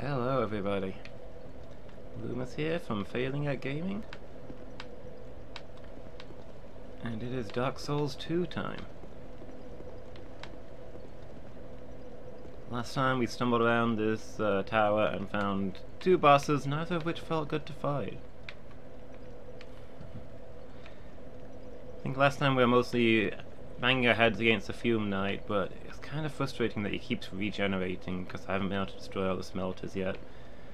Hello everybody, Loomis here from Failing at Gaming, and it is Dark Souls 2 time. Last time we stumbled around this tower and found two bosses, neither of which felt good to fight. I think last time we were mostly banging our heads against the Fume Knight, but it's kind of frustrating that he keeps regenerating because I haven't been able to destroy all the smelters yet.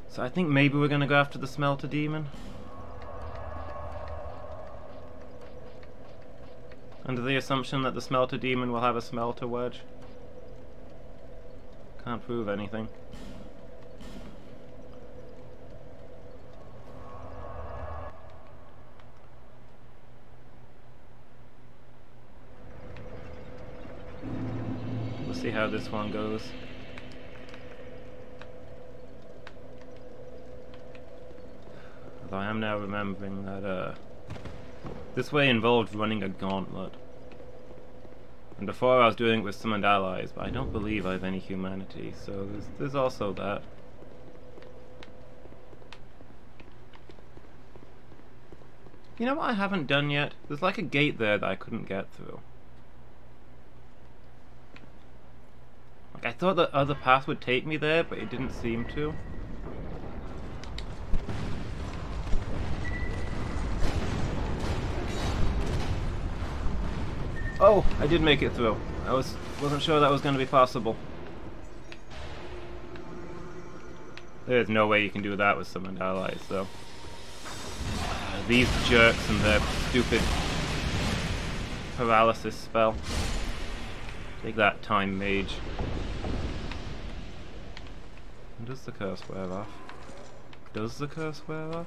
So I think maybe we're going to go after the Smelter Demon. Under the assumption that the Smelter Demon will have a Smelter Wedge. Can't prove anything. We'll see how this one goes. Although I am now remembering that this way involved running a gauntlet. And before I was doing it with summoned allies, but I don't believe I have any humanity, so there's also that. You know what I haven't done yet? There's like a gate there that I couldn't get through. Like I thought the other path would take me there, but it didn't seem to. Oh, I did make it through. I wasn't sure that was going to be possible. There's no way you can do that with summoned allies, though. These jerks and their stupid paralysis spell. Take that, Time Mage. Does the curse wear off? Does the curse wear off?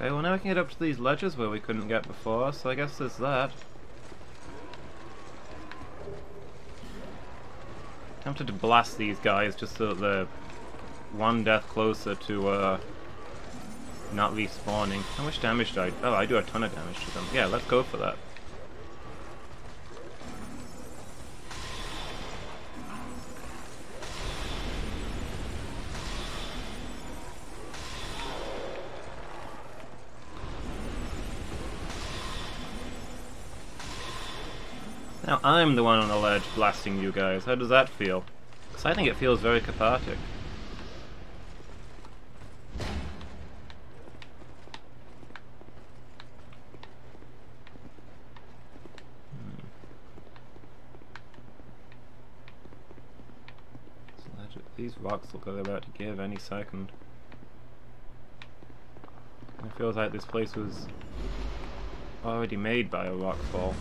Okay, well now we can get up to these ledges where we couldn't get before, so I guess there's that. Tempted to blast these guys just so that they're one death closer to not respawning. How much damage do I... Oh, I do a ton of damage to them. Yeah, let's go for that. Now I'm the one on the ledge blasting you guys. How does that feel? Because I think it feels very cathartic. These rocks look like they're about to give any second. It feels like this place was already made by a rock fall.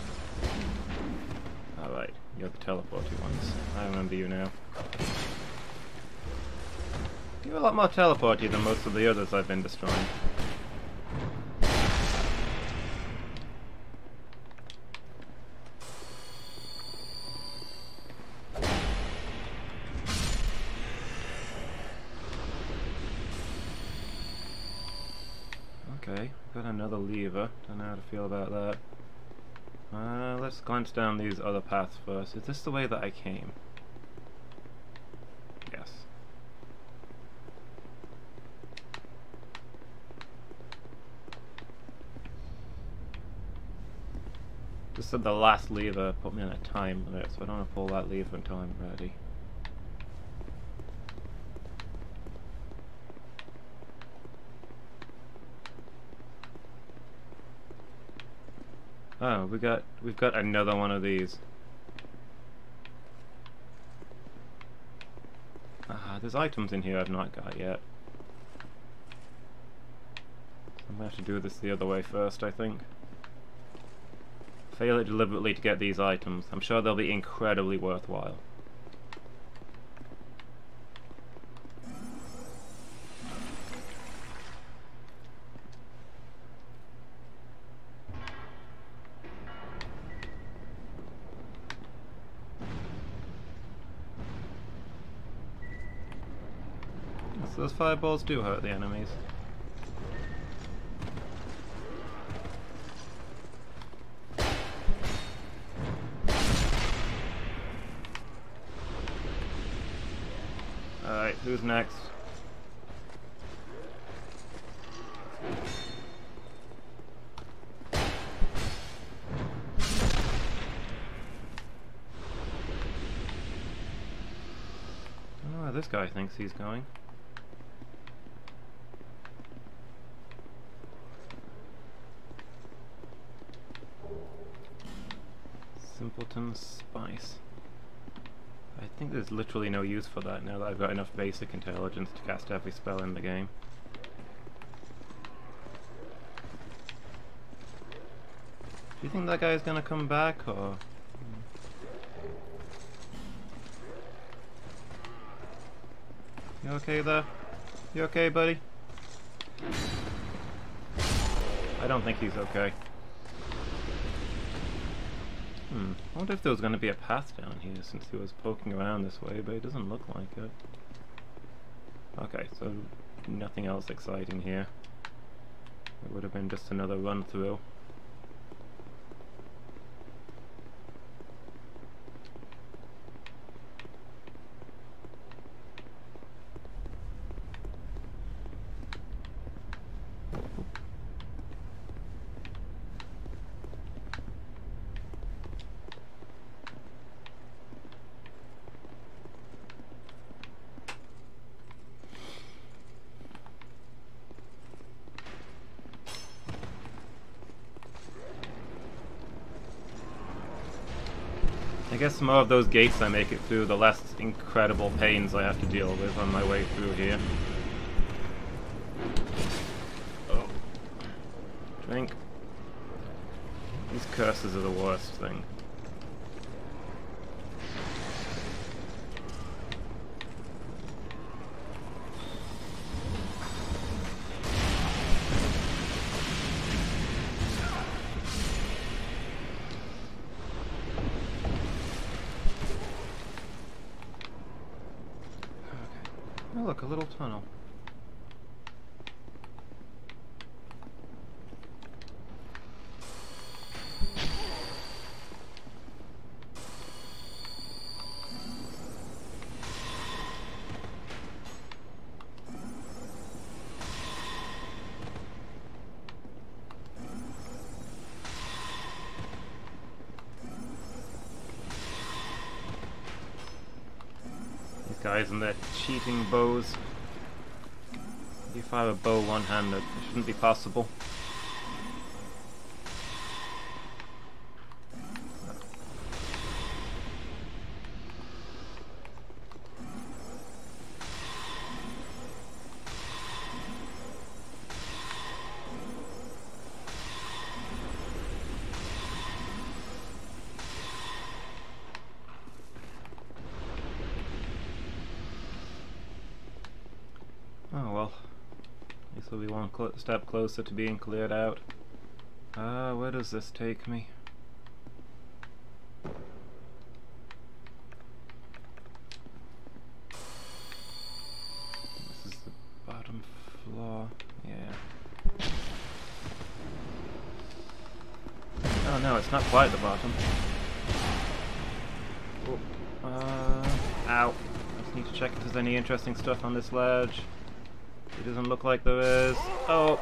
Alright, you're the teleporty ones. I remember you now. You're a lot more teleporty than most of the others I've been destroying. Okay, got another lever. Don't know how to feel about that. Let's glance down these other paths first. Is this the way that I came? Yes. Just said the last lever put me in a time limit, so I don't want to pull that lever until I'm ready. Oh, we've got another one of these. There's items in here I've not got yet. I'm gonna have to do this the other way first, I think. Fail it deliberately to get these items. I'm sure they'll be incredibly worthwhile. So those fireballs do hurt the enemies. Alright, who's next? I don't know where this guy thinks he's going. Simpleton Spice. I think there's literally no use for that now that I've got enough basic intelligence to cast every spell in the game. Do you think that guy's gonna come back, or...? You okay there? You okay, buddy? I don't think he's okay. I wonder if there was going to be a path down here since he was poking around this way, but it doesn't look like it. Okay, so nothing else exciting here. It would have been just another run through. I guess the more of those gates I make it through, the less incredible pains I have to deal with on my way through here. Oh. Drink. These curses are the worst thing. Oh look, a little tunnel. Guys and their cheating bows. If you fire a bow one-handed, it shouldn't be possible. Oh well, at least we'll be one step closer to being cleared out. Where does this take me? This is the bottom floor, yeah. Oh no, it's not quite the bottom. Oh. Ow. I just need to check if there's any interesting stuff on this ledge. It doesn't look like there is. Oh!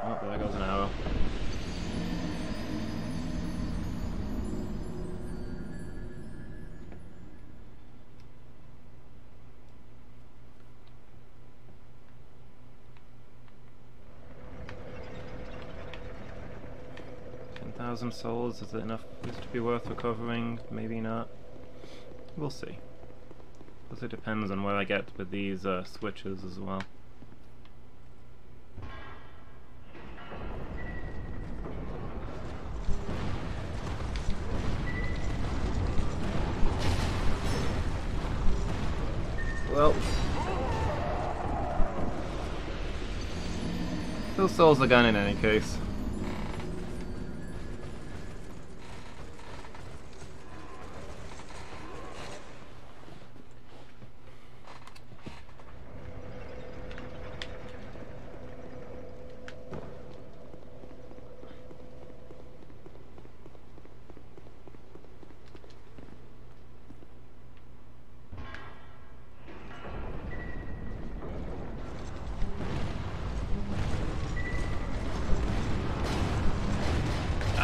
Oh, there goes an arrow. $10,000 souls, is it enough for this to be worth recovering? Maybe not. We'll see. Because it depends on where I get with these switches as well. Well, those souls are gone in any case.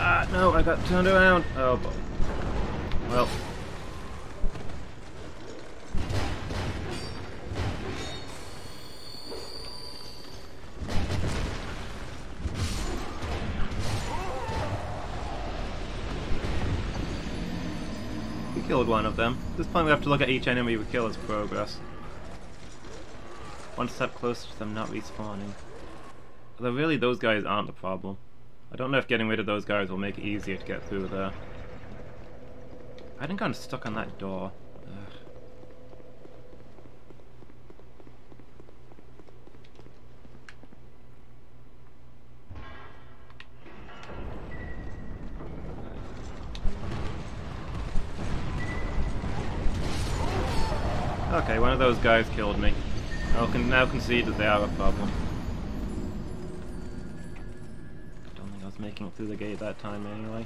Ah, no, I got turned around. Oh boy. Well. We killed one of them. At this point we have to look at each enemy we kill as progress. One step closer to them not respawning. Although really those guys aren't the problem. I don't know if getting rid of those guys will make it easier to get through there. I hadn't gotten stuck on that door. Ugh. Okay, one of those guys killed me. I can now concede that they are a problem. Don't think I was making it through the gate that time anyway.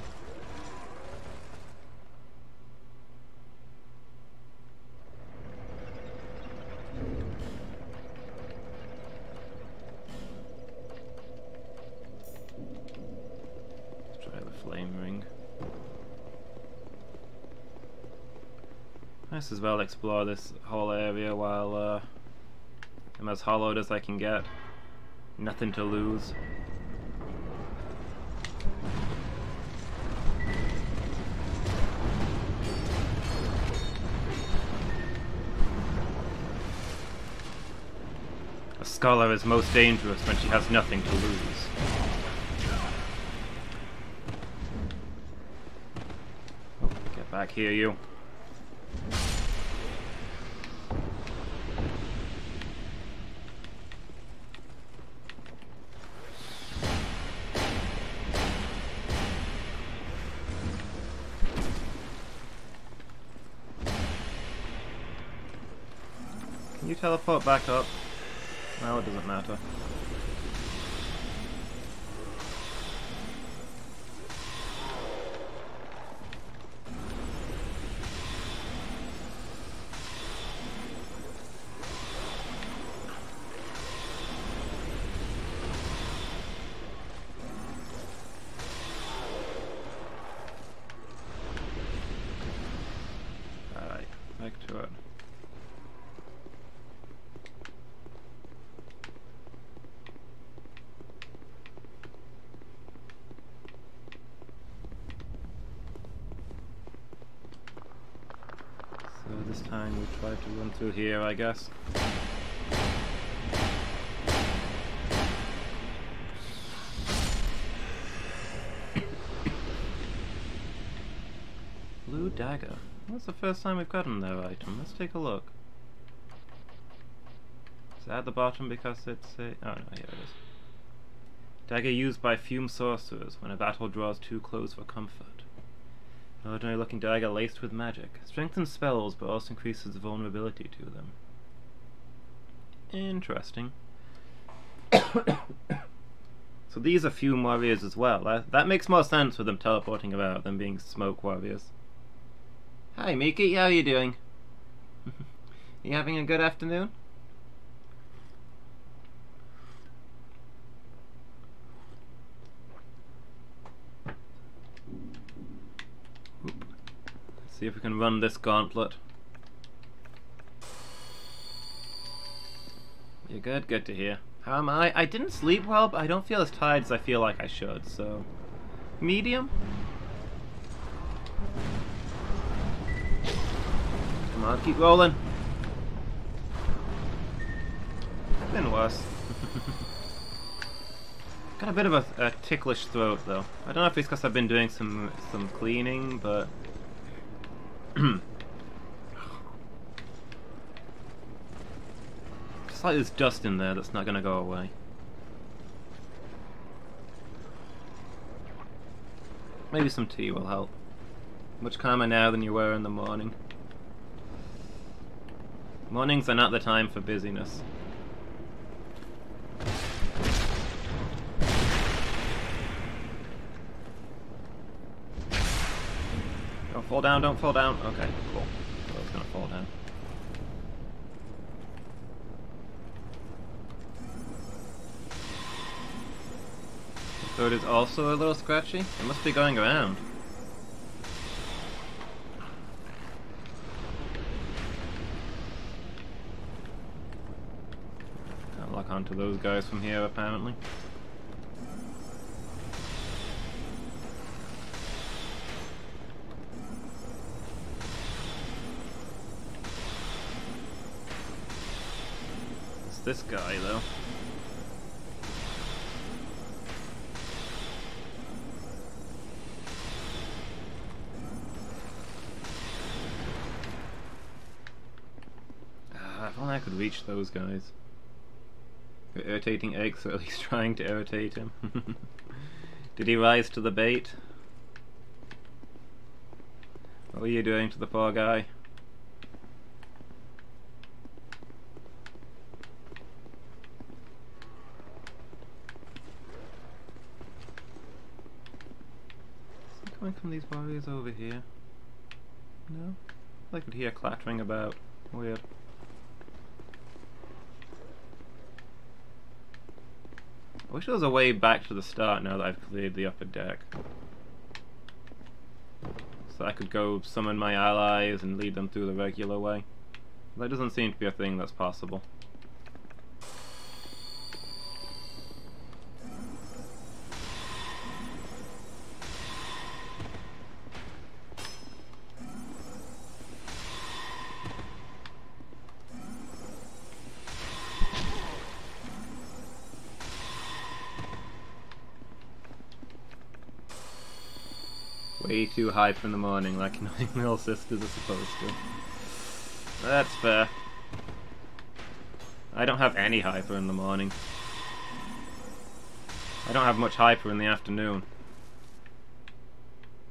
Let's try the flame ring. Might as well explore this whole area while I'm as hollowed as I can get. Nothing to lose. A scholar is most dangerous when she has nothing to lose. Oh, get back here, you. Can you teleport back up? No, it doesn't matter. Alright, back to it. So this time we try to run through here, I guess. Blue dagger. That's the first time we've gotten that item. Let's take a look. Is that at the bottom because it's a... oh no, here it is. Dagger used by fume sorcerers when a battle draws too close for comfort. An ordinary looking dagger laced with magic. Strengthens spells but also increases vulnerability to them. Interesting. So these are fume warriors as well. That makes more sense with them teleporting about than being smoke warriors. Hi Miki, how are you doing? You having a good afternoon? Let's see if we can run this gauntlet. You're good? Good to hear. How am I? I didn't sleep well, but I don't feel as tired as I feel like I should, so... medium? Come on, keep rolling. It's been worse. Got a bit of a ticklish throat, though. I don't know if it's because I've been doing some cleaning, but... Just like there's dust in there that's not going to go away. Maybe some tea will help. Much calmer now than you were in the morning. Mornings are not the time for busyness. Don't fall down, don't fall down. Okay, cool. I was gonna fall down. So it is also a little scratchy? It must be going around. Can't lock onto those guys from here, apparently. It's this guy, though. If only I could reach those guys. Your irritating eggs, or at least trying to irritate him. Did he rise to the bait? What were you doing to the poor guy? Is he coming from these warriors over here? No? I could hear clattering about. Weird. I wish there was a way back to the start now that I've cleared the upper deck. So I could go summon my allies and lead them through the regular way. That doesn't seem to be a thing that's possible. Way too hype in the morning, like annoying little sisters are supposed to. That's fair. I don't have any hyper in the morning. I don't have much hyper in the afternoon.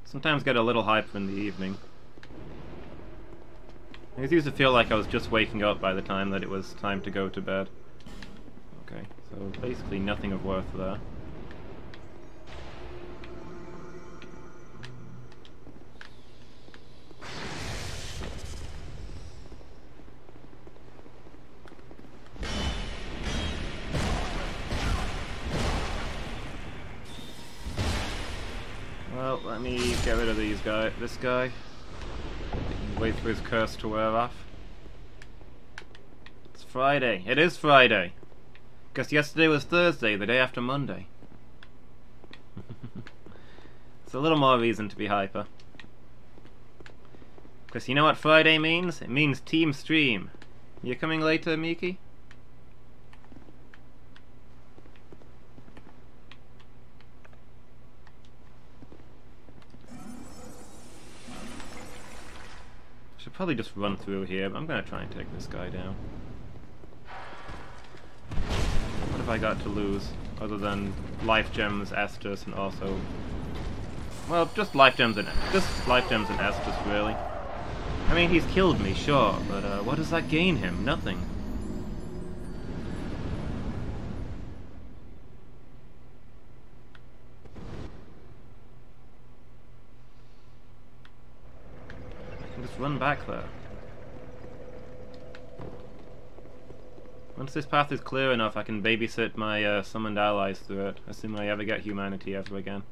Sometimes get a little hyper in the evening. I used to feel like I was just waking up by the time that it was time to go to bed. Okay, so basically nothing of worth there. Well, let me get rid of this guy. Wait for his curse to wear off. It's Friday. It is Friday. Because yesterday was Thursday, the day after Monday. It's a little more reason to be hyper. Because you know what Friday means? It means team stream. You coming later, Miki? Should probably just run through here, but I'm gonna try and take this guy down. What have I got to lose, other than life gems, Estus, and also, well, just life gems and Estus, really. I mean, he's killed me, sure, but what does that gain him? Nothing. Just run back there. Once this path is clear enough, I can babysit my summoned allies through it, assuming I ever get humanity ever again.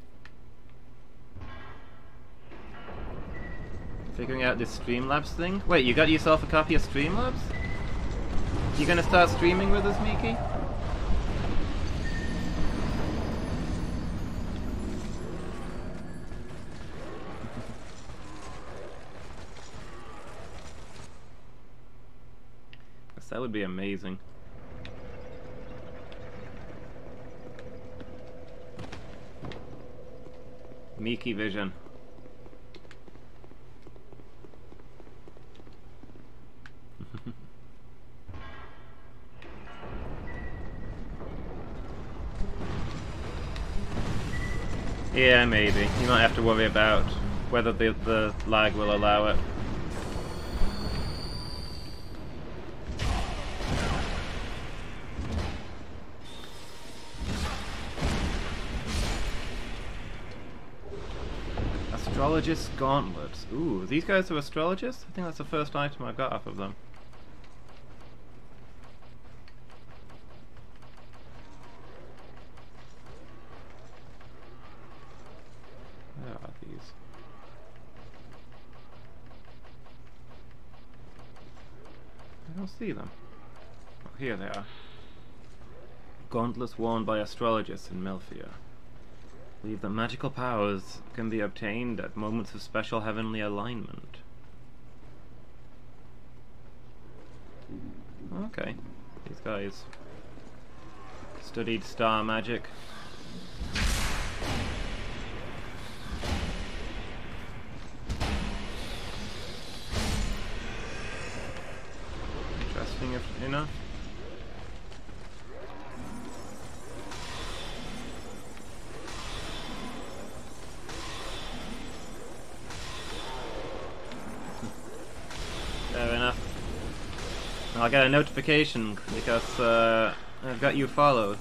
Figuring out this Streamlabs thing? Wait, you got yourself a copy of Streamlabs? You gonna start streaming with us, Miki? That would be amazing. Miki vision. Yeah, maybe. You might have to worry about whether the lag will allow it. Astrologist gauntlets. Ooh, these guys are astrologists? I think that's the first item I've got off of them. these? I don't see them. Oh, here they are. Gauntlets worn by astrologists in Melfia. Believe that magical powers can be obtained at moments of special heavenly alignment. Okay, these guys studied star magic. Interesting enough. Fair enough. I'll get a notification because I've got you followed.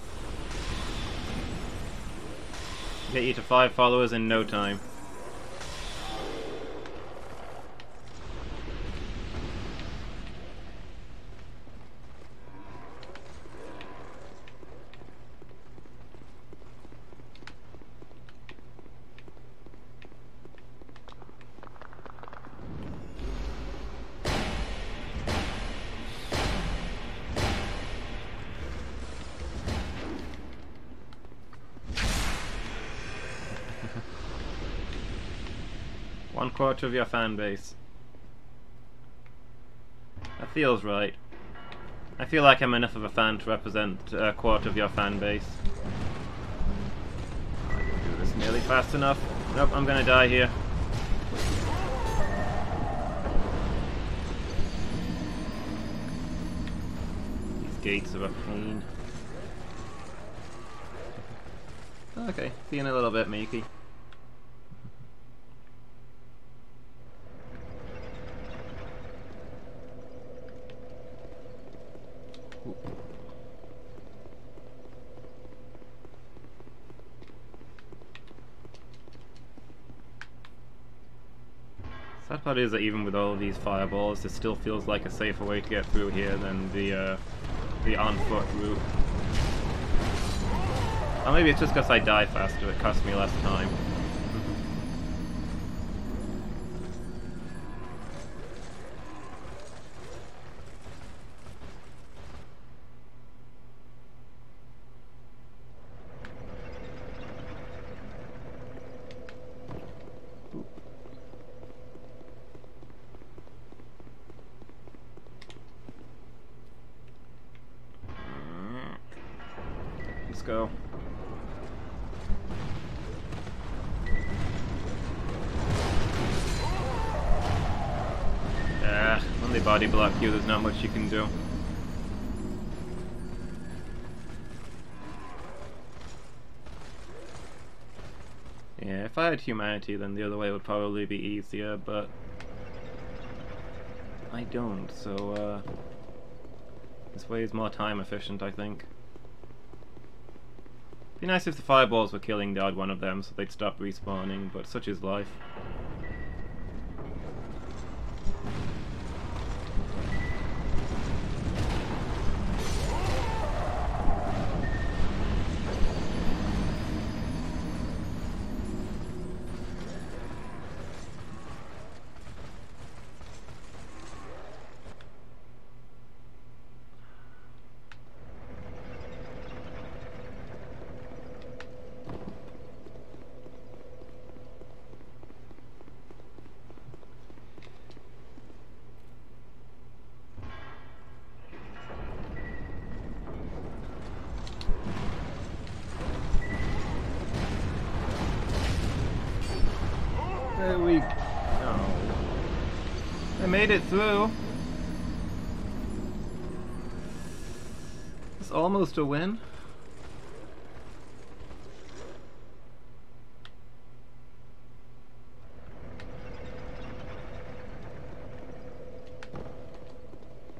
Get you to 5 followers in no time. One quarter of your fan base. That feels right. I feel like I'm enough of a fan to represent a quarter of your fan base. I can do this nearly fast enough. Nope, I'm gonna die here. These gates are a pain. Okay, see you in a little bit, Miki. Sad part is that even with all of these fireballs, this still feels like a safer way to get through here than the on-foot route. Or maybe it's just because I die faster, it costs me less time. Let's go. When they body block you, there's not much you can do. Yeah, if I had humanity, then the other way would probably be easier, but I don't, so this way is more time efficient, I think. Be nice if the fireballs were killing the odd one of them so they'd stop respawning, but such is life. There we go. I made it through. It's almost a win.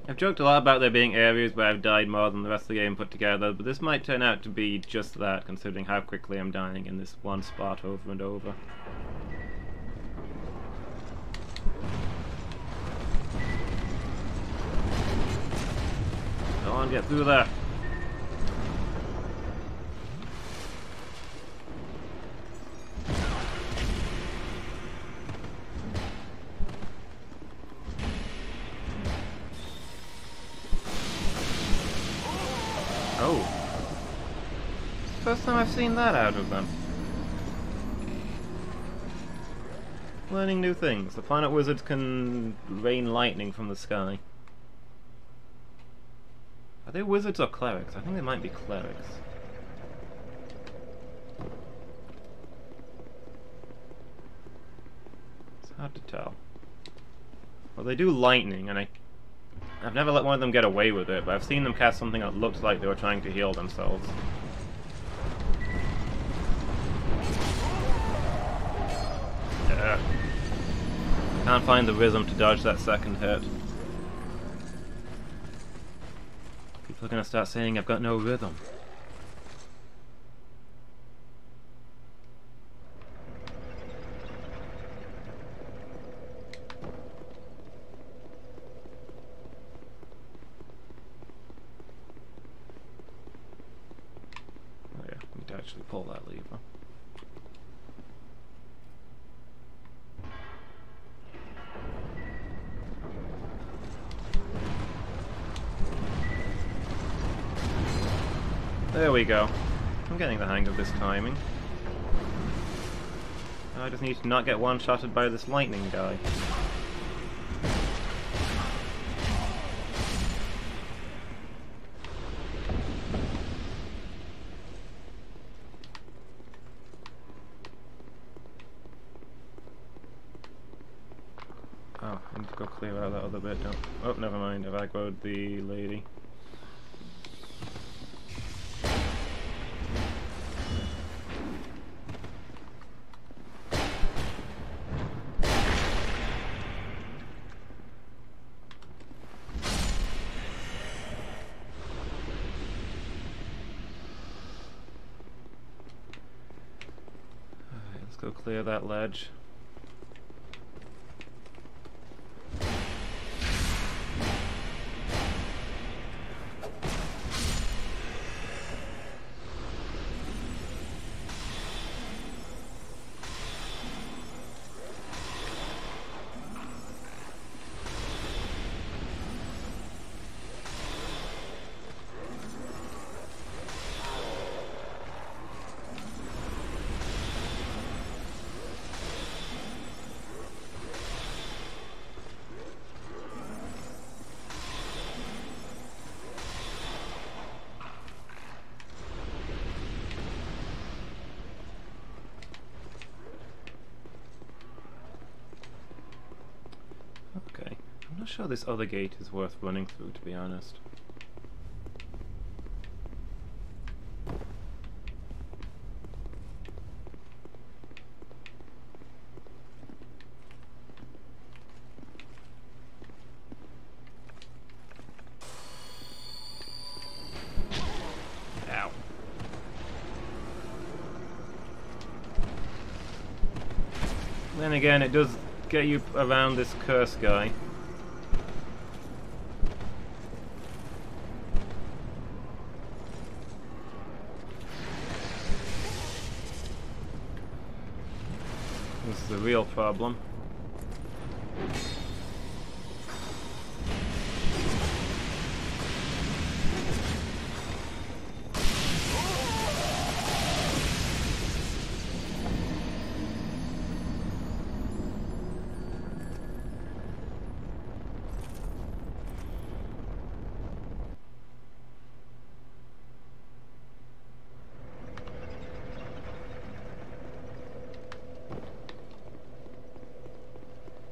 I've joked a lot about there being areas where I've died more than the rest of the game put together, but this might turn out to be just that, considering how quickly I'm dying in this one spot over and over. Go on, get through there. first time I've seen that out of them. Learning new things. The planet wizards can rain lightning from the sky. Are they wizards or clerics? I think they might be clerics. It's hard to tell. Well, they do lightning, and I've never let one of them get away with it, but I've seen them cast something that looked like they were trying to heal themselves. Can't find the rhythm to dodge that second hit. People are gonna start saying I've got no rhythm. Oh yeah, I need to actually pull that lever. There we go. I'm getting the hang of this timing. I just need to not get one-shotted by this lightning guy. Oh, I need to go clear out that other bit. Oh, never mind. I've aggroed the lady. Go clear that ledge. I'm not sure this other gate is worth running through, to be honest. Ow. Then again, it does get you around this curse guy. This is the real problem.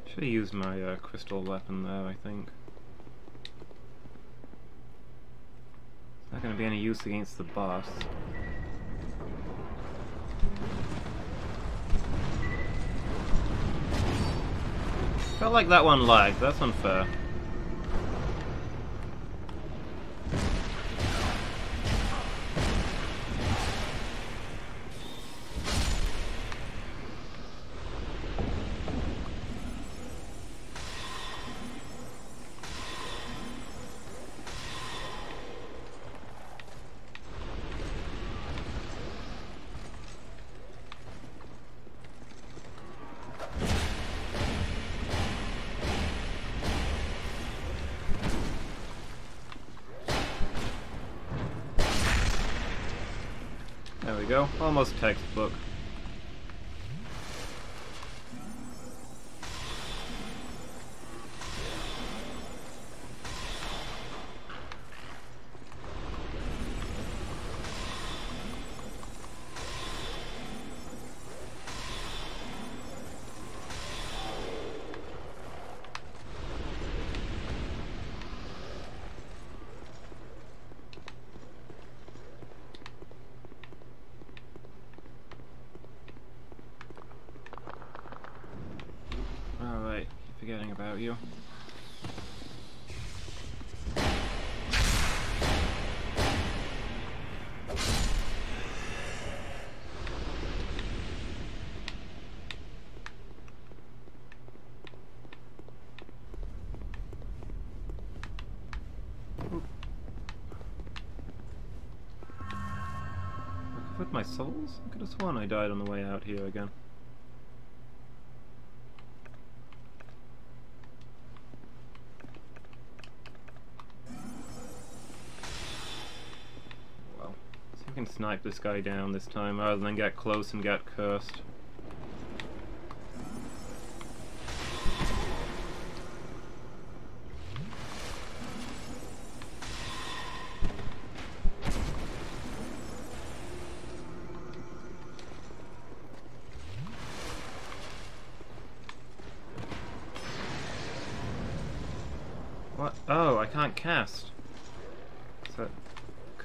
Should have used my crystal weapon there, I think. It's not going to be any use against the boss. Felt like that one lagged, that's unfair. we go. Almost textbook. Forgetting about you. Recovered my souls? I could have sworn I died on the way out here again. Can snipe this guy down this time rather than get close and get cursed. What? Oh, I can't cast. So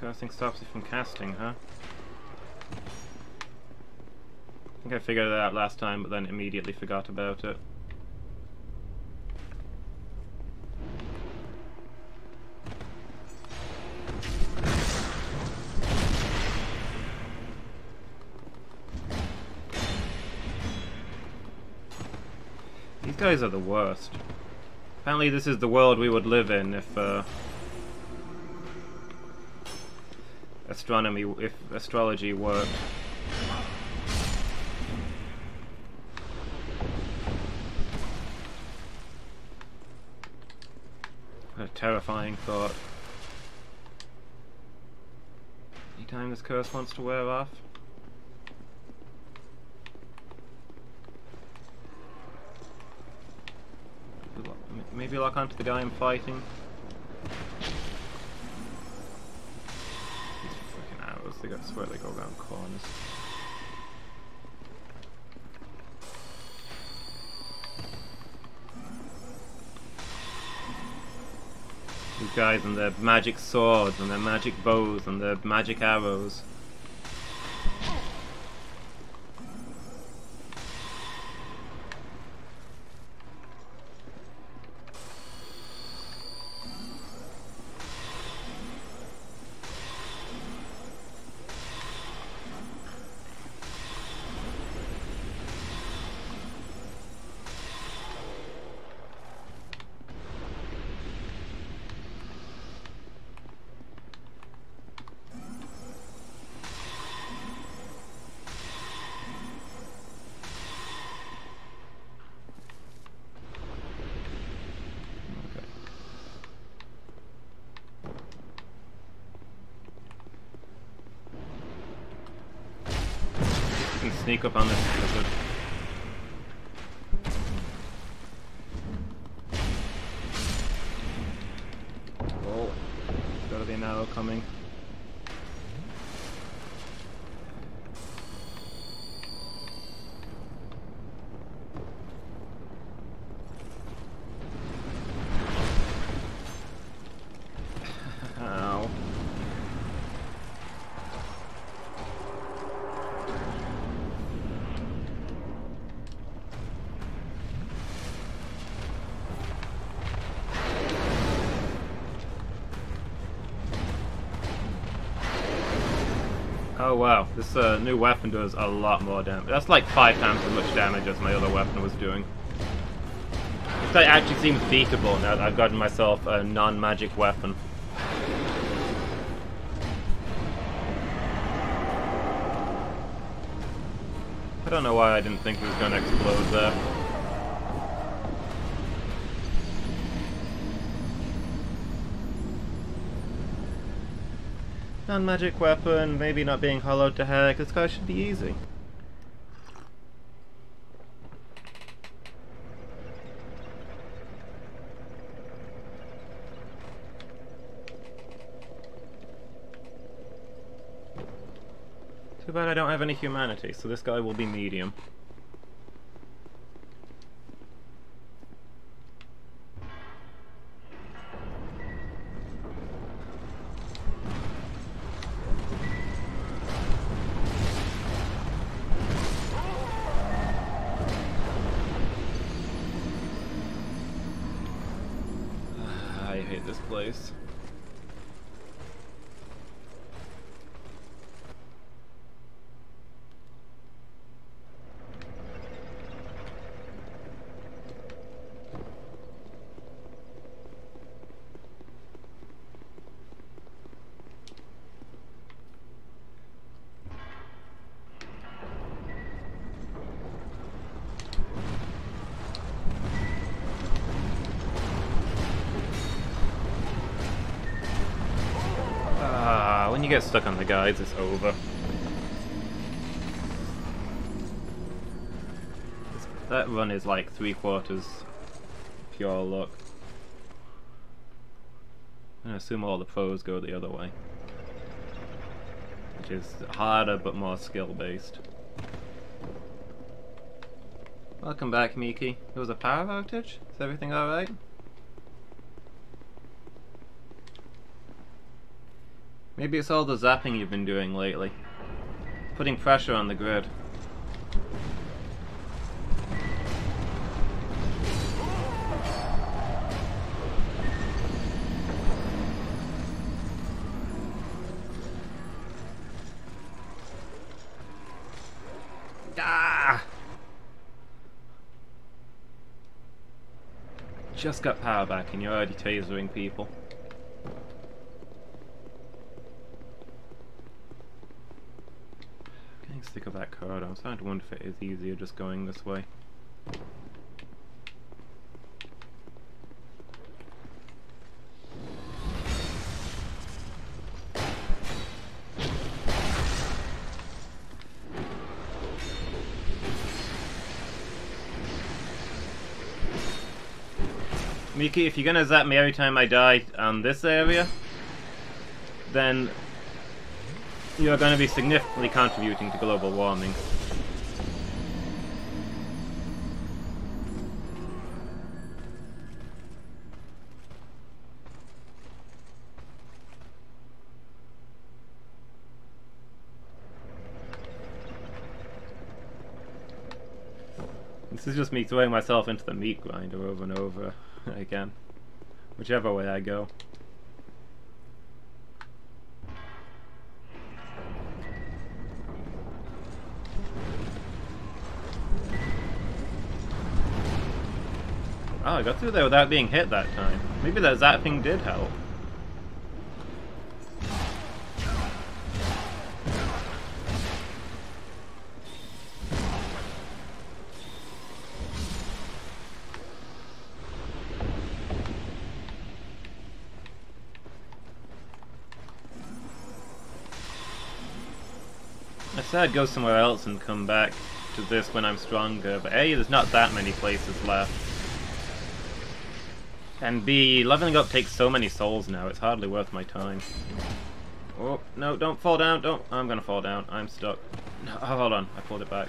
casting stops you from casting, huh? I think I figured it out last time, but then immediately forgot about it. These guys are the worst. Apparently this is the world we would live in if astrology worked. What a terrifying thought. Anytime this curse wants to wear off. Maybe lock onto the guy I'm fighting. I swear they go around corners. These guys and their magic swords and their magic bows and their magic arrows. Sneak up on this lizard. Oh, there's gotta be an arrow coming. Ow. Oh wow, this new weapon does a lot more damage. That's like 5 times as much damage as my other weapon was doing. This actually seems beatable now that I've gotten myself a non-magic weapon. I don't know why I didn't think it was going to explode there. Non-magic weapon, maybe not being hollowed to heck, this guy should be easy. Too bad I don't have any humanity, so this guy will be medium. I hate this place. When you get stuck on the guides, it's over. That run is like 3/4 pure luck. I assume all the pros go the other way, which is harder but more skill-based. Welcome back, Miki. There was a power outage? Is everything alright? Maybe it's all the zapping you've been doing lately. Putting pressure on the grid. Ah! Just got power back and you're already tasering people. Sick of that code. I'm starting to wonder if it is easier just going this way. Miki, if you're gonna zap me every time I die on this area, then you're going to be significantly contributing to global warming. This is just me throwing myself into the meat grinder over and over again, whichever way I go. Oh, I got through there without being hit that time. Maybe that zapping did help. I said I'd go somewhere else and come back to this when I'm stronger, but A, there's not that many places left. And B, leveling up takes so many souls now, it's hardly worth my time. Oh, no, don't fall down, don't. I'm gonna fall down, I'm stuck. No, oh, hold on, I pulled it back.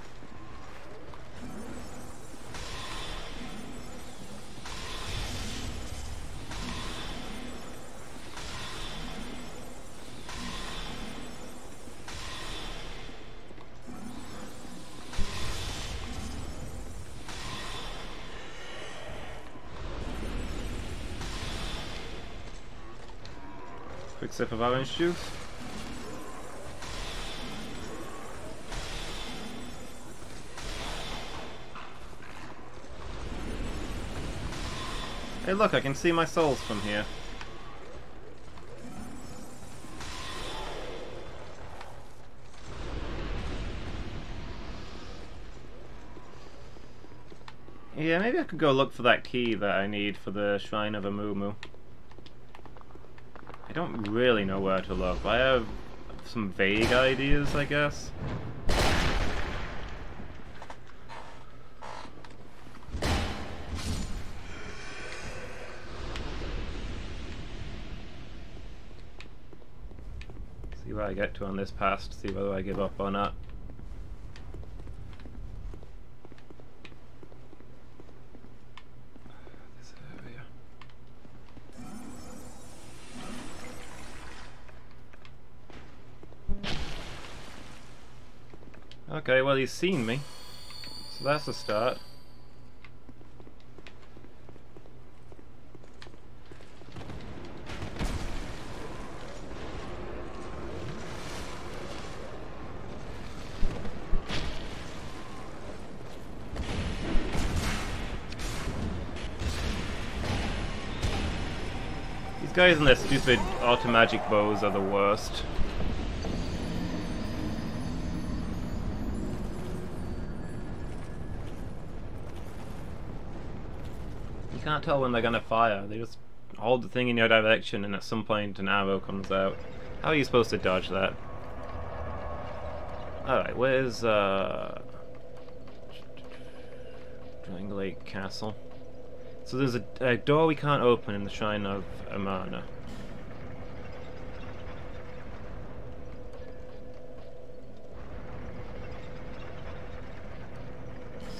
Quick sip of orange juice. Hey look, I can see my souls from here. Yeah, maybe I could go look for that key that I need for the Shrine of Amumu. I don't really know where to look. I have some vague ideas, I guess. See where I get to on this pass to see whether I give up or not. This area. Okay, well he's seen me, so that's a start. These guys and their stupid auto-magic bows are the worst. You can't tell when they're gonna fire. They just hold the thing in your direction and at some point an arrow comes out. How are you supposed to dodge that? Alright, where's Triangulate Castle? So there's a door we can't open in the Shrine of Amana.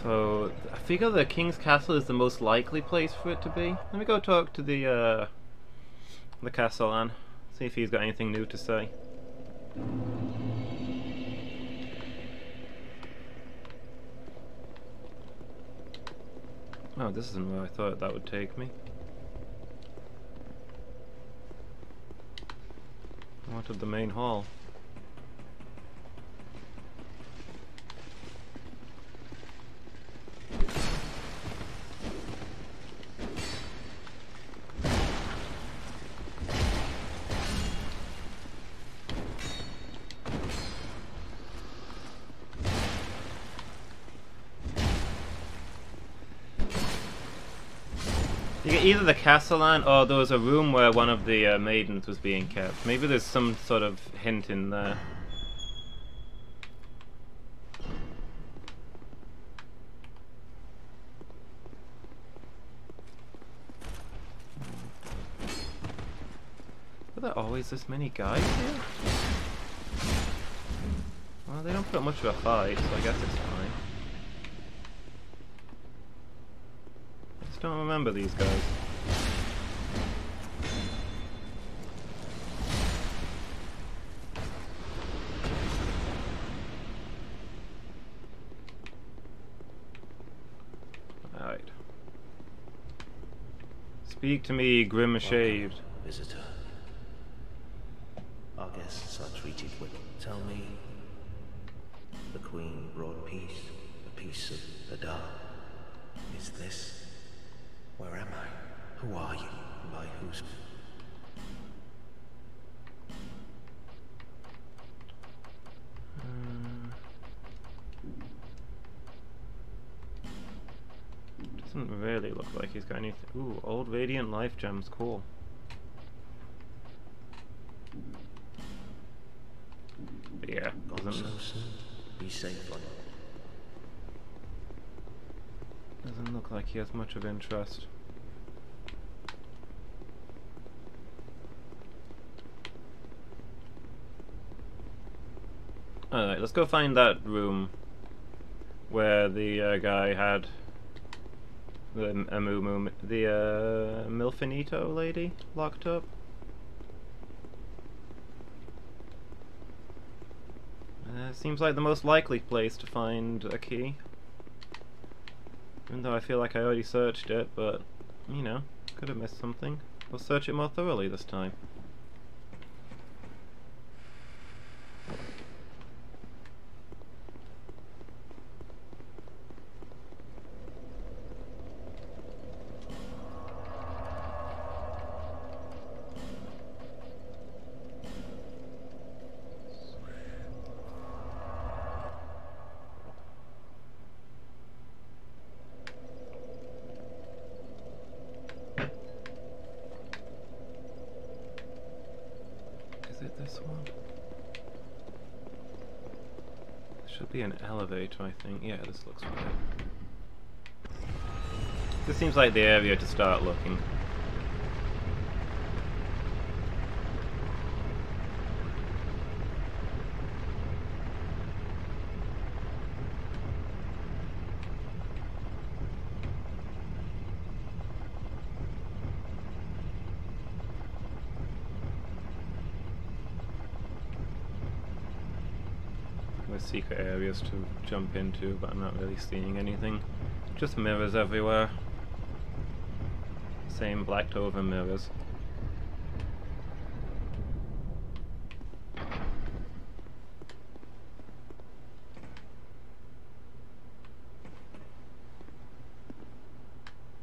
So I figure the King's Castle is the most likely place for it to be. Let me go talk to the Castellan, see if he's got anything new to say. Oh, this isn't where I thought that would take me. I wanted the main hall. You get either the Castellan or there was a room where one of the maidens was being kept. Maybe there's some sort of hint in there. Are there always this many guys here? Well, they don't put up much of a fight, so I guess it's fine. Don't remember these guys. Alright. Speak to me, grim shaved. Visitor. Our guests are treated with. Tell me, the Queen brought peace, the peace of the dark. Is this? Where am I? Who are you? By whose? Doesn't really look like he's got anything. Ooh, old radiant life gems, cool. But yeah, Gone so soon. Be safe on it. Doesn't look like he has much of interest. Alright, let's go find that room where the guy had the Milfinito lady locked up. Seems like the most likely place to find a key. Even though I feel like I already searched it, but, you know, could have missed something. We'll search it more thoroughly this time. This one? Should be an elevator, I think. Yeah, this looks right. This seems like the area to start looking. With secret areas to jump into, but I'm not really seeing anything. Just mirrors everywhere. Same blacked over mirrors.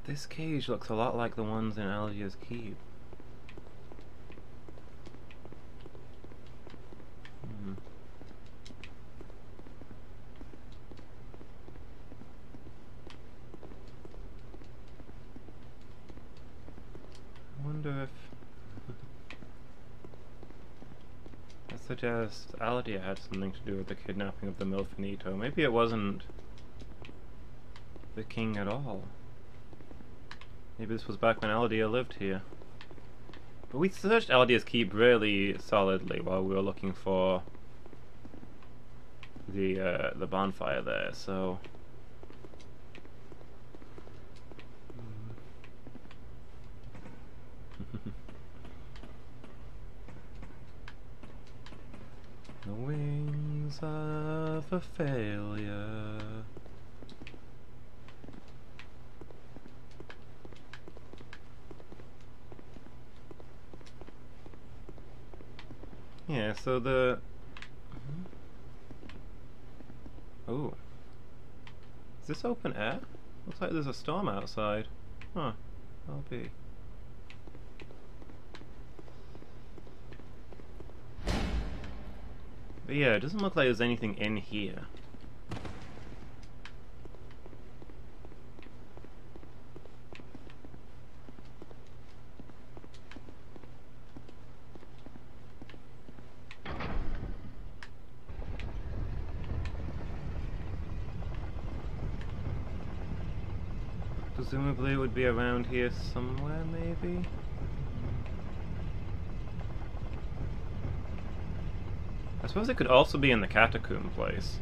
This cage looks a lot like the ones in Algiers Keep. I wonder if... I suggest Aladia had something to do with the kidnapping of the Milfinito. Maybe it wasn't the king at all. Maybe this was back when Aladia lived here. But we searched Aladia's Keep really solidly while we were looking for the bonfire there, so... The wings of a failure. Yeah, so the... Oh. Is this open air? Looks like there's a storm outside. Huh. I'll be. But yeah, it doesn't look like there's anything in here. Presumably it would be around here somewhere, maybe? I suppose it could also be in the catacomb place.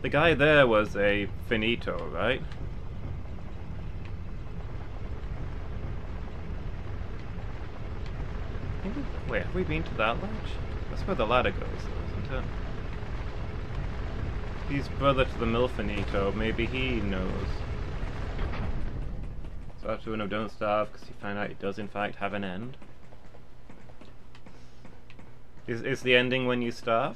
The guy there was a finito, right? Maybe, wait, have we been to that ledge? That's where the ladder goes, though, isn't it? He's brother to the Milfinito, maybe he knows. So after no, don't starve, because you find out it does in fact have an end. Is the ending when you starve?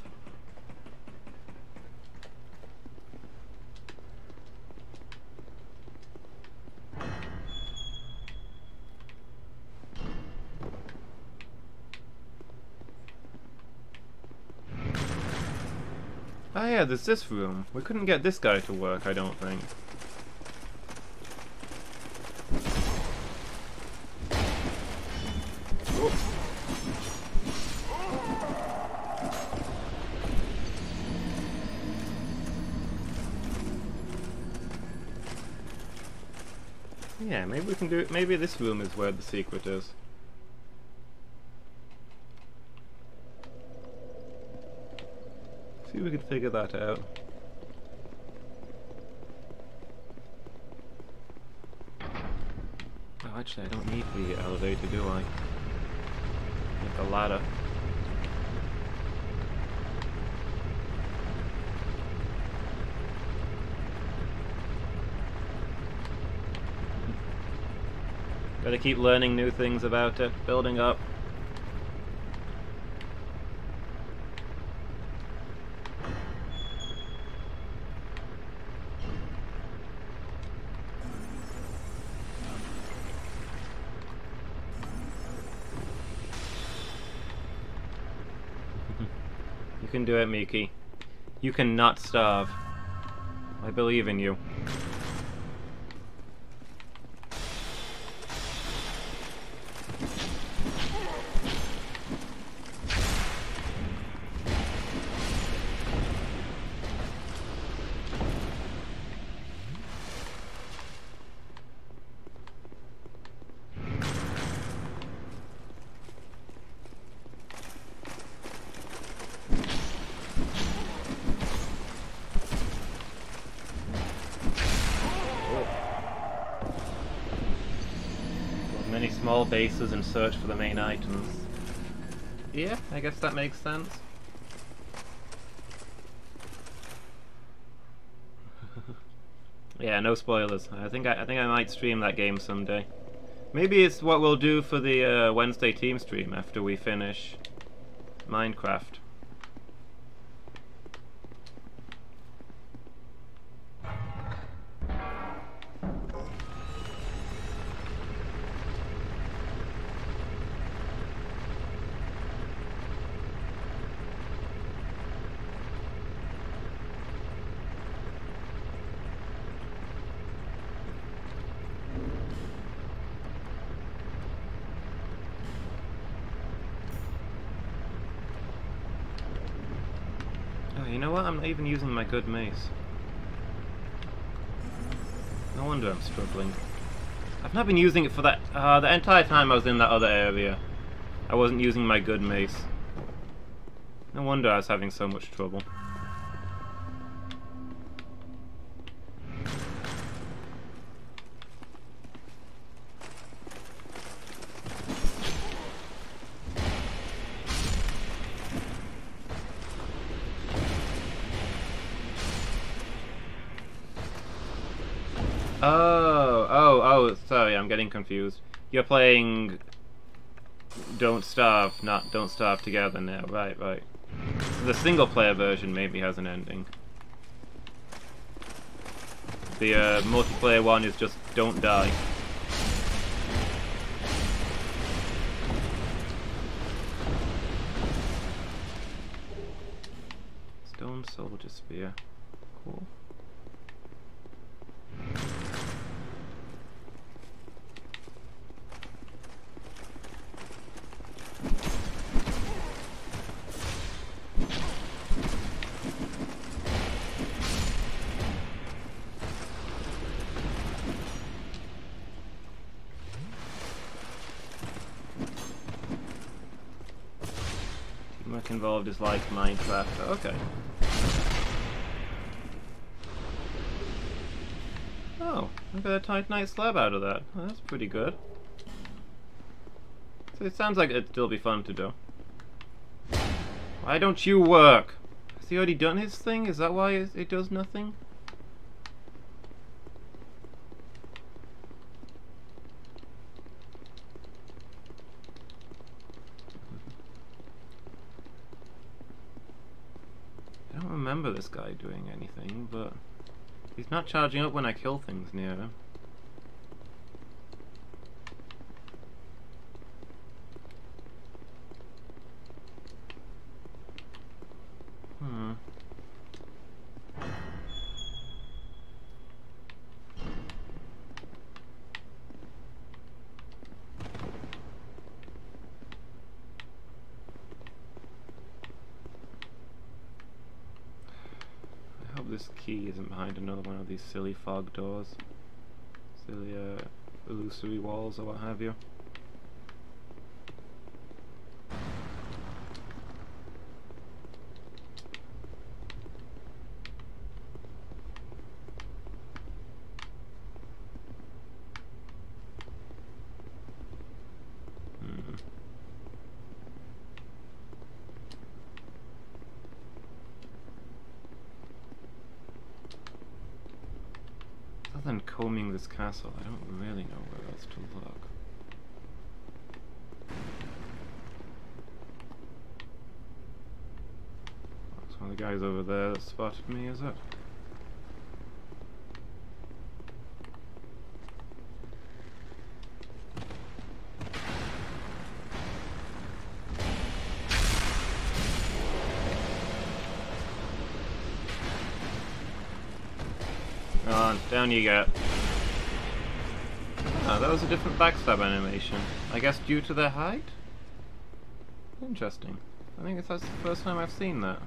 Oh yeah, there's this room. We couldn't get this guy to work, I don't think. Yeah, maybe we can do it. Maybe this room is where the secret is. See if we can figure that out. Oh, actually, I don't need the elevator, do I? Need the ladder. Gotta keep learning new things about it, building up. You can do it, Miki. You cannot starve. I believe in you. many small bases and search for the main items. Yeah, I guess that makes sense. Yeah, no spoilers. I think I might stream that game someday. Maybe it's what we'll do for the Wednesday team stream after we finish Minecraft. You know what? I'm not even using my good mace. No wonder I'm struggling. I've not been using it for that the entire time I was in that other area. I wasn't using my good mace. No wonder I was having so much trouble. Oh, sorry, I'm getting confused. You're playing Don't Starve, not Don't Starve Together now. Right. The single player version maybe has an ending. The multiplayer one is just Don't Die. Stone Soldier Spear. Cool. Teamwork involved is like Minecraft. Okay. Oh, I got a Titanite slab out of that. Oh, that's pretty good. So it sounds like it'd still be fun to do. Why don't you work? Has he already done his thing? Is that why it does nothing? I don't remember this guy doing anything, but he's not charging up when I kill things near him. This key isn't behind another one of these silly fog doors. Silly illusory walls or what have you. Other than combing this castle, I don't really know where else to look. That's one of the guys over there that spotted me, is it? On, down you get. Ah, that was a different backstab animation. I guess due to their height? Interesting. I think that's the first time I've seen that.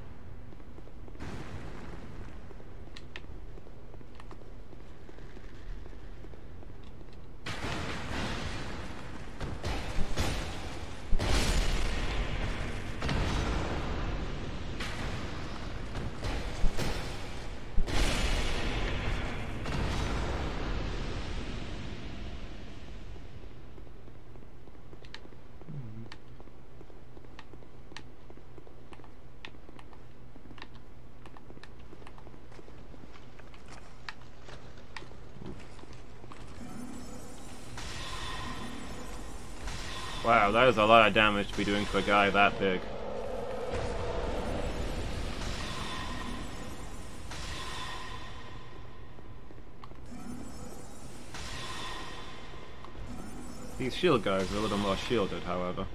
Wow, that is a lot of damage to be doing to a guy that big. These shield guys are a little more shielded, however.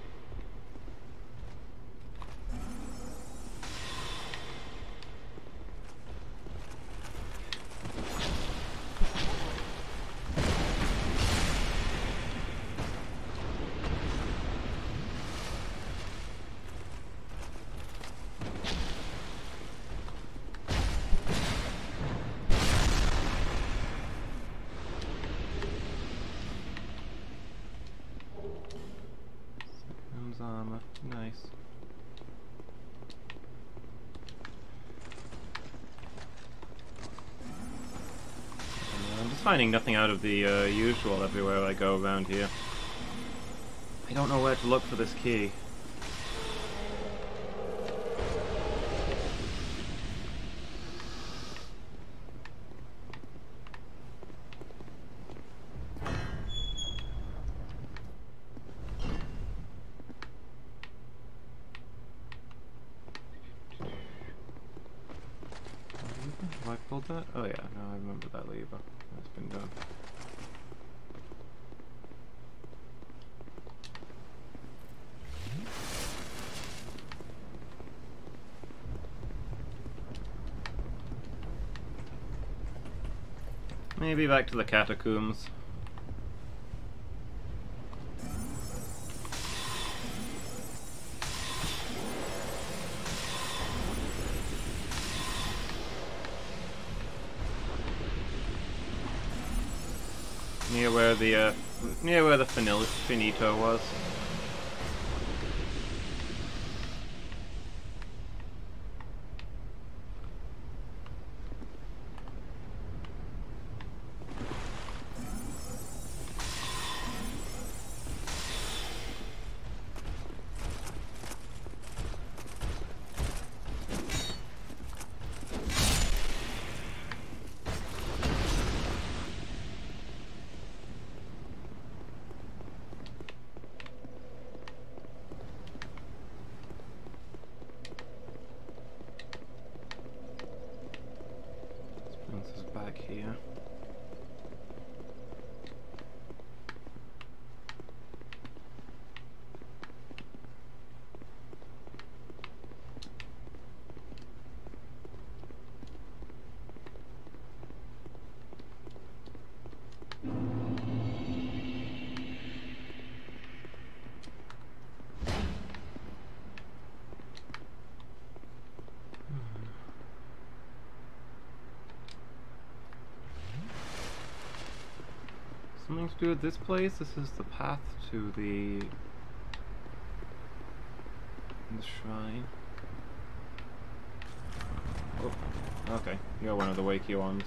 Armor. Nice. I'm just finding nothing out of the usual everywhere I go around here. I don't know where to look for this key. Have I pulled that? Oh yeah, no, I remember that lever. That's been done. Maybe back to the catacombs. Near where the finito was. Back here. Something to do with this place? This is the path to the shrine. Oh, okay. You're one of the wakey ones.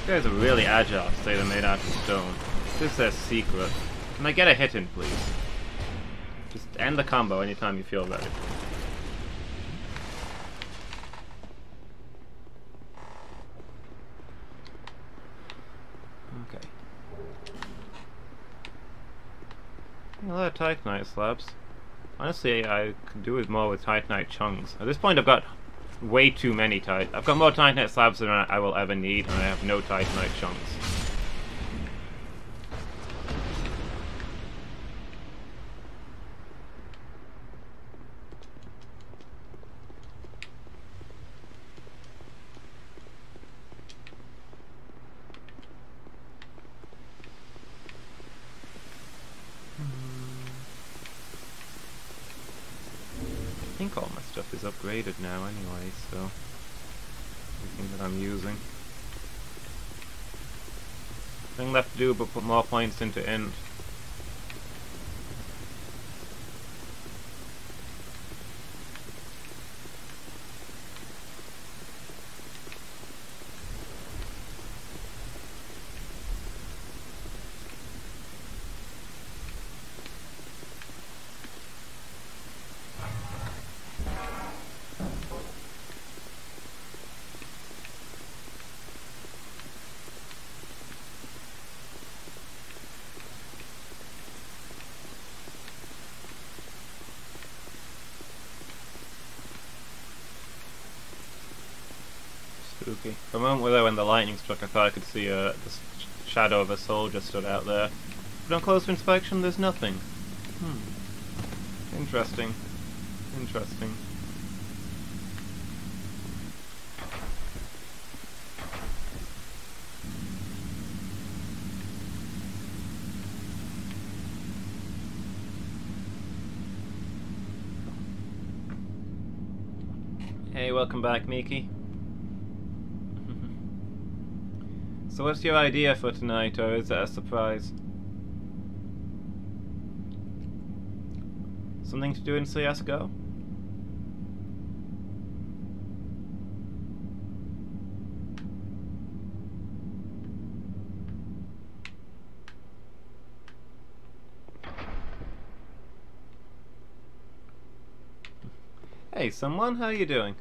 These guys are really agile to say they're made out of stone. This is their secret. Can I get a hit in, please? Just end the combo anytime you feel ready. Okay. A lot of Titanite slabs. Honestly, I could do with more with Titanite chunks. At this point, I've got way too many I've got more Titanite slabs than I will ever need, and I have no Titanite chunks. I think all my stuff is upgraded now anyway, so everything that I'm using. Nothing left to do but put more points into Int. spooky. For a moment there when the lightning struck, I thought I could see the shadow of a soldier stood out there. But on closer inspection, there's nothing. Interesting. Interesting. Hey, welcome back, Miki. So what's your idea for tonight, or is it a surprise? Something to do in CSGO? Hey, someone, how you doing?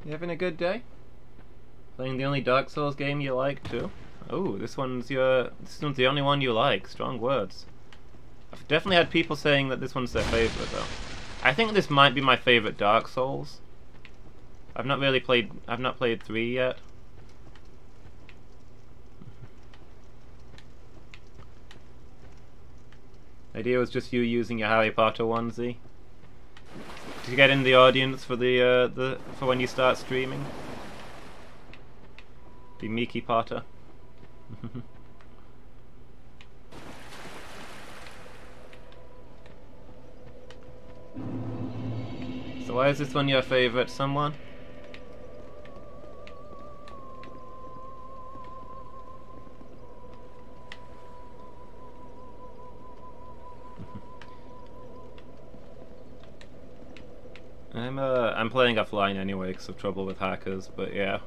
You having a good day? Playing the only Dark Souls game you like too? Oh, this one's the only one you like. Strong words. I've definitely had people saying that this one's their favorite though. I think this might be my favorite Dark Souls. I've not played 3 yet. The idea was just you using your Harry Potter onesie to get in the audience for for when you start streaming. Be Miki Potter. So why is this one your favorite, someone? I'm playing offline anyway because of trouble with hackers, but yeah.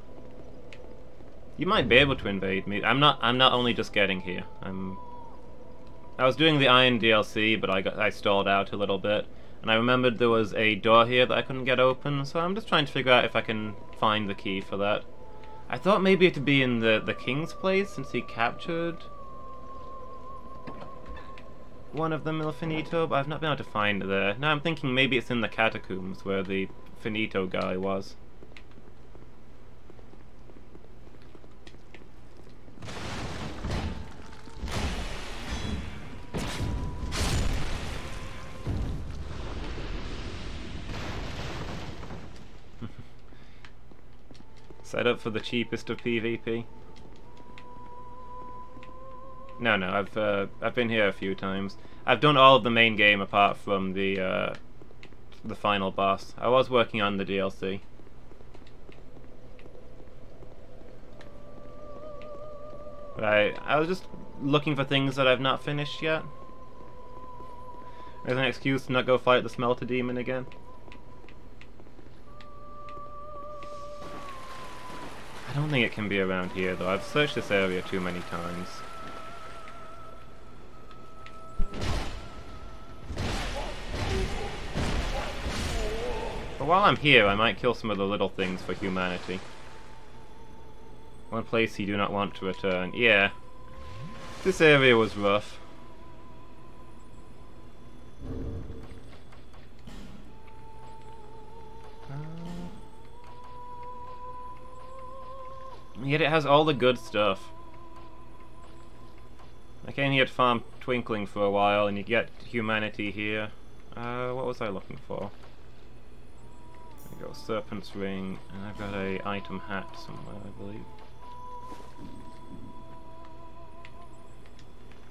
You might be able to invade me. I'm not only just getting here. I was doing the Iron DLC, but I stalled out a little bit, and I remembered there was a door here that I couldn't get open, so I'm just trying to figure out if I can find the key for that. I thought maybe it'd be in the king's place since he captured one of them, Il Finito, but I've not been able to find it there. Now I'm thinking maybe it's in the catacombs where the Finito guy was. Set up for the cheapest of PvP. No, I've been here a few times. I've done all of the main game apart from the final boss. I was working on the DLC. But I was just looking for things that I've not finished yet. There's an excuse to not go fight the Smelter Demon again. I don't think it can be around here though. I've searched this area too many times. But while I'm here, I might kill some of the little things for humanity. One place you do not want to return. Yeah. This area was rough. Yet it has all the good stuff. I came here to farm Twinkling for a while, and you get humanity here. What was I looking for? There we go, Serpent's Ring, and I've got a item hat somewhere, I believe.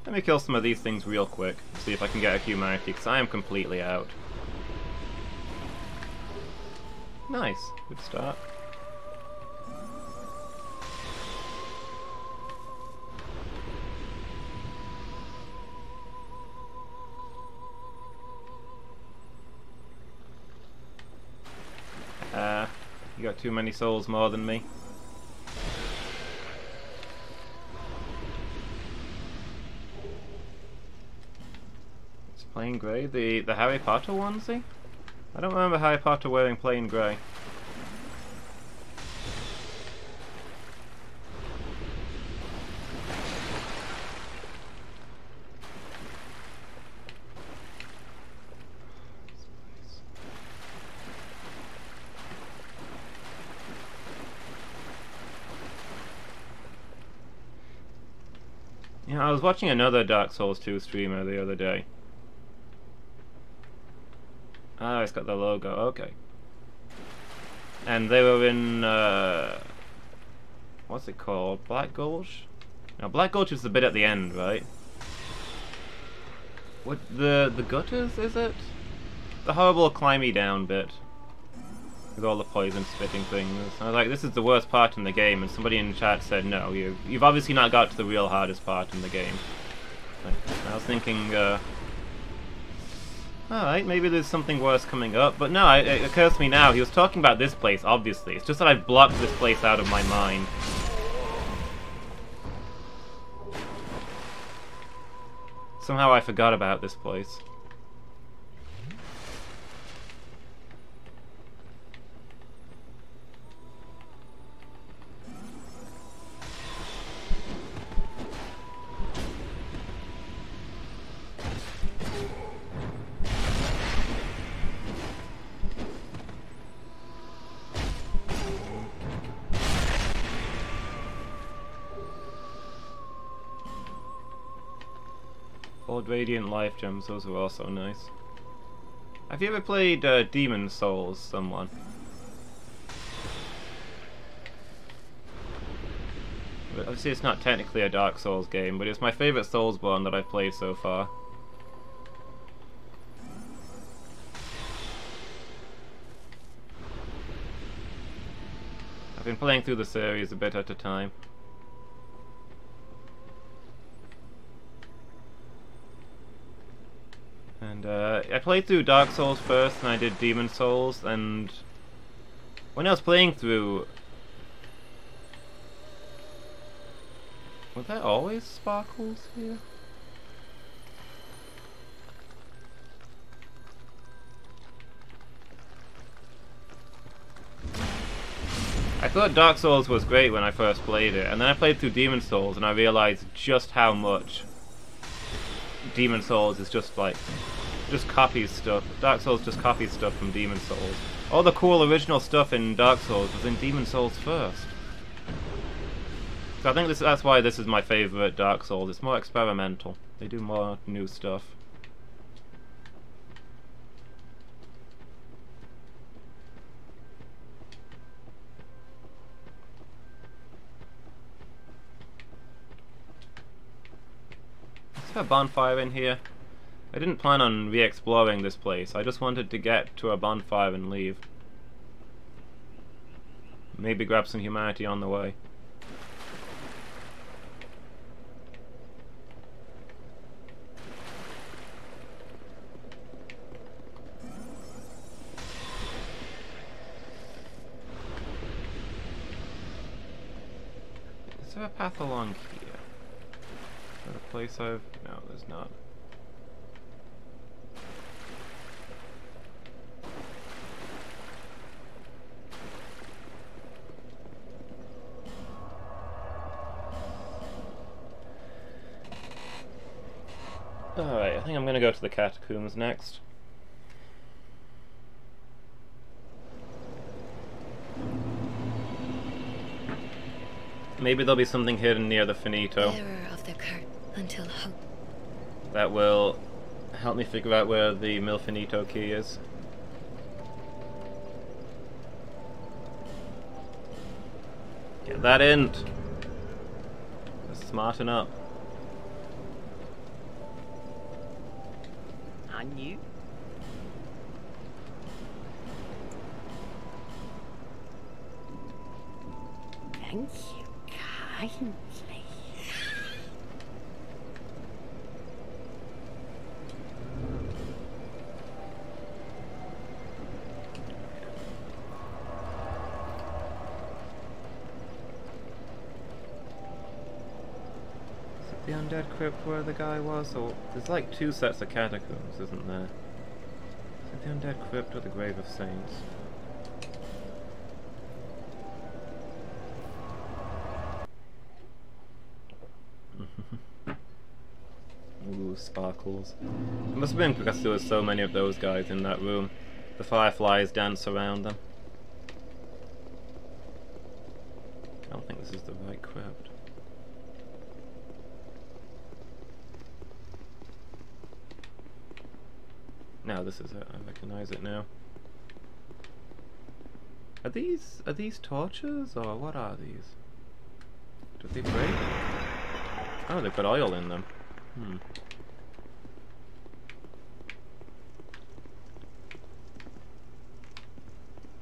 Let me kill some of these things real quick, see if I can get a humanity, because I am completely out. Nice, good start. You got too many souls more than me. It's plain grey? The Harry Potter onesie? I don't remember Harry Potter wearing plain grey. I was watching another Dark Souls 2 streamer the other day. Ah, it's got the logo, okay. And they were in, what's it called? Black Gulch? Now, Black Gulch is the bit at the end, right? What, the gutters, is it? The horrible climby down bit. With all the poison spitting things. I was like, this is the worst part in the game, and somebody in chat said, no, you've obviously not got to the real hardest part in the game. Like, I was thinking, alright, maybe there's something worse coming up, but no, it occurs to me now, he was talking about this place, obviously. It's just that I've blocked this place out of my mind. Somehow I forgot about this place. Old Radiant Life Gems, those were also nice. Have you ever played Demon Souls, someone? But obviously it's not technically a Dark Souls game, but it's my favourite Soulsborne that I've played so far. I've been playing through the series a bit at a time. And I played through Dark Souls first, and I did Demon Souls, and when I was playing through... Were there always sparkles here? I thought Dark Souls was great when I first played it, and then I played through Demon Souls, and I realized just how much Demon Souls is just like... just copies stuff. Dark Souls just copies stuff from Demon Souls. All the cool original stuff in Dark Souls was in Demon Souls first. So I think that's why this is my favourite Dark Souls. It's more experimental. They do more new stuff. Is there a bonfire in here? I didn't plan on re-exploring this place. I just wanted to get to a bonfire and leave. Maybe grab some humanity on the way. Is there a path along here? Is there a place I've... No, there's not. Alright, I think I'm gonna go to the catacombs next. Maybe there'll be something hidden near the Finito. Bearer of the curtain until hope. That will help me figure out where the Mil Finito key is. Get that in! Smarten up. On you. Thank you kindly. The undead crypt where the guy was, or there's like two sets of catacombs, isn't there? Is it the undead crypt or the grave of saints? Ooh, sparkles. It must have been because there were so many of those guys in that room. The fireflies dance around them. I don't think this is the right crypt. No, this is it. I recognize it now. Are these torches or what are these? Do they break? Oh, they've got oil in them. Hmm.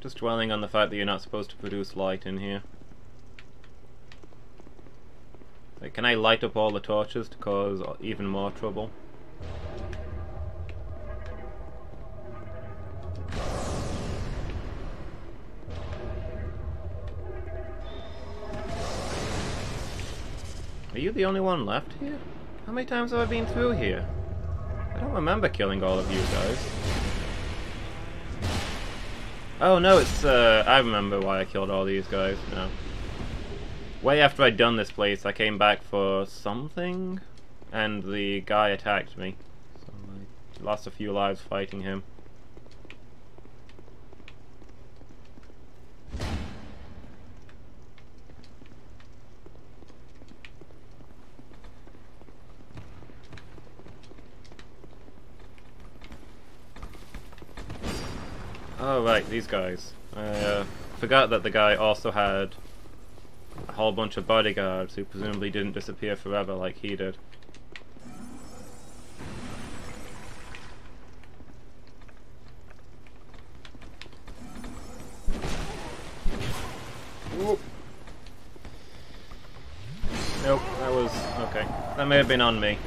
Just dwelling on the fact that you're not supposed to produce light in here. Like, can I light up all the torches to cause even more trouble? Are you the only one left here? How many times have I been through here? I don't remember killing all of you guys. Oh no, it's I remember why I killed all these guys now. Way after I'd done this place, I came back for something, and the guy attacked me. So I lost a few lives fighting him. Oh right, these guys. I forgot that the guy also had a whole bunch of bodyguards who presumably didn't disappear forever like he did. Whoop. Nope, that was... okay. That may have been on me.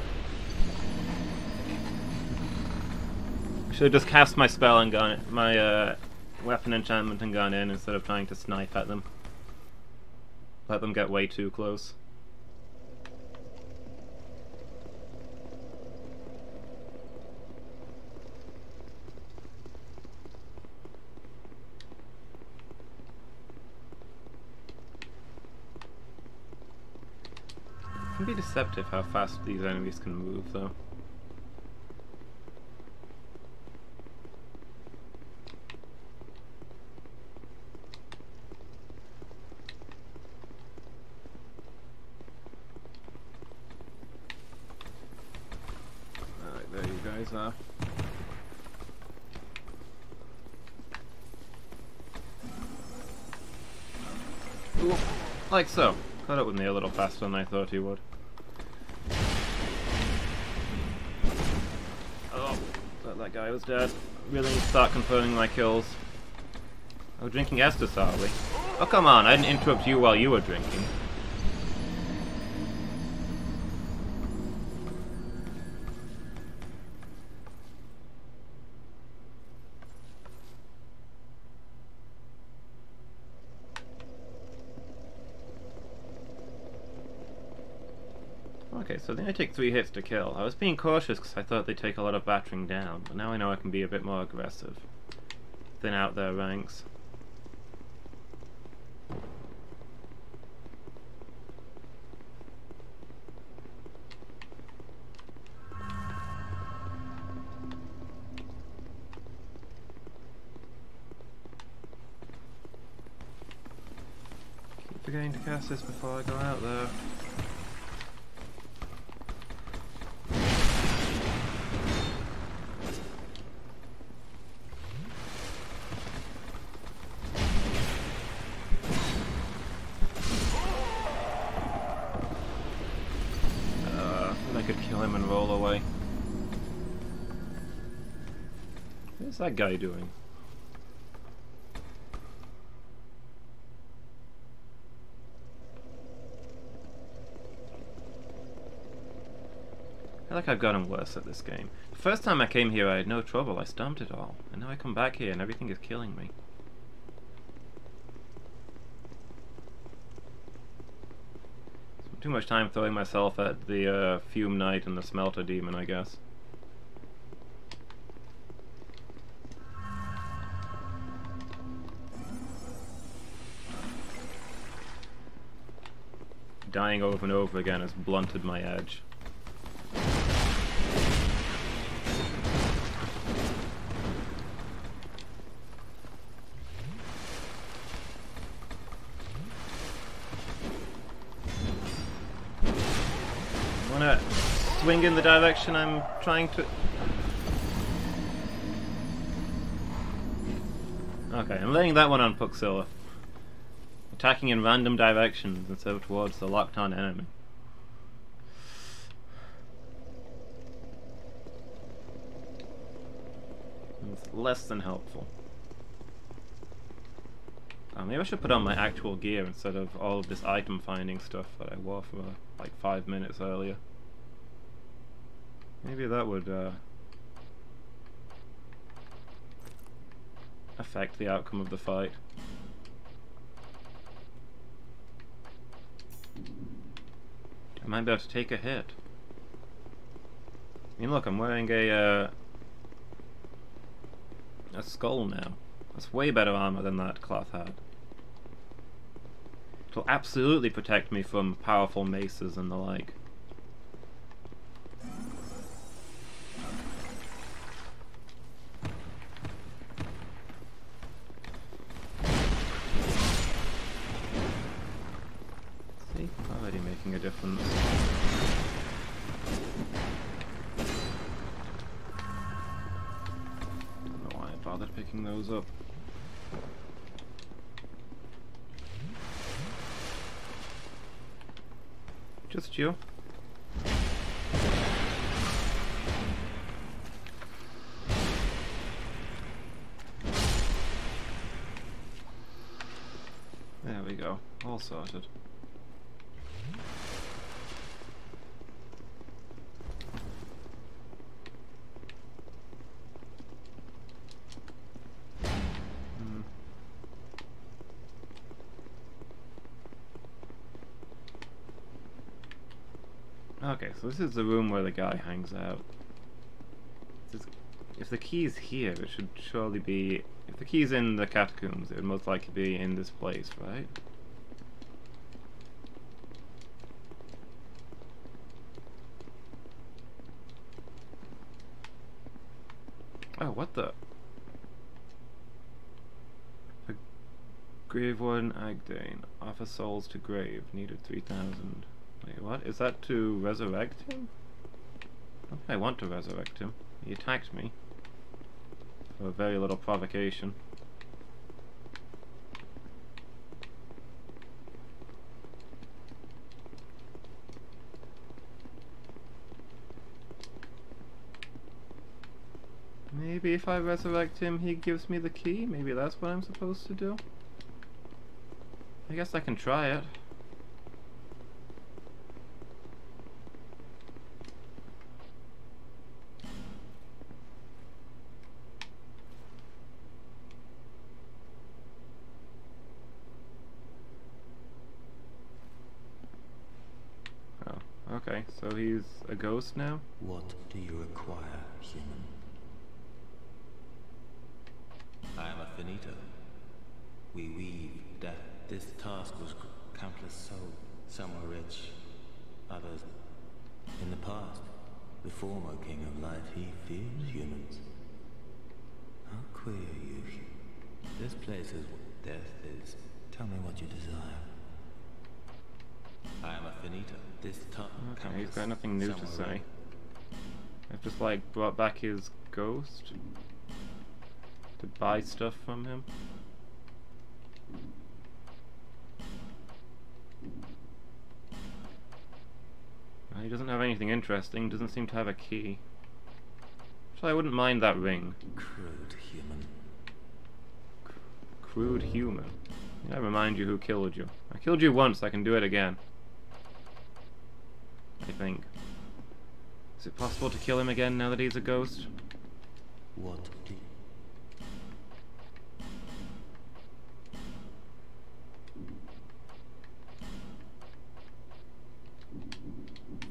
I should have just cast my spell and gone... my weapon enchantment and gone in instead of trying to snipe at them. Let them get way too close. It can be deceptive how fast these enemies can move, though. There you guys are. Ooh, like so. Caught up with me a little faster than I thought he would. Oh, thought that guy was dead. Really need to start confirming my kills. Oh, drinking Estus, are we? Oh, come on, I didn't interrupt you while you were drinking. Okay, so they only take 3 hits to kill. I was being cautious because I thought they'd take a lot of battering down, but now I know I can be a bit more aggressive. Thin out their ranks. Keep forgetting to cast this before I go out there. I could kill him and roll away. What's that guy doing? I feel like I've gotten worse at this game. The first time I came here I had no trouble, I stomped it all. And now I come back here and everything is killing me. Too much time throwing myself at the Fume Knight and the Smelter Demon, I guess. Dying over and over again has blunted my edge. Swing in the direction I'm trying to... Okay, I'm laying that one on Puxilla. Attacking in random directions instead of towards the locked-on enemy. It's less than helpful. Maybe I should put on my actual gear instead of all of this item finding stuff that I wore for like 5 minutes earlier. Maybe that would affect the outcome of the fight. I might be able to take a hit. I mean, look, I'm wearing a skull now. That's way better armor than that cloth had. It'll absolutely protect me from powerful maces and the like. See? Already making a difference. Don't know why I bothered picking those up. Just you. There we go. All sorted. Okay, so this is the room where the guy hangs out. If the key's here, it should surely be... If the key's in the catacombs, it would most likely be in this place, right? Oh, what the... The Grave Warden Agdane. Offer souls to grave. Needed 3,000. Wait, what? Is that to resurrect him? I don't think I want to resurrect him. He attacked me. For very little provocation. Maybe if I resurrect him, he gives me the key? Maybe that's what I'm supposed to do? I guess I can try it. Okay, so he's a ghost now? What do you require, human? I am a finito. We weave death. This task was countless souls. Some were rich, others. In the past, the former king of light, he feared humans. How queer you. This place is what death is. Tell me what you desire. I am a finito. This time. Okay, he's got nothing new to say. I've just like brought back his ghost to buy stuff from him. He doesn't have anything interesting, doesn't seem to have a key. So I wouldn't mind that ring. Crude human. Crude human. I remind you who killed you. I killed you once, I can do it again. I think. Is it possible to kill him again now that he's a ghost? What do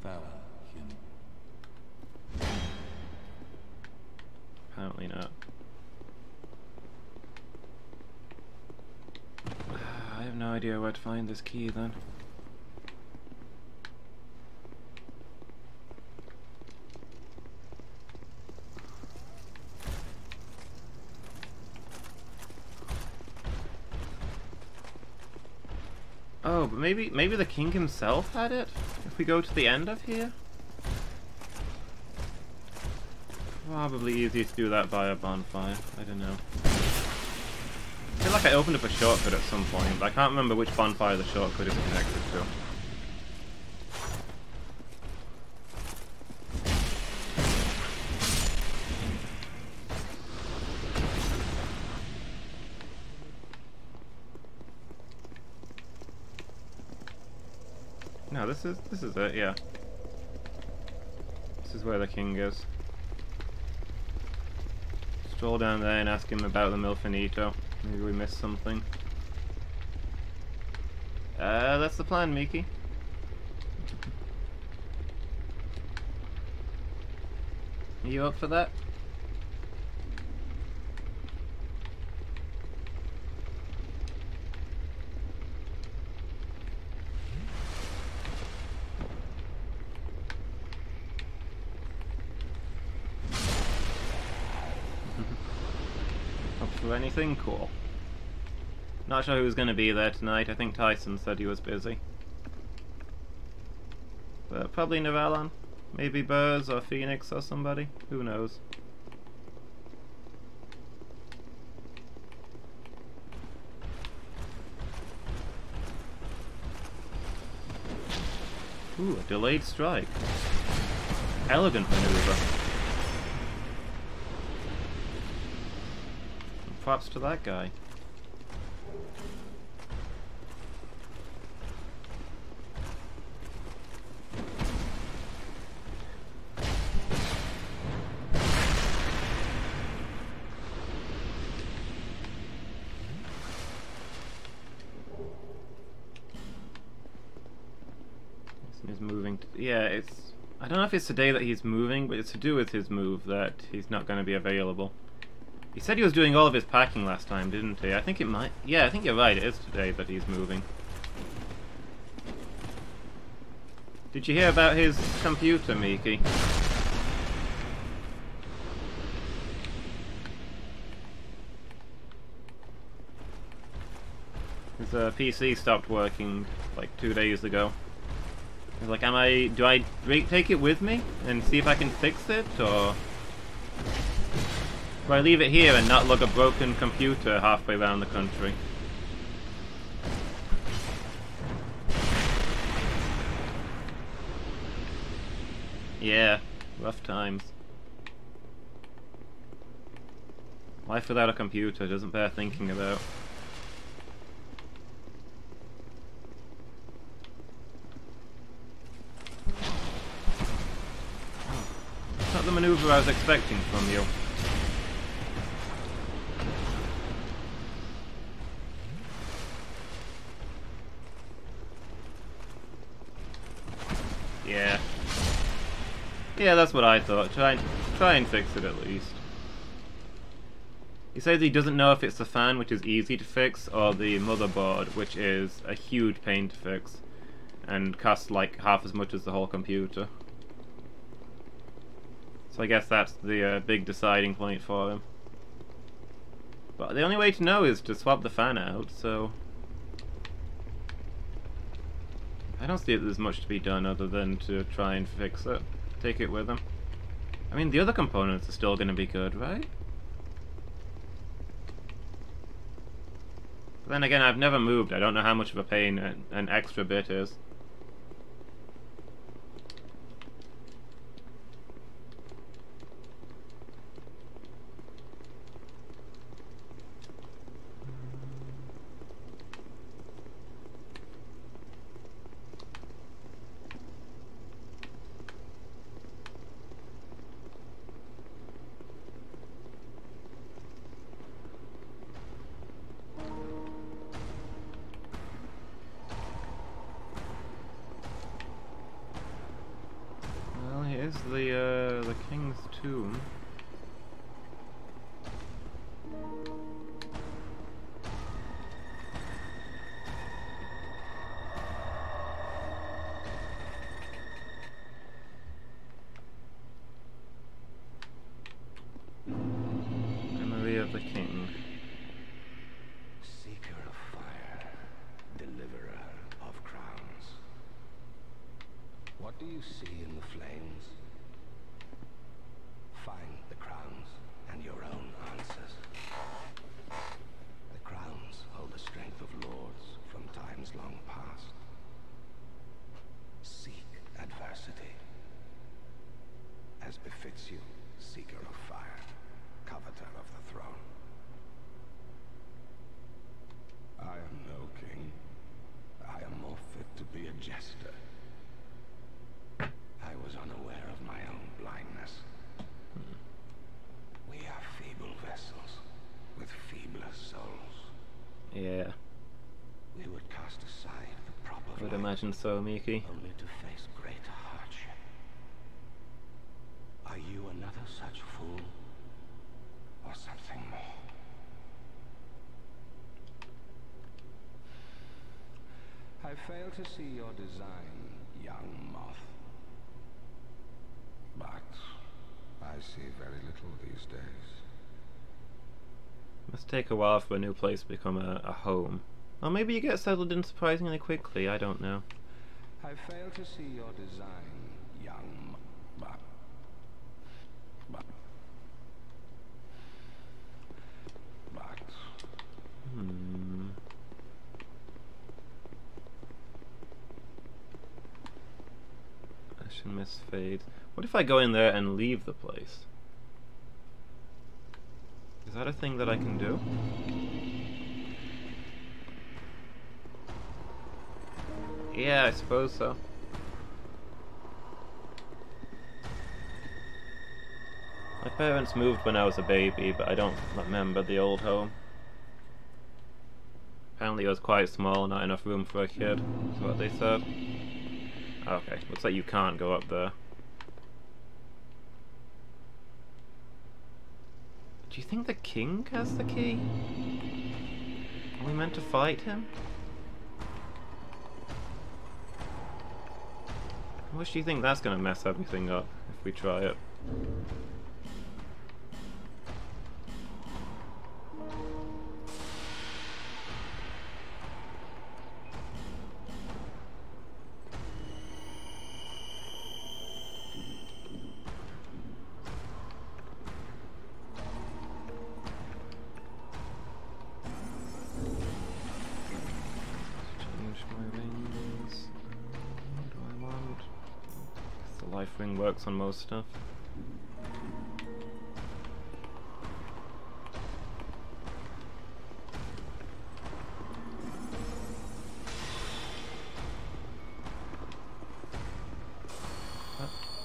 Foul human. Apparently not. I have no idea where to find this key then. Oh, but maybe the king himself had it? If we go to the end of here? Probably easy to do that by a bonfire. I don't know. I feel like I opened up a shortcut at some point, but I can't remember which bonfire the shortcut is connected to. No, this is it, yeah. This is where the king is. Stroll down there and ask him about the Milfinito. Maybe we missed something. That's the plan, Miki. Are you up for that? Up for anything? Cool. Not sure who's going to be there tonight. I think Tyson said he was busy. But probably Nevalon. Maybe Burrs or Phoenix or somebody. Who knows? Ooh, a delayed strike. Elegant maneuver. Props to that guy. He's moving. Yeah, it's. I don't know if it's today that he's moving, but it's to do with his move that he's not going to be available. He said he was doing all of his packing last time, didn't he? I think it might... Yeah, I think you're right, it is today that he's moving. Did you hear about his computer, Miki? His PC stopped working like 2 days ago. He's like, do I take it with me and see if I can fix it, or... do I leave it here and not lug a broken computer halfway around the country? Yeah, rough times. Life without a computer doesn't bear thinking about. It's not the maneuver I was expecting from you. Yeah. Yeah, that's what I thought. Try and fix it at least. He says he doesn't know if it's the fan, which is easy to fix, or the motherboard, which is a huge pain to fix, and costs like half as much as the whole computer. So I guess that's the big deciding point for him. But the only way to know is to swap the fan out, so... I don't see that there's much to be done other than to try and fix it. Take it with him. I mean, the other components are still going to be good, right? But then again, I've never moved. I don't know how much of a pain an extra bit is. The king's tomb. Memory of the king. Seeker of fire, deliverer of crowns. What do you see in the flames? Find the crowns and your own answers. The crown befits you, seeker of fire, coveter of the throne. I am no king. I am more fit to be a jester. I was unaware of my own blindness. We are feeble vessels, with feebler souls. Yeah. We would cast aside the proper I would light, imagine so, Miki. only to face greater hardship. Are you another such fool? Or something more? I fail to see your design, young moth. But I see very little these days. Must take a while for a new place to become a home. Or maybe you get settled in surprisingly quickly, I don't know. I fail to see your design, young but Ashen mist fades. What if I go in there and leave the place? Is that a thing that I can do? Yeah, I suppose so. My parents moved when I was a baby, but I don't remember the old home. Apparently it was quite small, not enough room for a kid, is what they said. Okay, looks like you can't go up there. Do you think the king has the key? Are we meant to fight him? How much do you think that's going to mess everything up if we try it? Life ring works on most stuff.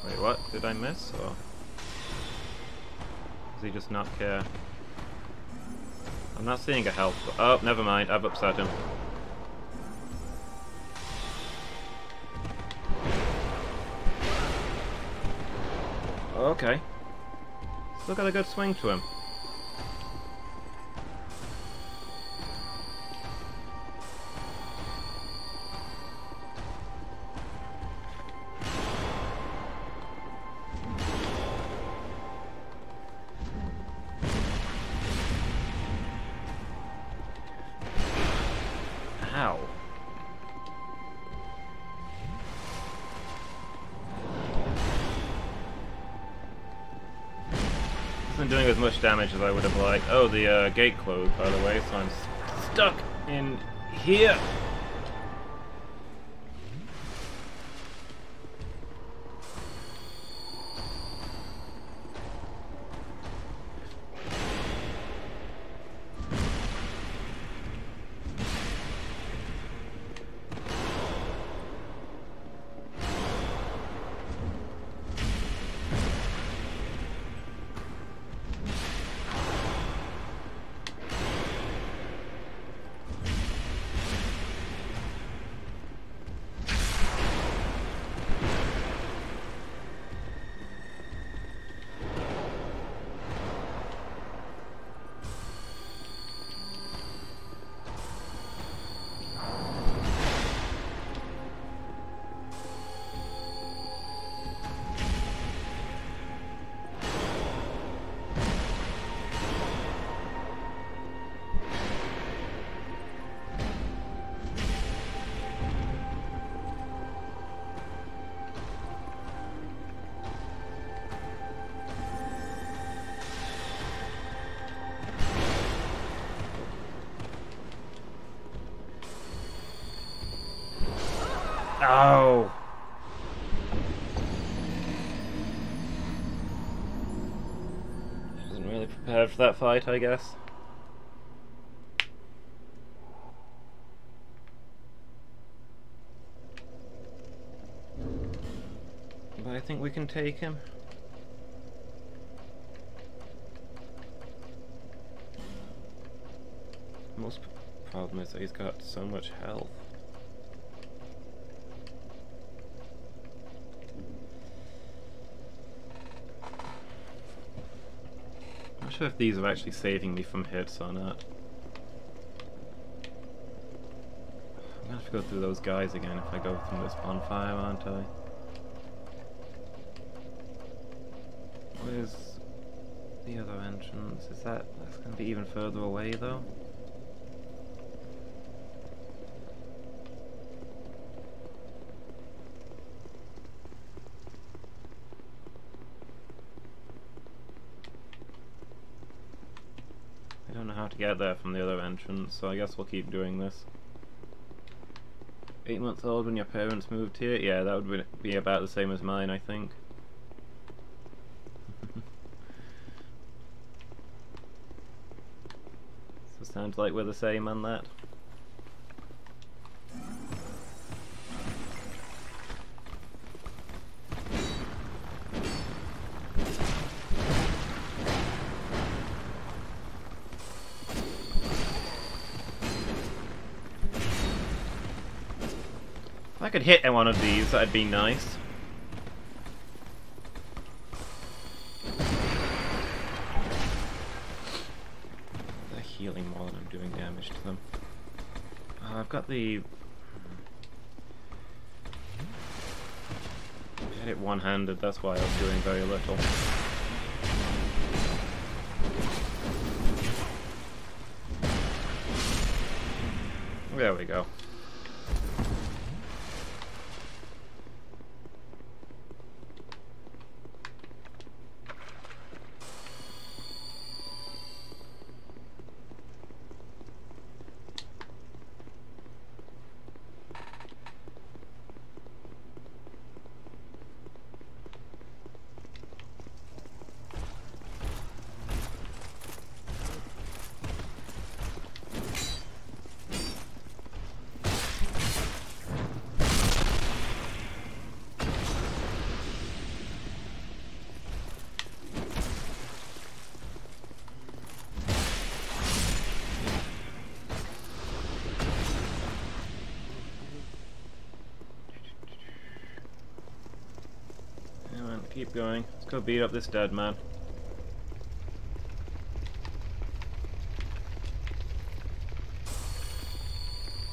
Wait, what? Did I miss, or does he just not care? I'm not seeing a health. Oh, never mind. I've upset him. Okay. Still got a good swing to him. Ow. Isn't doing as much damage as I would have liked. Oh, the gate closed, by the way, so I'm stuck in here. Fully prepared for that fight, I guess. But I think we can take him. Most problem is that he's got so much health. I'm not sure if these are actually saving me from hits or not. I'm gonna have to go through those guys again if I go through this bonfire, aren't I? Where's the other entrance? Is that's gonna be even further away though? I don't know how to get there from the other entrance, so I guess we'll keep doing this. 8 months old when your parents moved here? Yeah, that would be about the same as mine, I think. So sounds like we're the same on that. If I could hit one of these, that'd be nice. They're healing more than I'm doing damage to them. I've got the... I hit it one-handed, that's why I was doing very little. There we go. Keep going. Let's go beat up this dead man.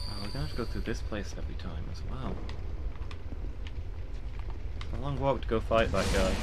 Oh, we're gonna have to go through this place every time as well. It's a long walk to go fight that guy.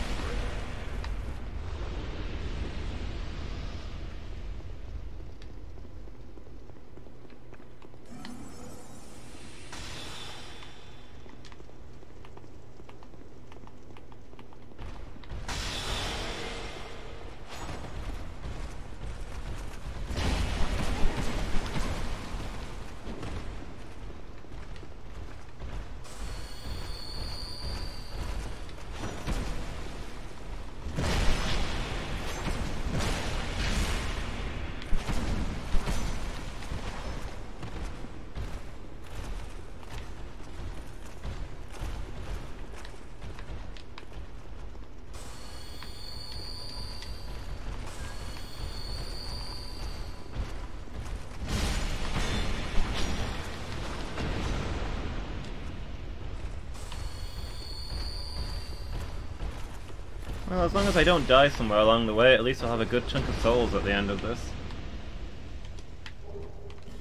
Well, as long as I don't die somewhere along the way, at least I'll have a good chunk of souls at the end of this.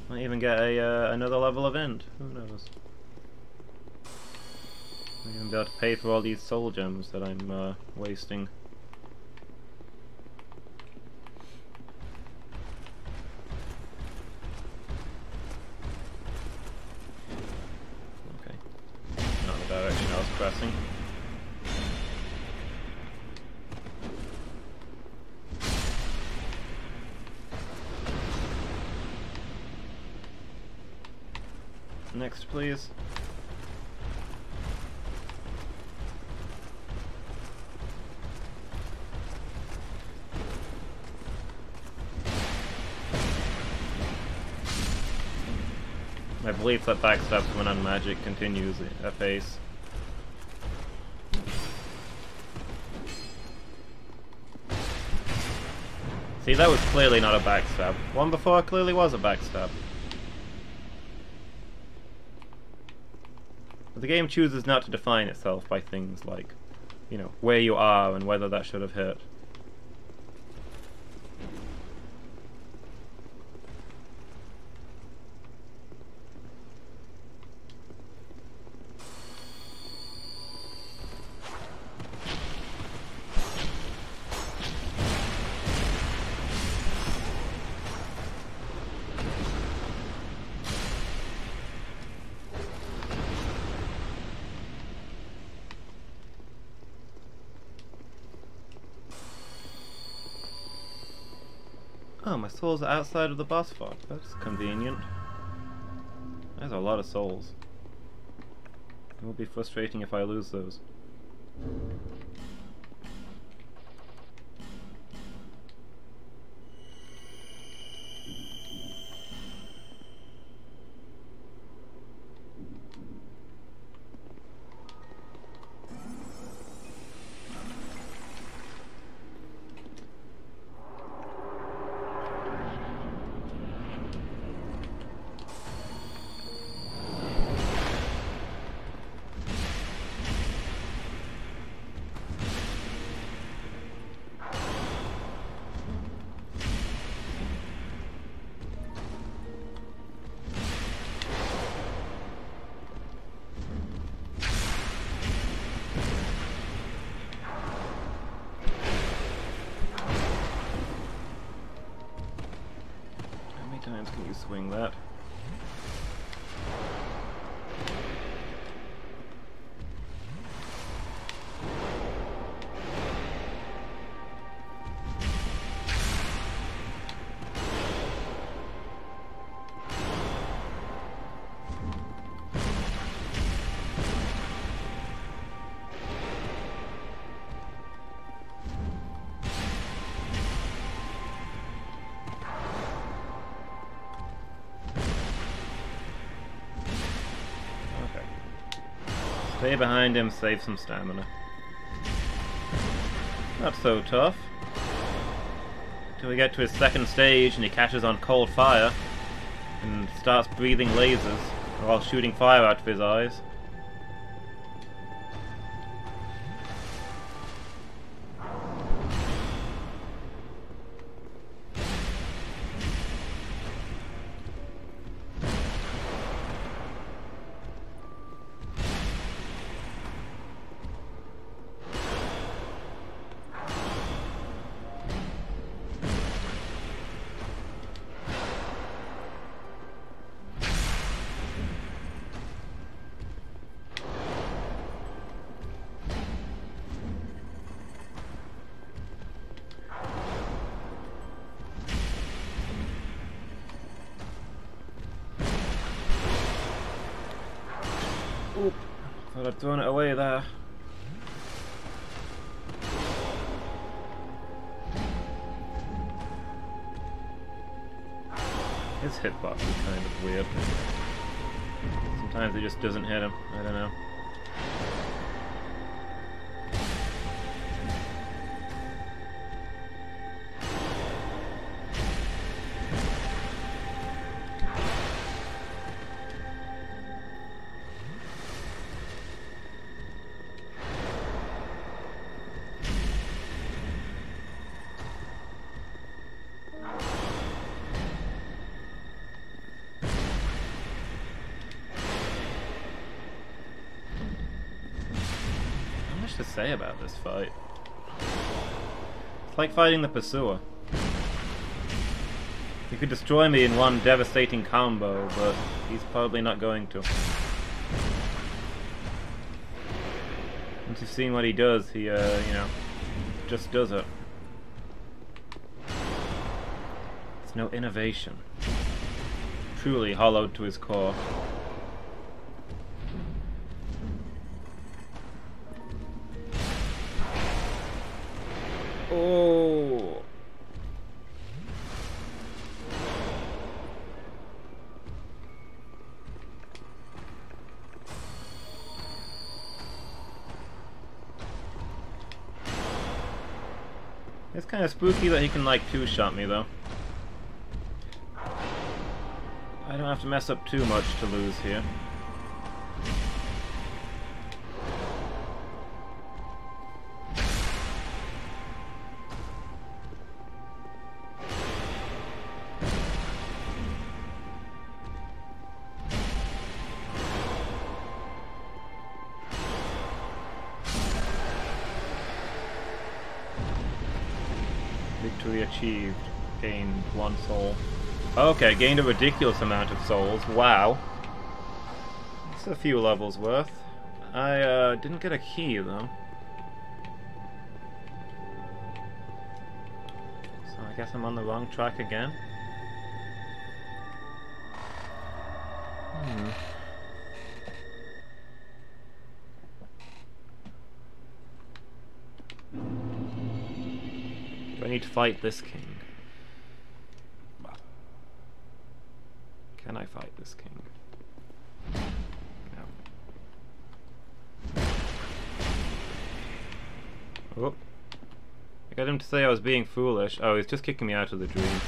Might even get a another level of end. Who knows? Might even be able to pay for all these soul gems that I'm wasting. Okay. Not the direction I was pressing. Next, please. My belief that backstab when on magic continues apace. See, that was clearly not a backstab. One before clearly was a backstab. But the game chooses not to define itself by things like, you know, where you are and whether that should have hit. Oh, my souls are outside of the boss fog. That's convenient. There's a lot of souls. It will be frustrating if I lose those. Can you swing that? Stay behind him, save some stamina. Not so tough. Till we get to his second stage and he catches on cold fire and starts breathing lasers while shooting fire out of his eyes. Oop, thought I'd thrown it away there. His hitbox is kind of weird. Sometimes it just doesn't hit him, I don't know. To say about this fight. It's like fighting the Pursuer. He could destroy me in one devastating combo, but he's probably not going to. Once you've seen what he does, he, you know, just does it. It's no innovation. Truly hollowed to his core. Oh. kind of spooky that he can like two-shot me though. I don't have to mess up too much to lose here. Victory achieved. Gained 1 soul. Okay, gained a ridiculous amount of souls. Wow. That's a few levels worth. I didn't get a key though. So I guess I'm on the wrong track again. Do I need to fight this king? Can I fight this king? No. Oh. I got him to say I was being foolish. Oh, he's just kicking me out of the dream.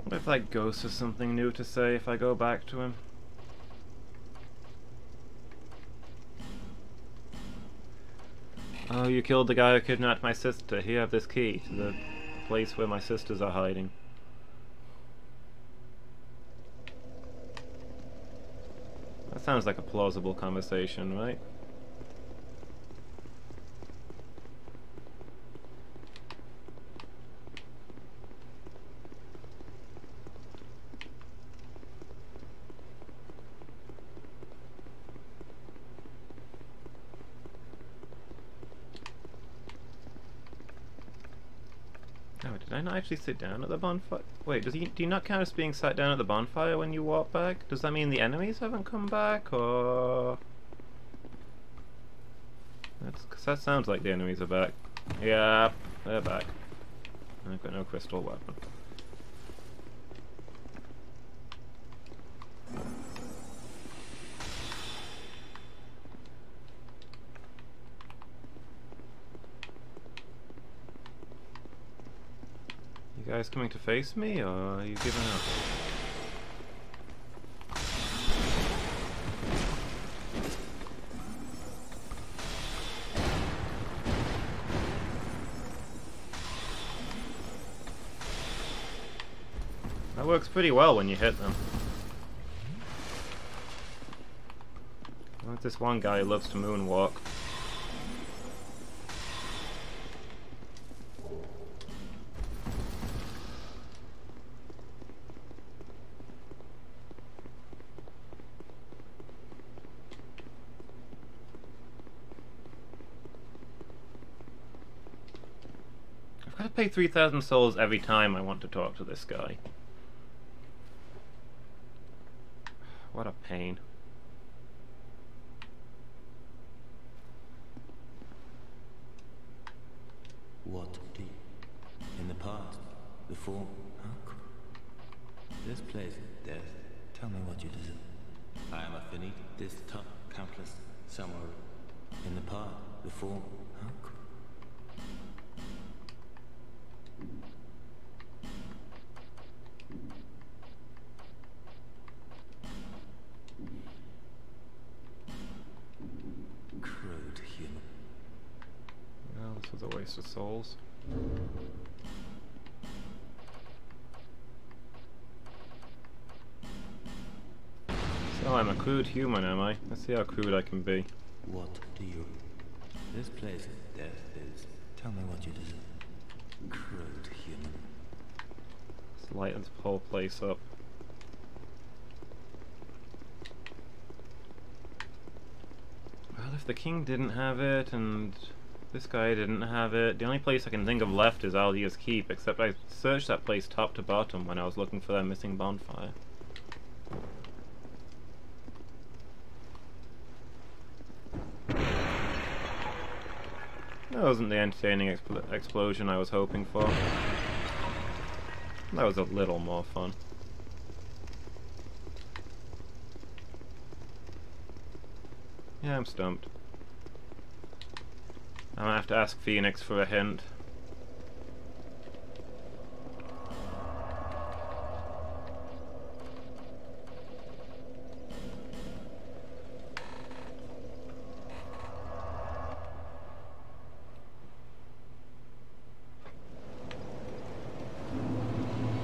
What if like Ghost has something new to say if I go back to him? Oh, you killed the guy who kidnapped my sister. Here, have this key to the place where my sisters are hiding. That sounds like a plausible conversation, right? Oh, did I not actually sit down at the bonfire? Wait, do you not count as being sat down at the bonfire when you walk back? Does that mean the enemies haven't come back, or...? Cause that sounds like the enemies are back. Yeah, they're back. I've got no crystal weapon. You guys coming to face me, or are you giving up? That works pretty well when you hit them. Like this one guy who loves to moonwalk. I've got to pay 3,000 souls every time I want to talk to this guy. What a pain. What do you... In the past, the form... This place is death. Tell me what you deserve. I am a finite, this tough, countless, somewhere. In the past, the form... This was a waste of souls. So I'm a crude human, am I? Let's see how crude I can be. What do you... This place of death is... Tell me what you deserve. Crude human. Let's lighten this whole place up. Well, if the king didn't have it, and this guy didn't have it, the only place I can think of left is Aldia's Keep, except I searched that place top to bottom when I was looking for that missing bonfire. That wasn't the entertaining explosion I was hoping for. That was a little more fun. Yeah, I'm stumped. I'm gonna have to ask Phoenix for a hint.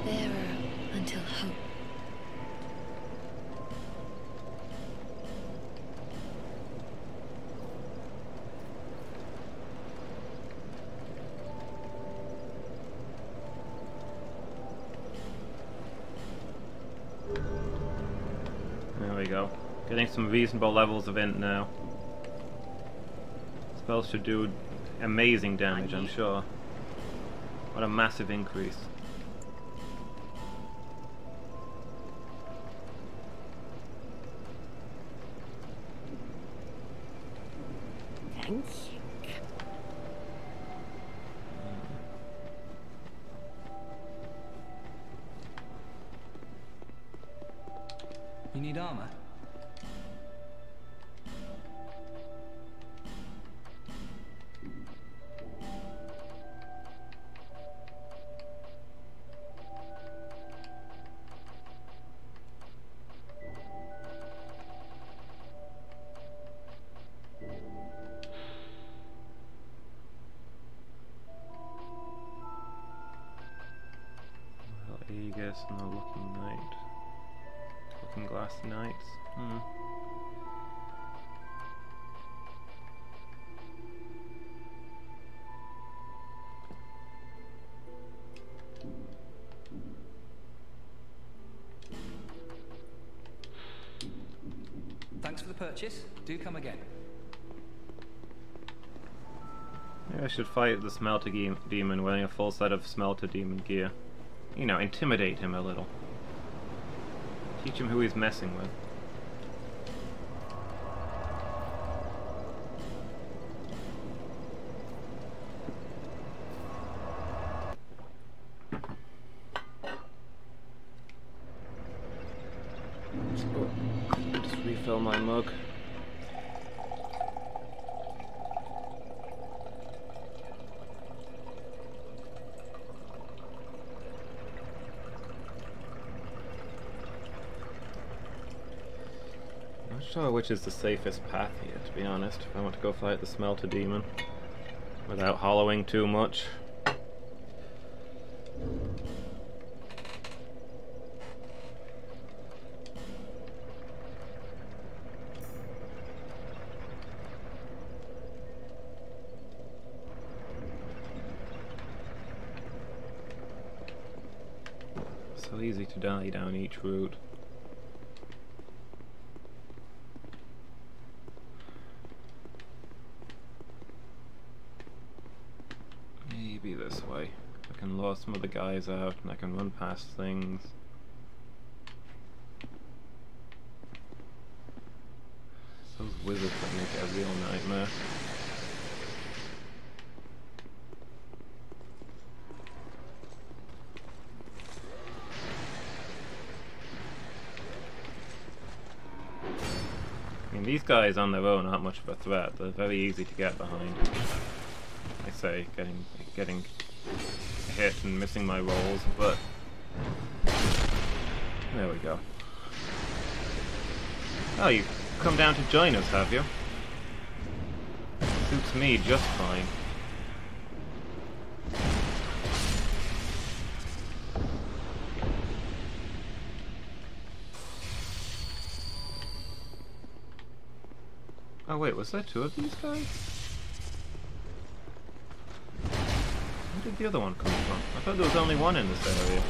Bearer until hope. There we go. Getting some reasonable levels of int now. Spells should do amazing damage, I'm sure. What a massive increase. Thank you. You need armor? Well, Aegis and the Looking Knight. Looking Glass Knights. Thanks for the purchase. Do come again. Maybe I should fight the Smelter Demon wearing a full set of Smelter Demon gear. You know, intimidate him a little. Teach him who he's messing with. Just refill my mug. Not sure which is the safest path here, to be honest, if I want to go fight the Smelter Demon without hollowing too much. So easy to die down each route. Maybe this way. I can lure some of the guys out and I can run past things. Those wizards that make it a real nightmare. I mean, these guys on their own aren't much of a threat. They're very easy to get behind. I say, getting hit and missing my rolls, but there we go. Oh, you come down to join us, have you? Suits me just fine. Oh wait, was there two of these guys? Where did the other one come from? I thought there was only one in this area.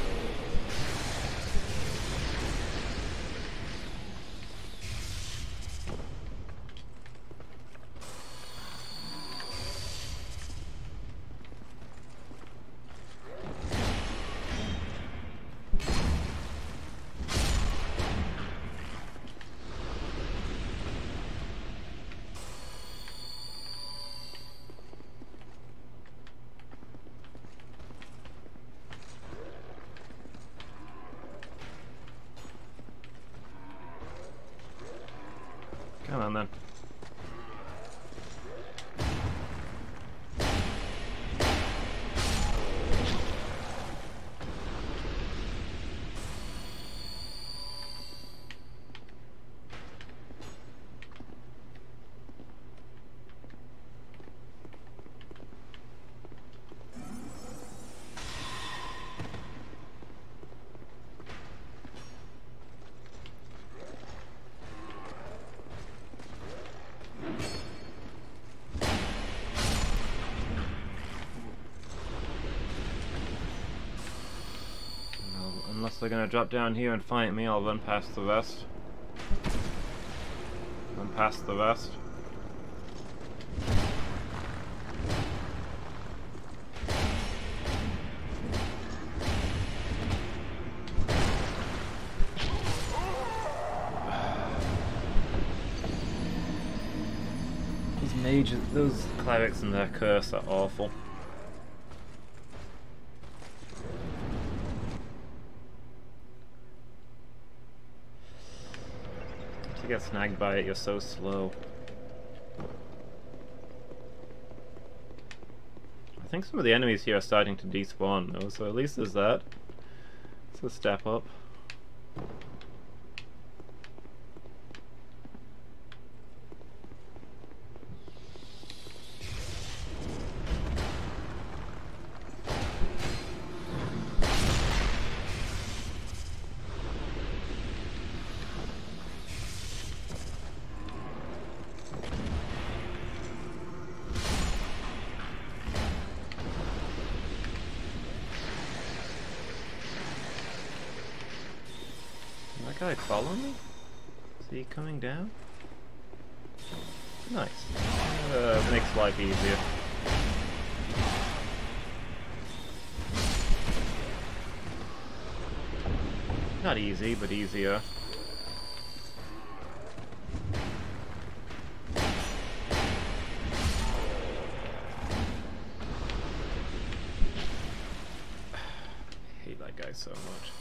Come on then. Unless they're gonna drop down here and fight me, I'll run past the rest. Run past the rest. Those mages, those clerics and their curse are awful. To get snagged by it, you're so slow. I think some of the enemies here are starting to despawn though, so at least there's that. It's a step up. That guy follow me? Is he coming down? Nice. Makes life easier. Not easy, but easier. I hate that guy so much.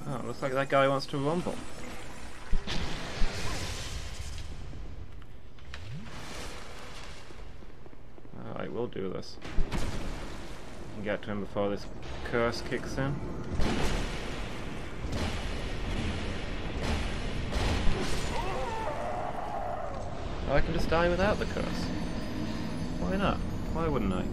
Oh, looks like that guy wants to rumble. Alright, we'll do this. We can get to him before this curse kicks in. Oh, I can just die without the curse. Why not? Why wouldn't I?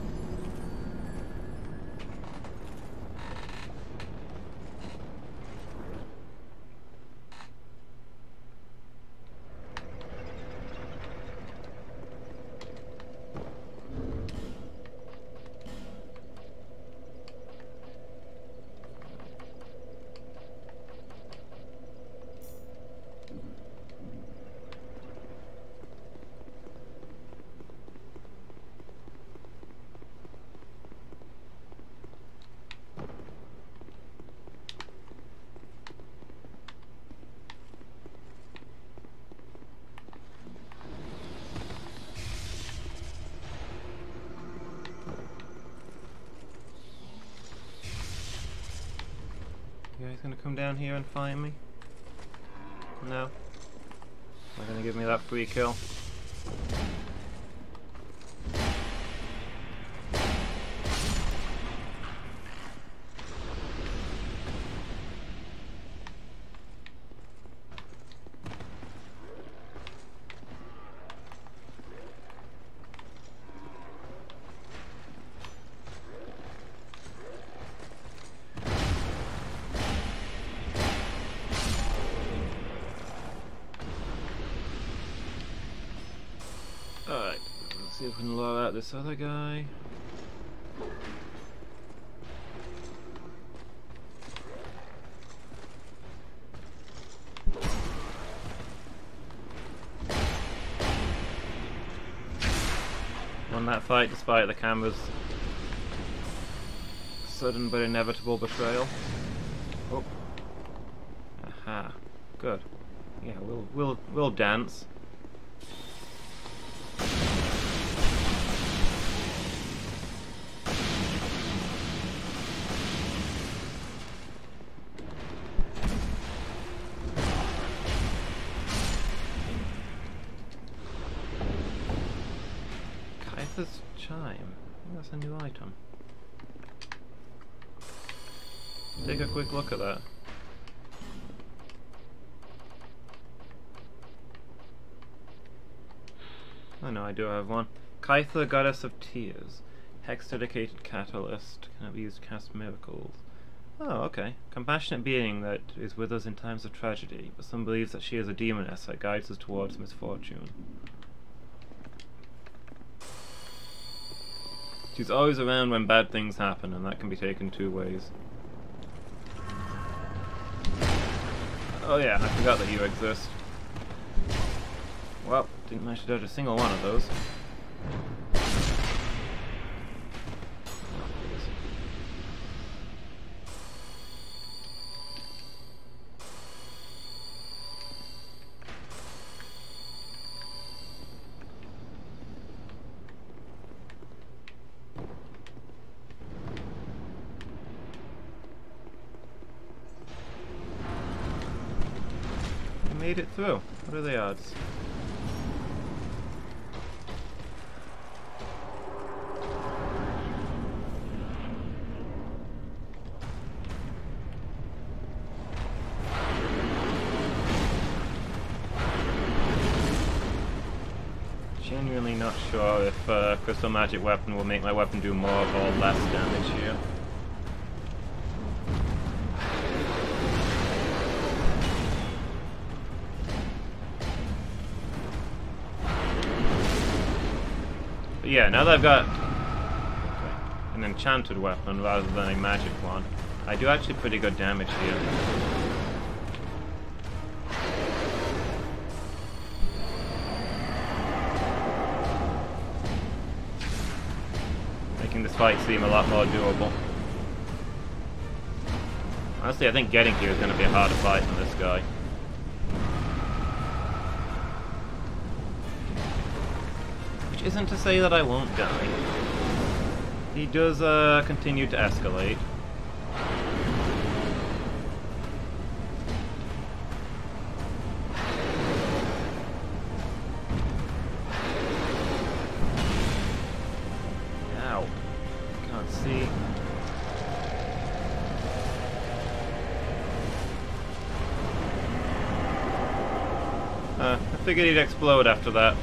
Yeah, he's gonna come down here and fight me? No? Not gonna give me that free kill? and lure out this other guy. Won that fight despite the camera's sudden but inevitable betrayal. Oh. Aha. Good. Yeah, we'll dance. Kaitha's chime. I think that's a new item. Take a quick look at that. Oh no, I do have one. Kaitha, Goddess of Tears. Hex-dedicated catalyst. Can be used to cast miracles. Oh, okay. Compassionate being that is with us in times of tragedy, but some believes that she is a demoness that guides us towards misfortune. She's always around when bad things happen, and that can be taken two ways. Oh yeah, I forgot that you exist. Well, didn't manage to dodge a single one of those. Made it through. What are the odds? Genuinely not sure if Crystal Magic Weapon will make my weapon do more or less damage here. But yeah, now that I've got an enchanted weapon rather than a magic one, I do actually pretty good damage here. Making this fight seem a lot more doable. Honestly, I think getting here is going to be a harder fight than this guy. Which isn't to say that I won't die. He does continue to escalate. Ow. Can't see. I figured he'd explode after that.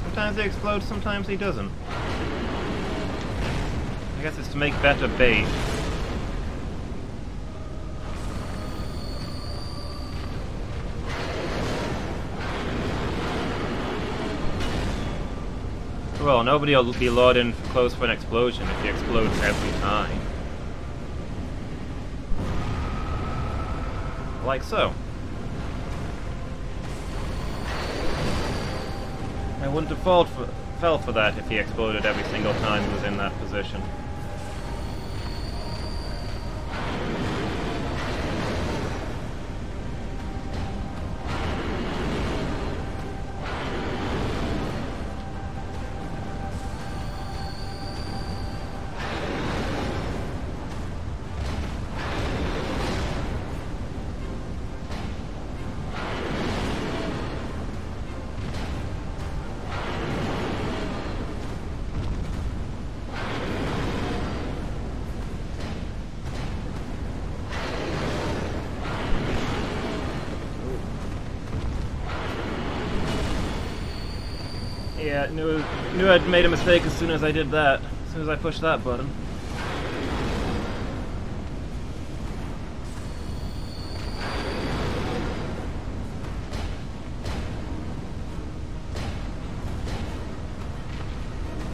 Sometimes he explodes, sometimes he doesn't. I guess it's to make better bait. Well, nobody will be lured in close for an explosion if he explodes every time. Like so. I wouldn't have fell for that if he exploded every single time he was in that position. Yeah, knew I'd made a mistake as soon as I did that. As soon as I pushed that button.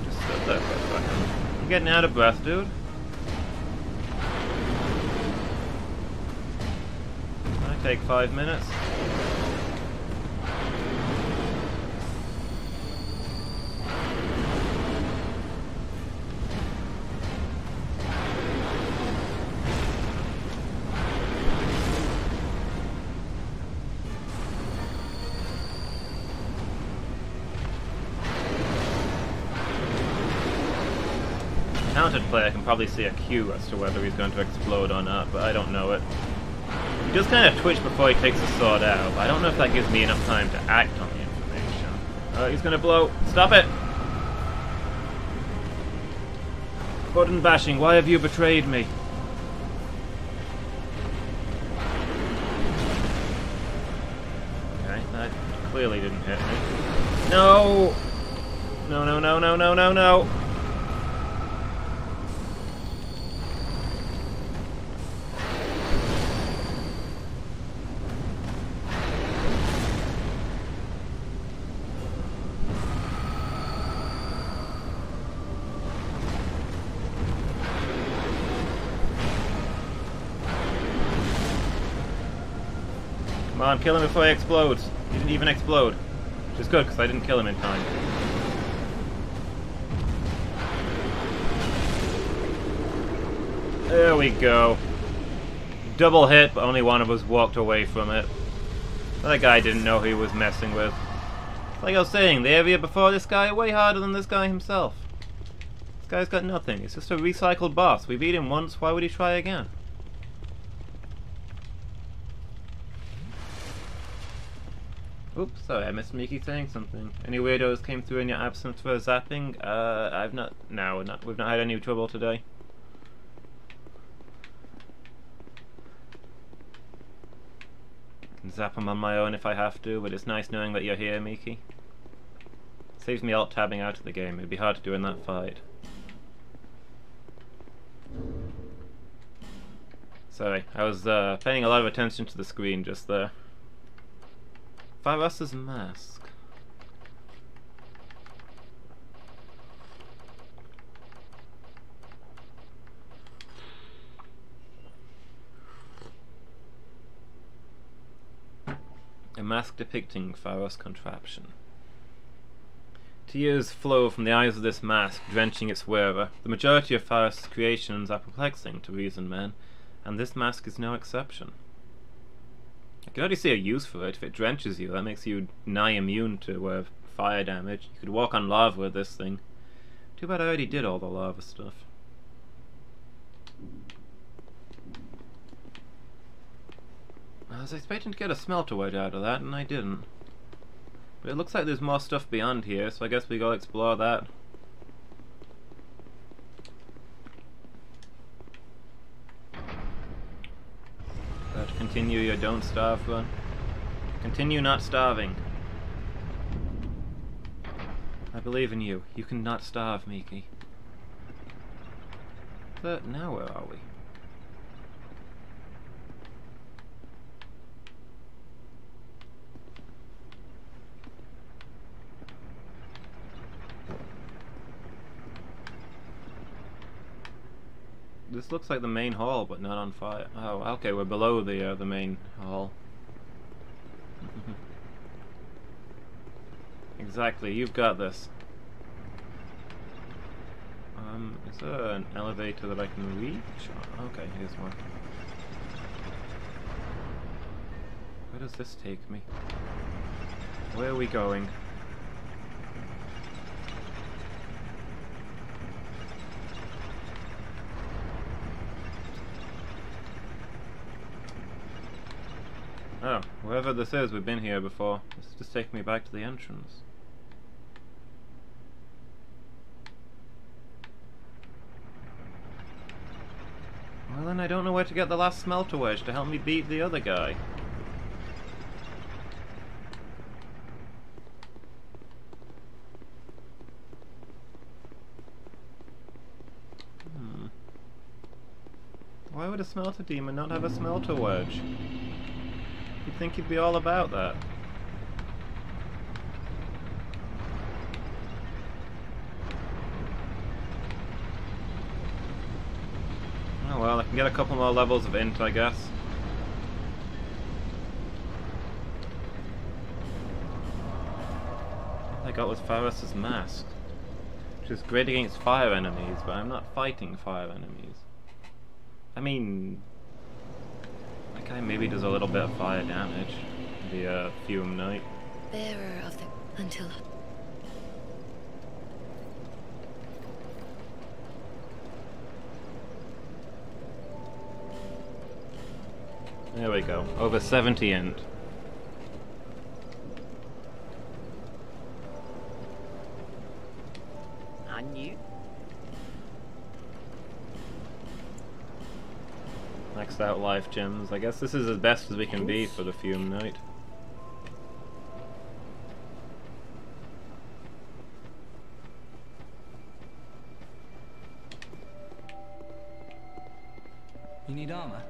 Just sit there for a second. I'm getting out of breath, dude. I take 5 minutes. Talented player can probably see a cue as to whether he's going to explode or not, but I don't know it. He does kind of twitch before he takes the sword out, but I don't know if that gives me enough time to act on the information. He's gonna blow. Stop it! Button bashing, why have you betrayed me? Okay, that clearly didn't hit me. No! No, no, no, no, no, no, no! Come on, kill him before he explodes. He didn't even explode. Which is good, because I didn't kill him in time. There we go. Double hit, but only one of us walked away from it. That guy didn't know who he was messing with. Like I was saying, the area before this guy way harder than this guy himself. This guy's got nothing. It's just a recycled boss. We beat him once, why would he try again? Oops, sorry, I missed Miki saying something. Any weirdos came through in your absence for zapping? I've not. No, we've not had any trouble today. I can zap them on my own if I have to, but it's nice knowing that you're here, Miki. Saves me alt-tabbing out of the game. It'd be hard to do in that fight. Sorry, I was paying a lot of attention to the screen just there. Faros' mask. A mask depicting Faros' contraption. Tears flow from the eyes of this mask, drenching its wearer. The majority of Faros' creations are perplexing to reasoned men, and this mask is no exception. I can already see a use for it. If it drenches you, that makes you nigh immune to fire damage. You could walk on lava with this thing. Too bad I already did all the lava stuff. I was expecting to get a smelter wedge out of that, and I didn't. But it looks like there's more stuff beyond here, so I guess we go explore that. Continue your don't starve run. Continue not starving. I believe in you. You can not starve, Miki. But now where are we? This looks like the main hall, but not on fire. Oh, okay, we're below the main hall. Exactly, you've got this. Is there an elevator that I can reach? Oh, okay, here's one. Where does this take me? Where are we going? Oh, wherever this is, we've been here before. This is just taking me back to the entrance. Well then, I don't know where to get the last smelter wedge to help me beat the other guy. would a smelter demon not have a smelter wedge? You'd think he'd be all about that. Oh well, I can get a couple more levels of int, I guess. All I got was Faris's mask, which is great against fire enemies, but I'm not fighting fire enemies. I mean, that guy maybe does a little bit of fire damage. The Fume Knight. Bearer of the until There we go. Over 70 int. on you. Maxed out life gems. I guess this is as best as we can be for the Fume Knight. You need armor?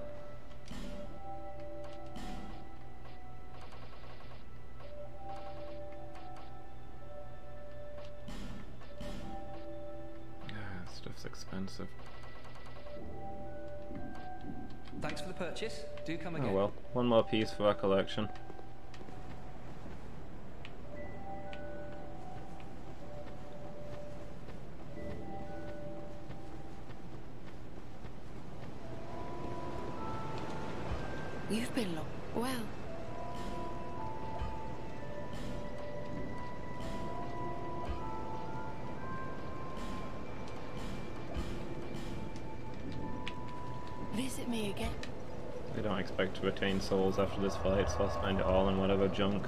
Yeah, stuff's expensive. Thanks for the purchase. Do come again. Oh well, one more piece for our collection. You've been well. Visit me again. I don't expect to retain souls after this fight, so I'll spend it all on whatever junk.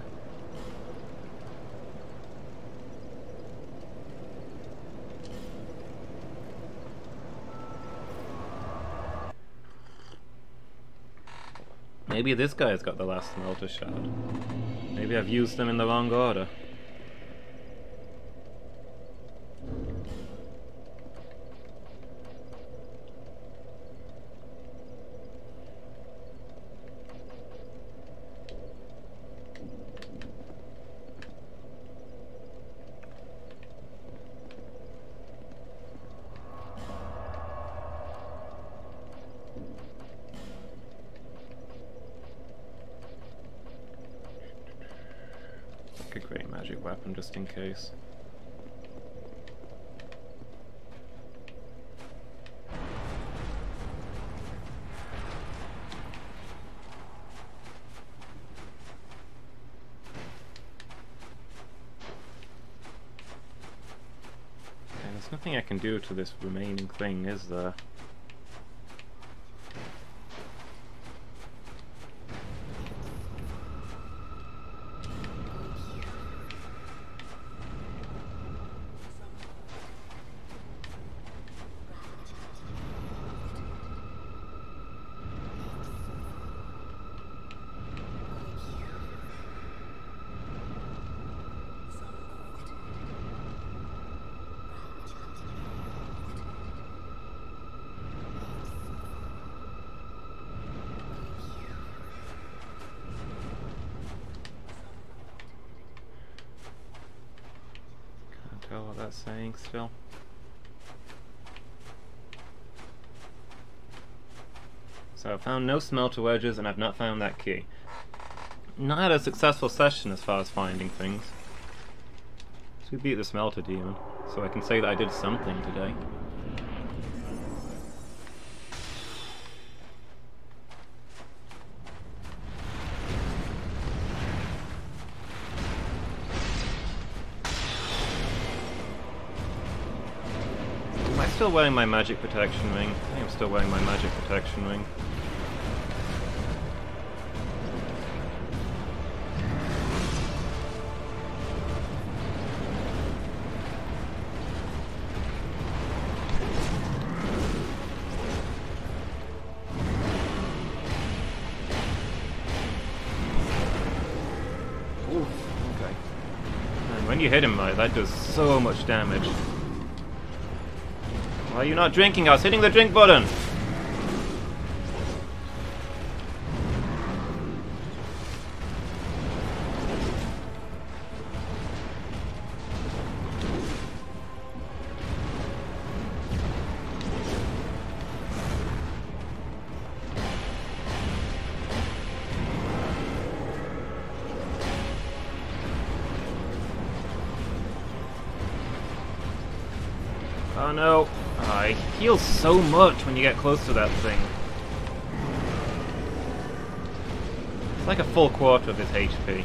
Maybe this guy's got the last smelter shard. Maybe I've used them in the wrong order. A great magic weapon just in case. Okay, there's nothing I can do to this remaining thing, is there? Tell what that's saying still. So I've found no smelter wedges and I've not found that key. Not had a successful session as far as finding things. So we beat the smelter demon, so I can say that I did something today. Am I still wearing my magic protection ring? I think I'm still wearing my magic protection ring. Oof, okay. And when you hit him, that does so much damage. Why are you not drinking? I was hitting the drink button! Oh no! Oh, it heals so much when you get close to that thing. It's like a full quarter of his HP.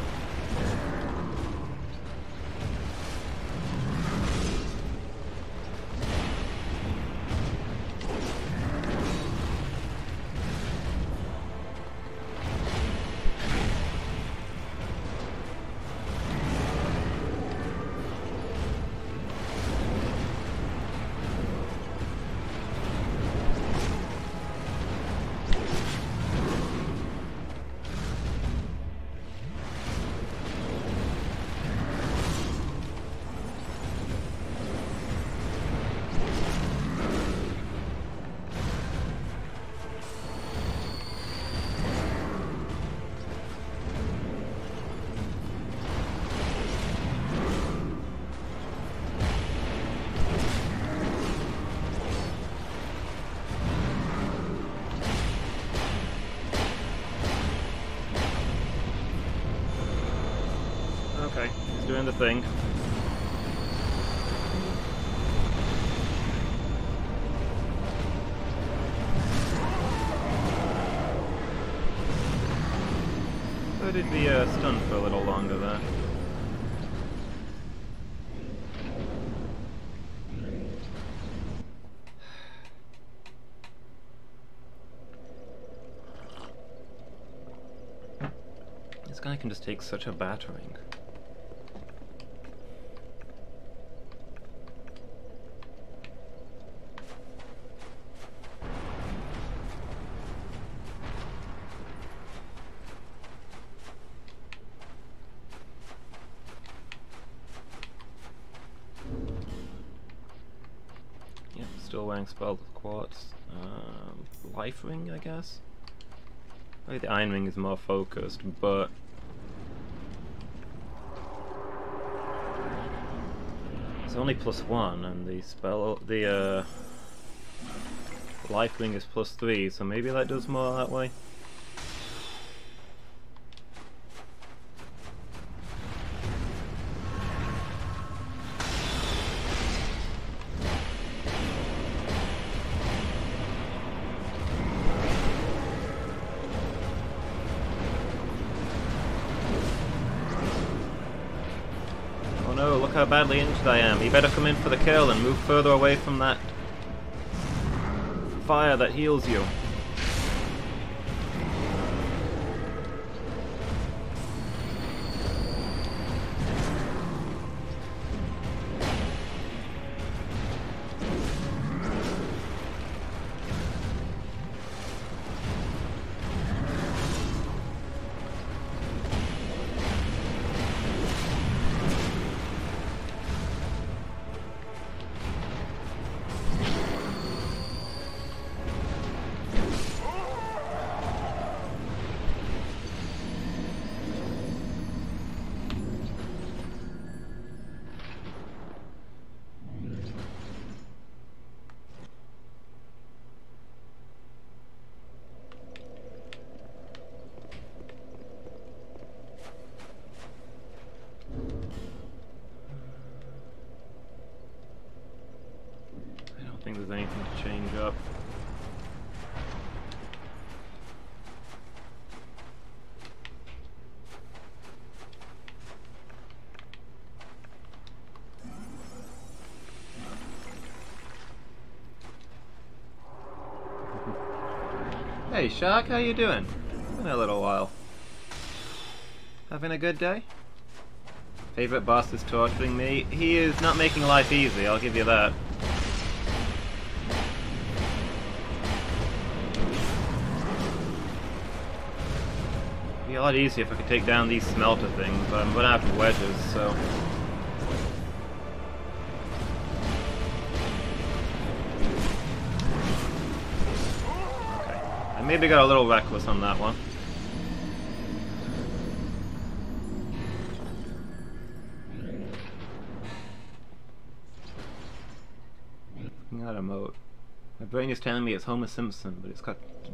Okay, he's doing the thing. So did be stunned for a little longer there. This guy can just take such a battering. Yep, still wearing spells with quartz. Life ring, I guess? Maybe the iron ring is more focused, but it's only +1, and the life ring is +3, so maybe that does more that way. No, look how badly injured I am. You better come in for the kill and move further away from that fire that heals you. I don't think there's anything to change up. Hey Shark, how you doing? Been a little while. Having a good day? Favorite boss is torturing me. He is not making life easy, I'll give you that. It'd be a lot easier if I could take down these smelter things, but I'm gonna have wedges, so. Okay. I maybe got a little reckless on that one. That emote. My brain is telling me it's Homer Simpson,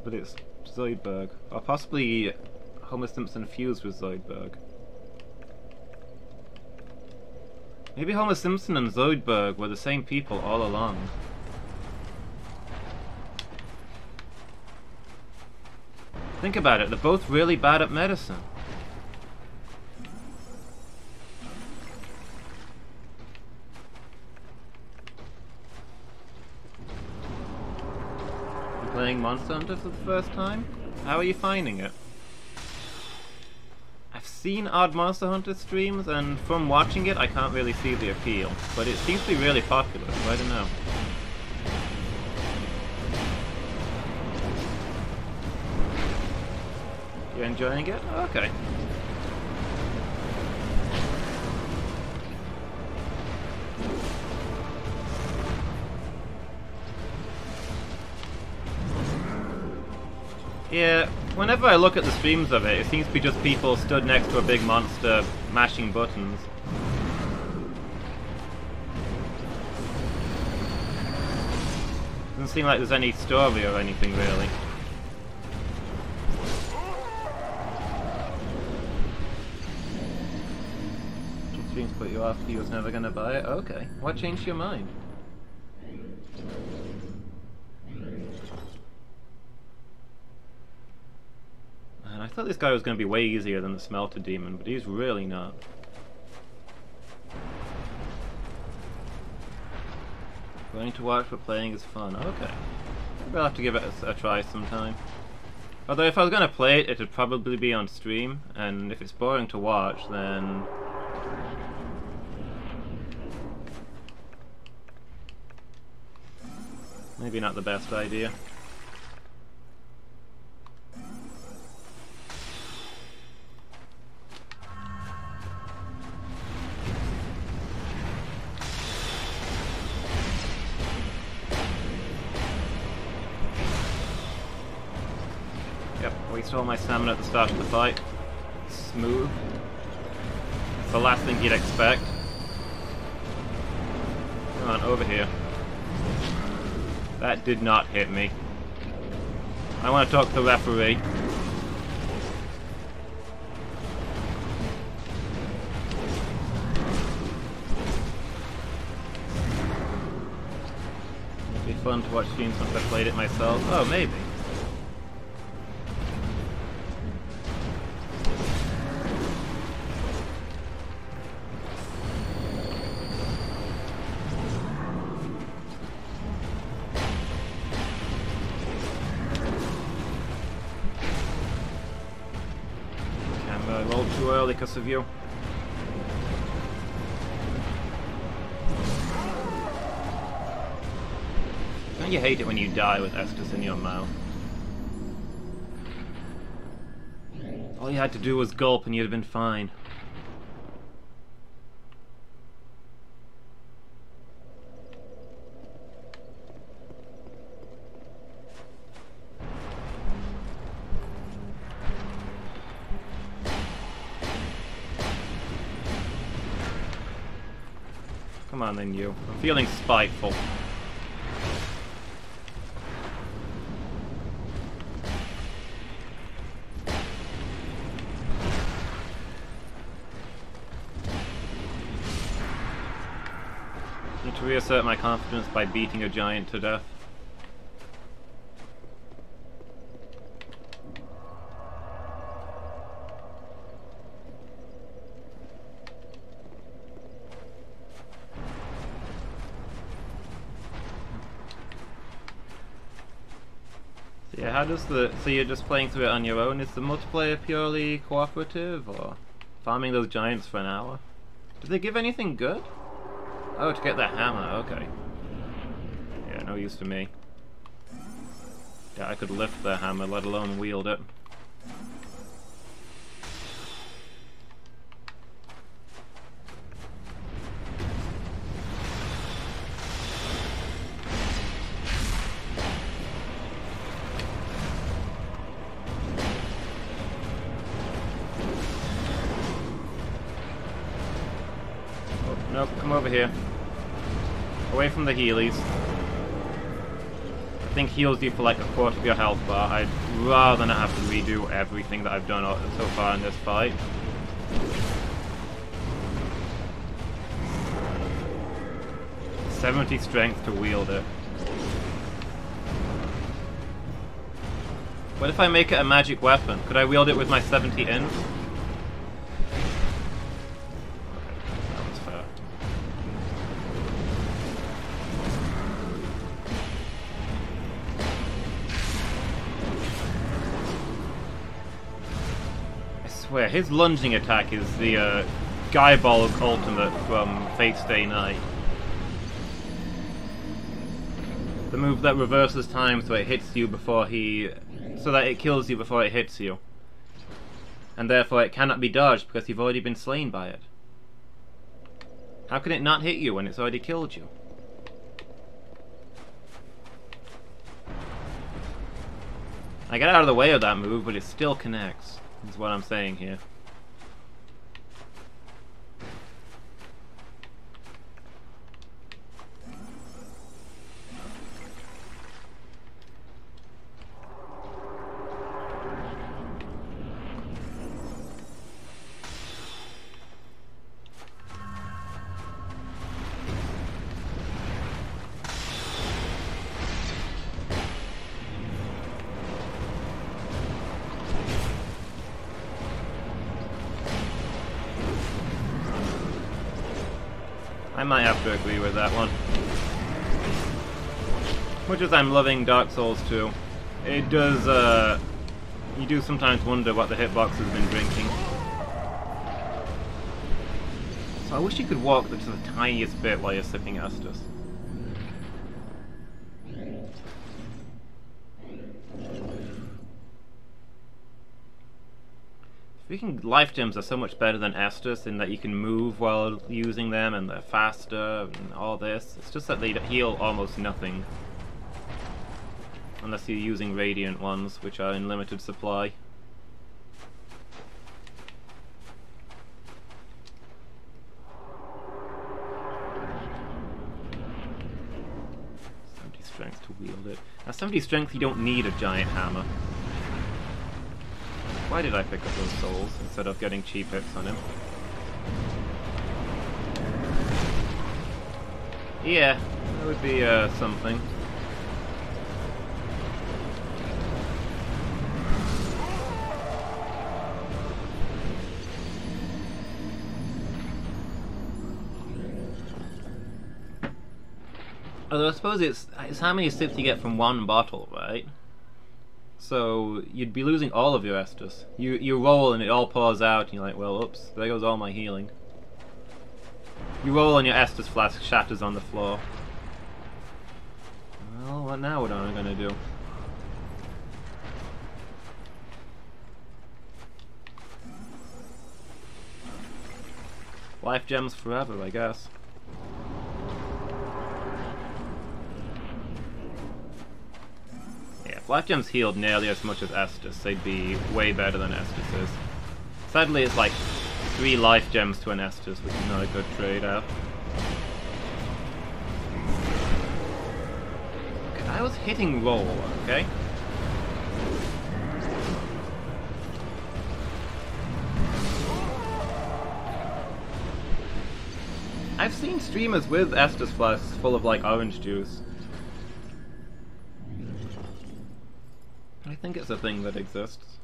but it's Zoidberg, or possibly Homer Simpson fused with Zoidberg. Maybe Homer Simpson and Zoidberg were the same people all along. Think about it, they're both really bad at medicine. You playing Monster Hunter for the first time? How are you finding it? I've seen odd Monster Hunter streams, and from watching it I can't really see the appeal, but it seems to be really popular, so I don't know. You're enjoying it? Okay. Yeah, whenever I look at the streams of it, it seems to be just people stood next to a big monster mashing buttons. Doesn't seem like there's any story or anything really. Streams put you off, he was never gonna buy it? Okay. What changed your mind? Man, I thought this guy was gonna be way easier than the Smelter Demon, but he's really not. Going to watch but playing is fun. Okay. Maybe I'll have to give it a try sometime. Although if I was gonna play it, it'd probably be on stream, and if it's boring to watch, then maybe not the best idea. Yep, waste all my stamina at the start of the fight. Smooth. It's the last thing you'd expect. Come on, over here. That did not hit me. I want to talk to the referee. It'd be fun to watch streams once I played it myself. Oh, maybe. I rolled too early because of you. Don't you hate it when you die with Estus in your mouth? All you had to do was gulp and you'd have been fine. Come on then, you. I'm feeling spiteful. Need to reassert my confidence by beating a giant to death. Yeah, how does the... So you're just playing through it on your own? Is the multiplayer purely cooperative, or farming those giants for an hour? Do they give anything good? Oh, to get that hammer, okay. Yeah, no use to me. Yeah, I could lift the hammer, let alone wield it. Nope, come over here. Away from the healies. I think heals you for like a quarter of your health bar. I'd rather not have to redo everything that I've done so far in this fight. 70 strength to wield it. What if I make it a magic weapon? Could I wield it with my 70 int? Okay, that was fair. I swear, his lunging attack is the Guybulk ultimate from Fate's Day Night. The move that reverses time so it hits you before so that it kills you before it hits you. And therefore it cannot be dodged because you've already been slain by it. How can it not hit you when it's already killed you? I get out of the way of that move, but it still connects, is what I'm saying here. I might have to agree with that one. Much as I'm loving Dark Souls 2, it does, you do sometimes wonder what the hitbox has been drinking. So I wish you could walk just the tiniest bit while you're sipping Estus. Freaking life gems are so much better than Estus in that you can move while using them and they're faster and all this. It's just that they heal almost nothing. Unless you're using Radiant ones, which are in limited supply. Strength to wield it. Now 70 strength, you don't need a giant hammer. Why did I pick up those souls instead of getting cheap hits on him? Yeah, that would be something. Although I suppose it's how many sips you get from one bottle, right? So you'd be losing all of your Estus. You roll and it all pours out and you're like, well, oops, there goes all my healing. You roll and your Estus flask shatters on the floor. Well, what now? What am I gonna do? Life gems forever, I guess. If life gems healed nearly as much as Estus, they'd be way better than Estus is. Sadly, it's like 3 life gems to an Estus, which is not a good trade-off. Okay, I was hitting roll, okay? I've seen streamers with Estus flasks full of like orange juice. I think it's a thing that exists.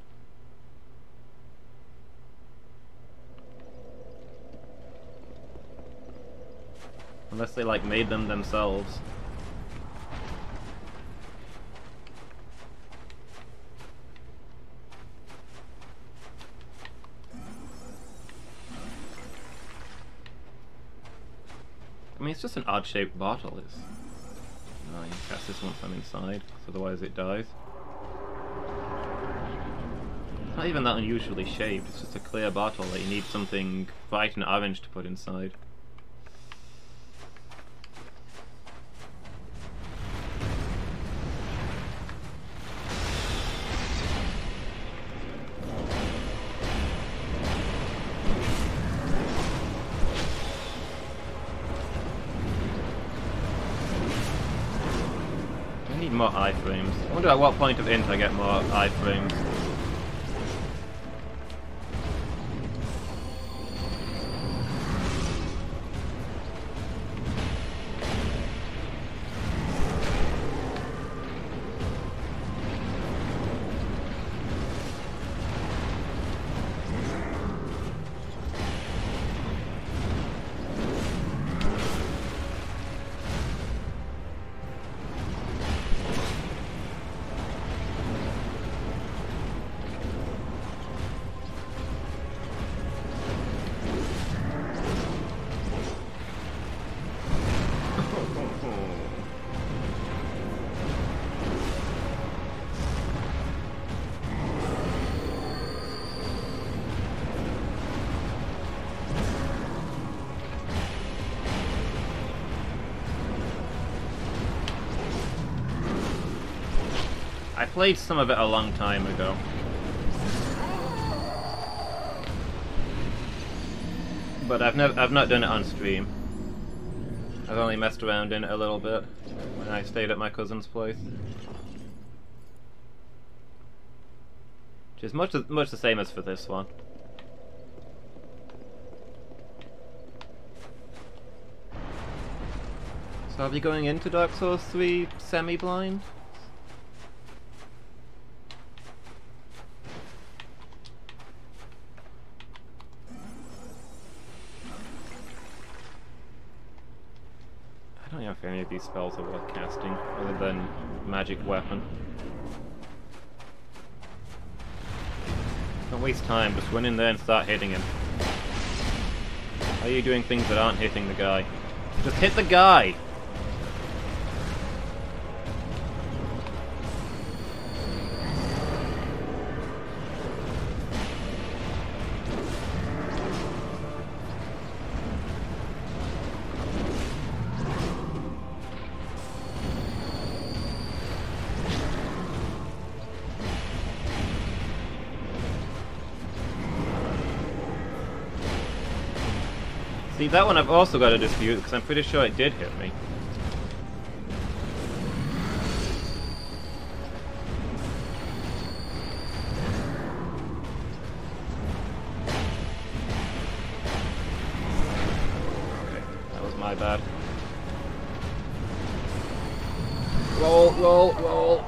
Unless they like made them themselves. I mean, it's just an odd-shaped bottle. It's... Oh, you cast this once I'm inside, otherwise it dies. It's not even that unusually shaped, it's just a clear bottle that you need something bright and orange to put inside. I need more iframes. I wonder at what point of int I get more iframes. played some of it a long time ago. But I've not done it on stream. I've only messed around in it a little bit when I stayed at my cousin's place. Which is much the same as for this one. So are we going into Dark Souls 3 semi-blind? I don't know if any of these spells are worth casting, other than magic weapon. Don't waste time, just run in there and start hitting him. Why are you doing things that aren't hitting the guy? Just hit the guy! See, that one I've also got to dispute, because I'm pretty sure it did hit me. Okay, that was my bad. Roll, roll, roll!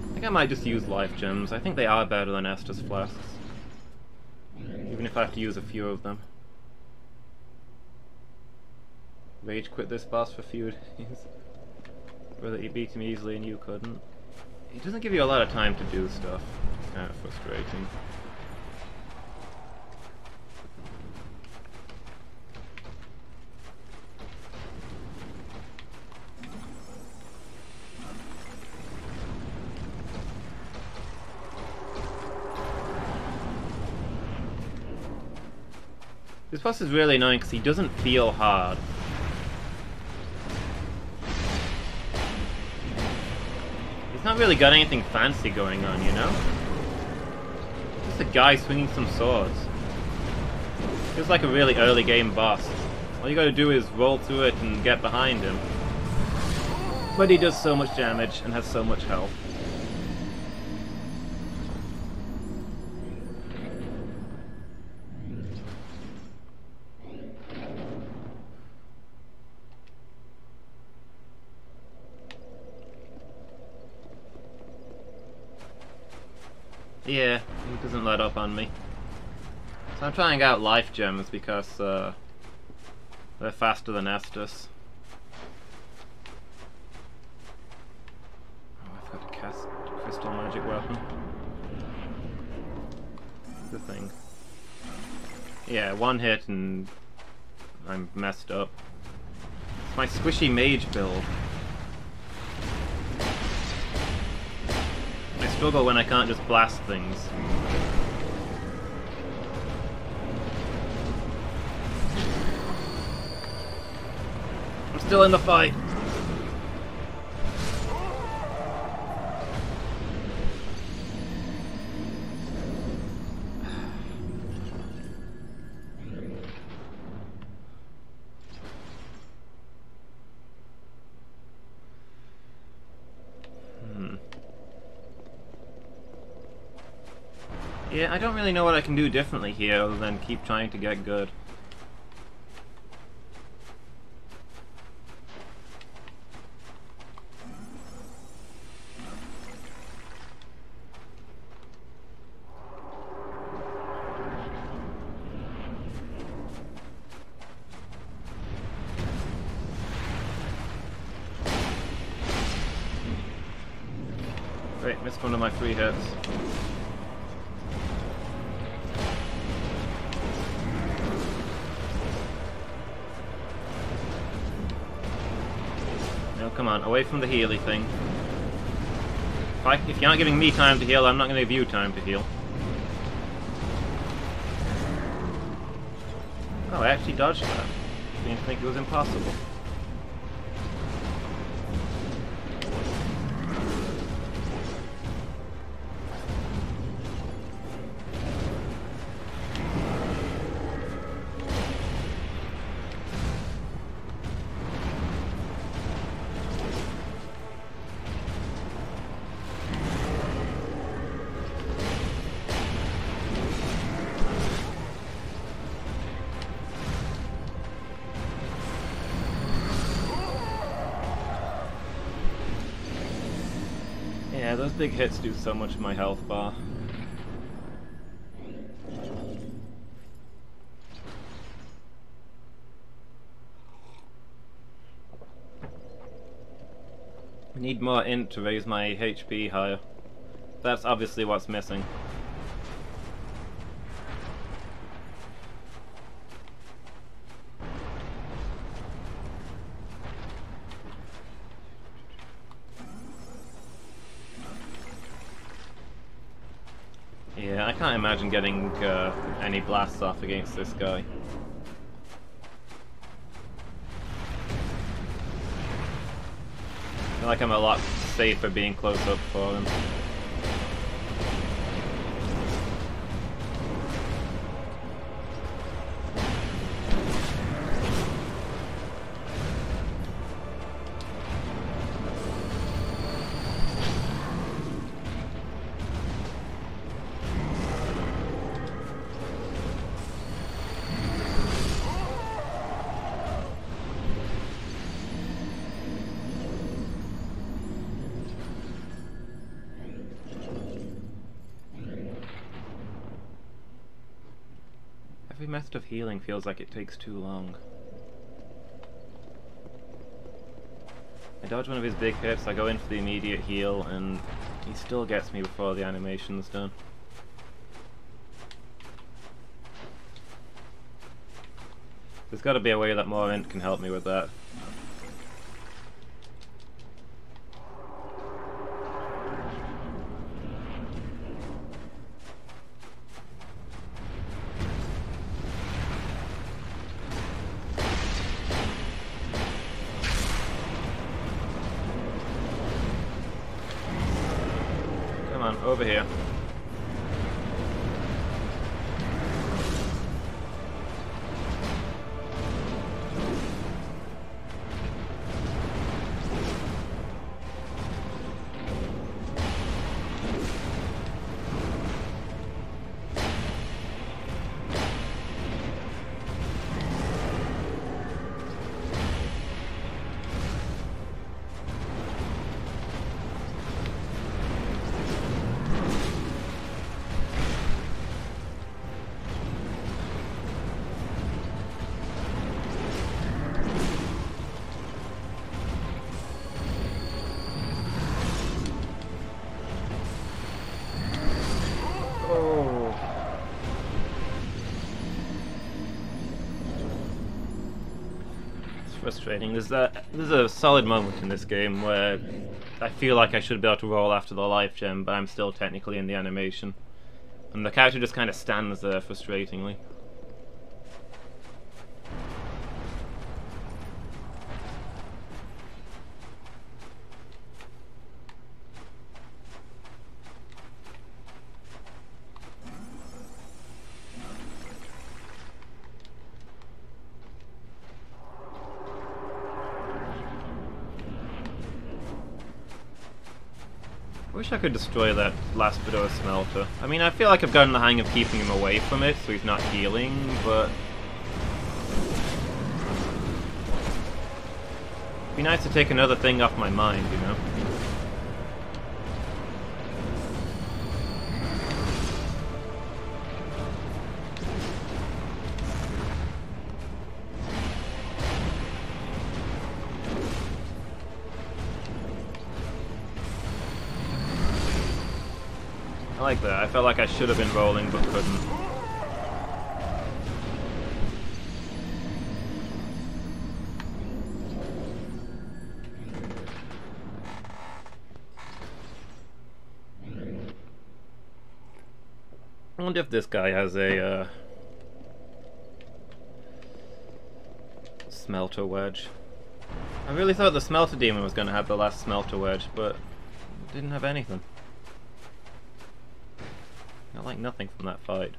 I think I might just use life gems. I think they are better than Estus flasks. Even if I have to use a few of them. Rage quit this boss for few days. Whether he beat him easily and you couldn't. He doesn't give you a lot of time to do stuff. It's kind of frustrating. This boss is really annoying because he doesn't feel hard. He's not really got anything fancy going on, you know? Just a guy swinging some swords. Feels like a really early game boss. All you gotta do is roll through it and get behind him. But he does so much damage and has so much health. Yeah, he doesn't let up on me. So I'm trying out life gems because they're faster than Estus. Oh, I've got to cast Crystal Magic Weapon. The thing. Yeah, one hit and I'm messed up. It's my squishy mage build. I struggle when I can't just blast things. I'm still in the fight. Yeah, I don't really know what I can do differently here other than keep trying to get good. Great, missed one of my free hits. Come on, away from the healy thing. If you're not giving me time to heal, I'm not going to give you time to heal. Oh, I actually dodged that. I didn't think it was impossible. Yeah, those big hits do so much to my health bar. I need more int to raise my HP higher. That's obviously what's missing. Yeah, I can't imagine getting any blasts off against this guy. I feel like I'm a lot safer being close up for him. Every method of healing feels like it takes too long. I dodge one of his big hits, I go in for the immediate heal, and he still gets me before the animation's done. There's gotta be a way that more int can help me with that. Come on, over here. Frustrating. There's a solid moment in this game where I feel like I should be able to roll after the life gem, but I'm still technically in the animation. And the character just kind of stands there frustratingly. I wish I could destroy that last bit of a smelter. I mean, I feel like I've gotten the hang of keeping him away from it, so he's not healing, but... it'd be nice to take another thing off my mind, you know? I like that. I felt like I should have been rolling, but couldn't. I wonder if this guy has a smelter wedge. I really thought the smelter demon was going to have the last smelter wedge, but it didn't have anything. I like nothing from that fight.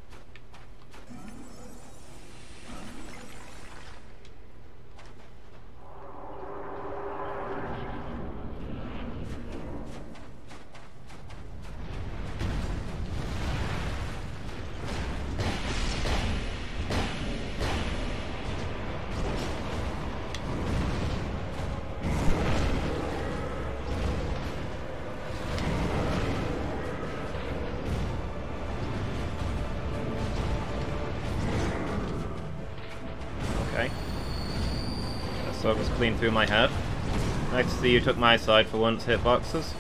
so it was clean through my head. Nice to see you took my side for once, hitboxes.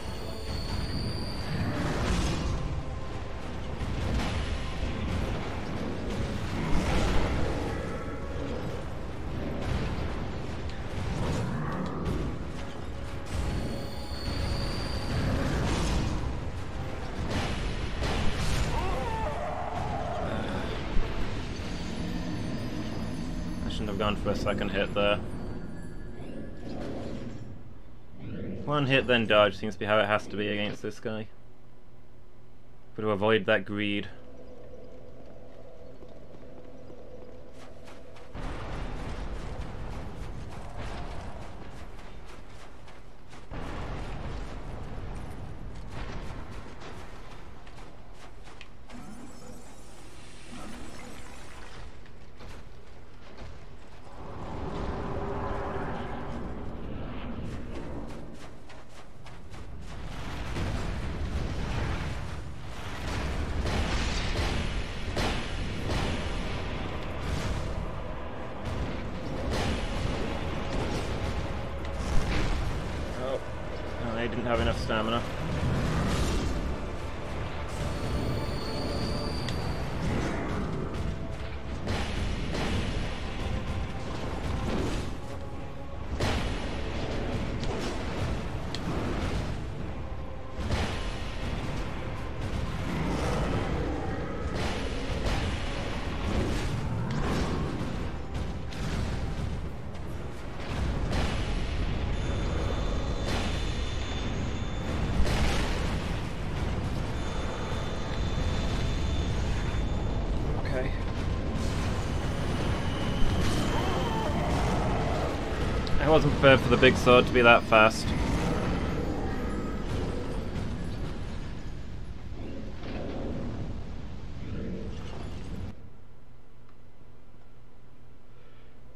Have gone for a second hit there. One hit then dodge seems to be how it has to be against this guy. But to avoid that greed. I didn't have enough stamina. I wasn't prepared for the big sword to be that fast.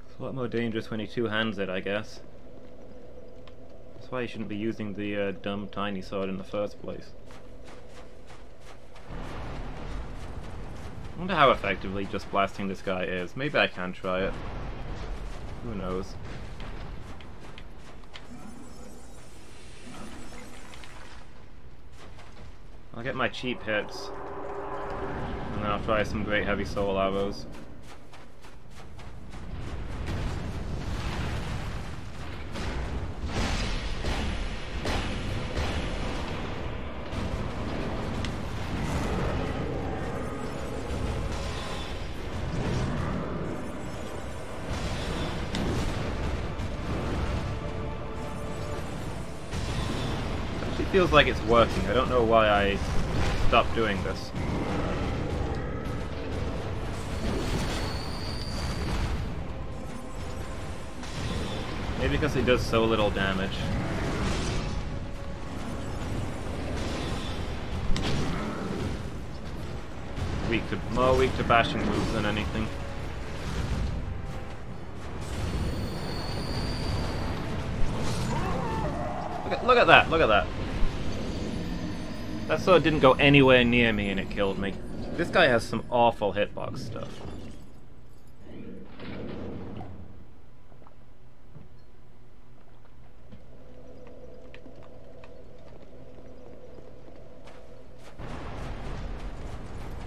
It's a lot more dangerous when he two-hands it, I guess. That's why you shouldn't be using the dumb tiny sword in the first place. I wonder how effectively just blasting this guy is. Maybe I can try it. Who knows? I'll get my cheap hits, and then I'll try some great heavy soul arrows. Feels like it's working. I don't know why I stopped doing this. Maybe because it does so little damage. More weak to bashing moves than anything. Look at that! Look at that! That sword didn't go anywhere near me and it killed me. This guy has some awful hitbox stuff.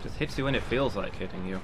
Just hits you when it feels like hitting you.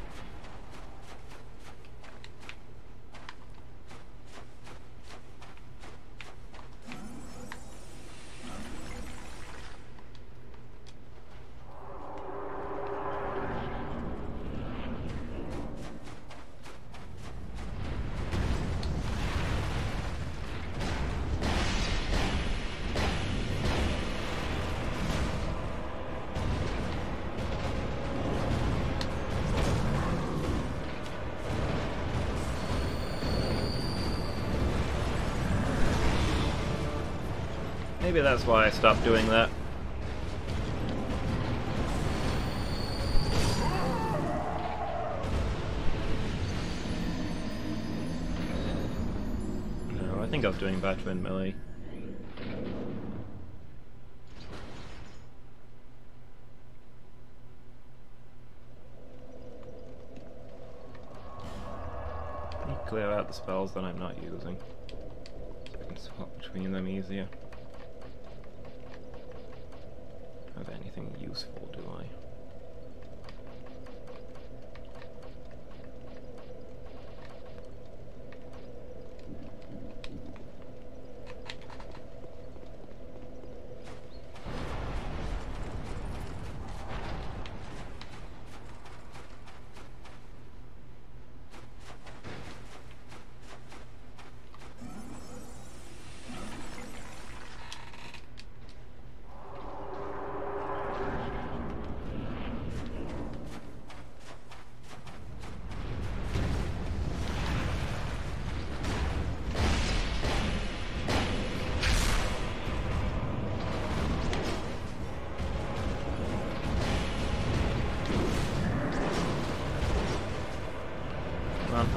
Maybe that's why I stopped doing that. No, I think I was doing better in melee. Let me clear out the spells that I'm not using. swap between them easier. Have anything useful, do I?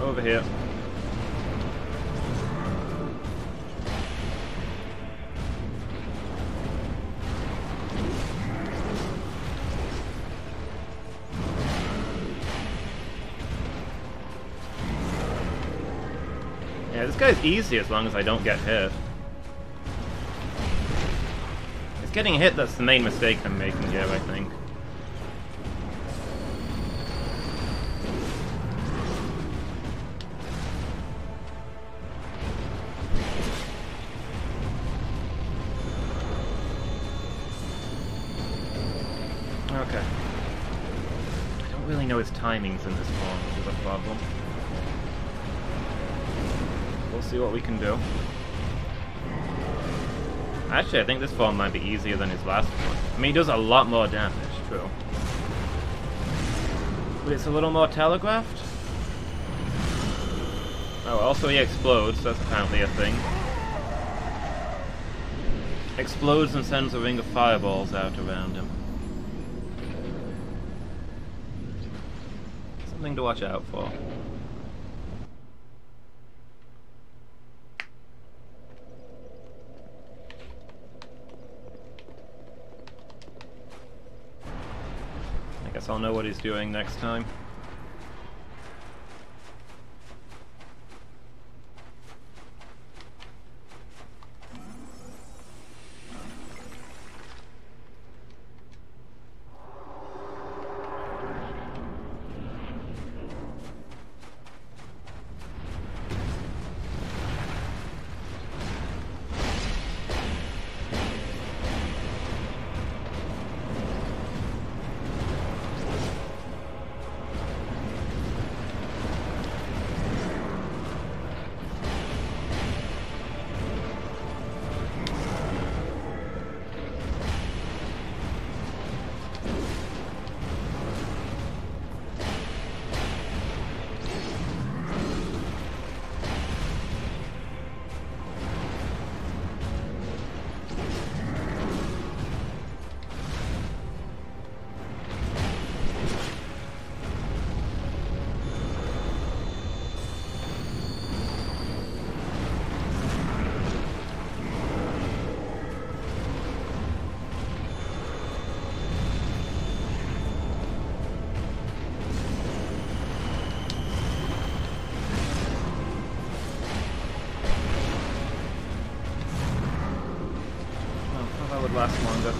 Over here. Yeah, this guy's easy as long as I don't get hit. It's getting hit that's the main mistake I'm making here, I think. Okay. I don't really know his timings in this form, which is a problem. We'll see what we can do. Actually, I think this form might be easier than his last one. I mean, he does a lot more damage, true. But it's a little more telegraphed? Oh, also he explodes, that's apparently a thing. Explodes and sends a ring of fireballs out around him. Something to watch out for. I guess I'll know what he's doing next time. Last longer.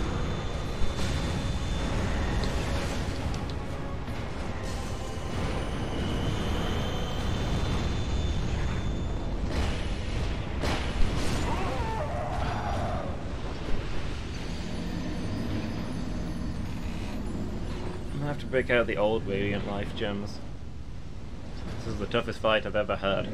I'm gonna have to break out the old Radiant Life gems. This is the toughest fight I've ever had.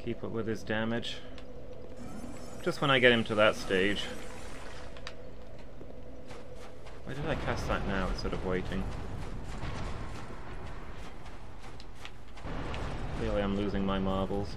Keep up with his damage. Just when I get him to that stage. Why did I cast that now instead of waiting? Clearly I'm losing my marbles.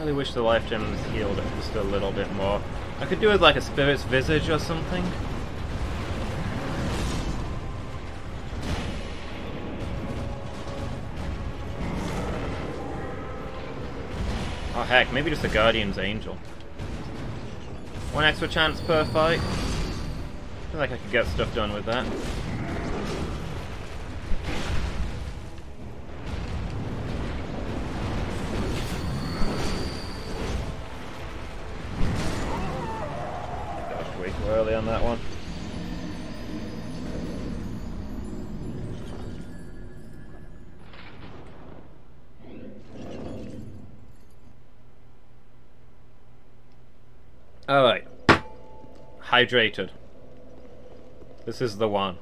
really wish the life gems healed it just a little bit more. I could do it like a spirit's visage or something. Oh heck, maybe just a Guardian's Angel. 1 extra chance per fight. I feel like I could get stuff done with that. Way too early on that one. Alright. Hydrated. This is the one.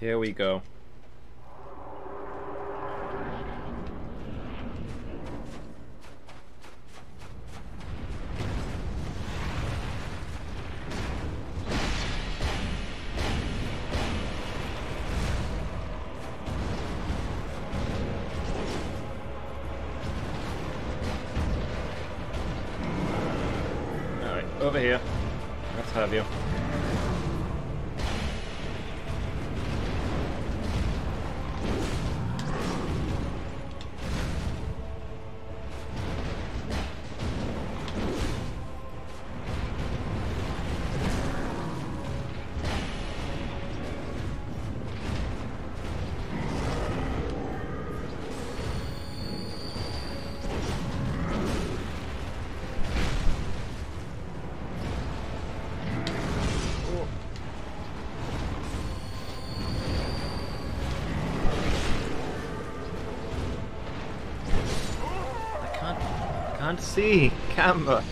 Here we go. Alright, over here. Let's have you. Can't see camera.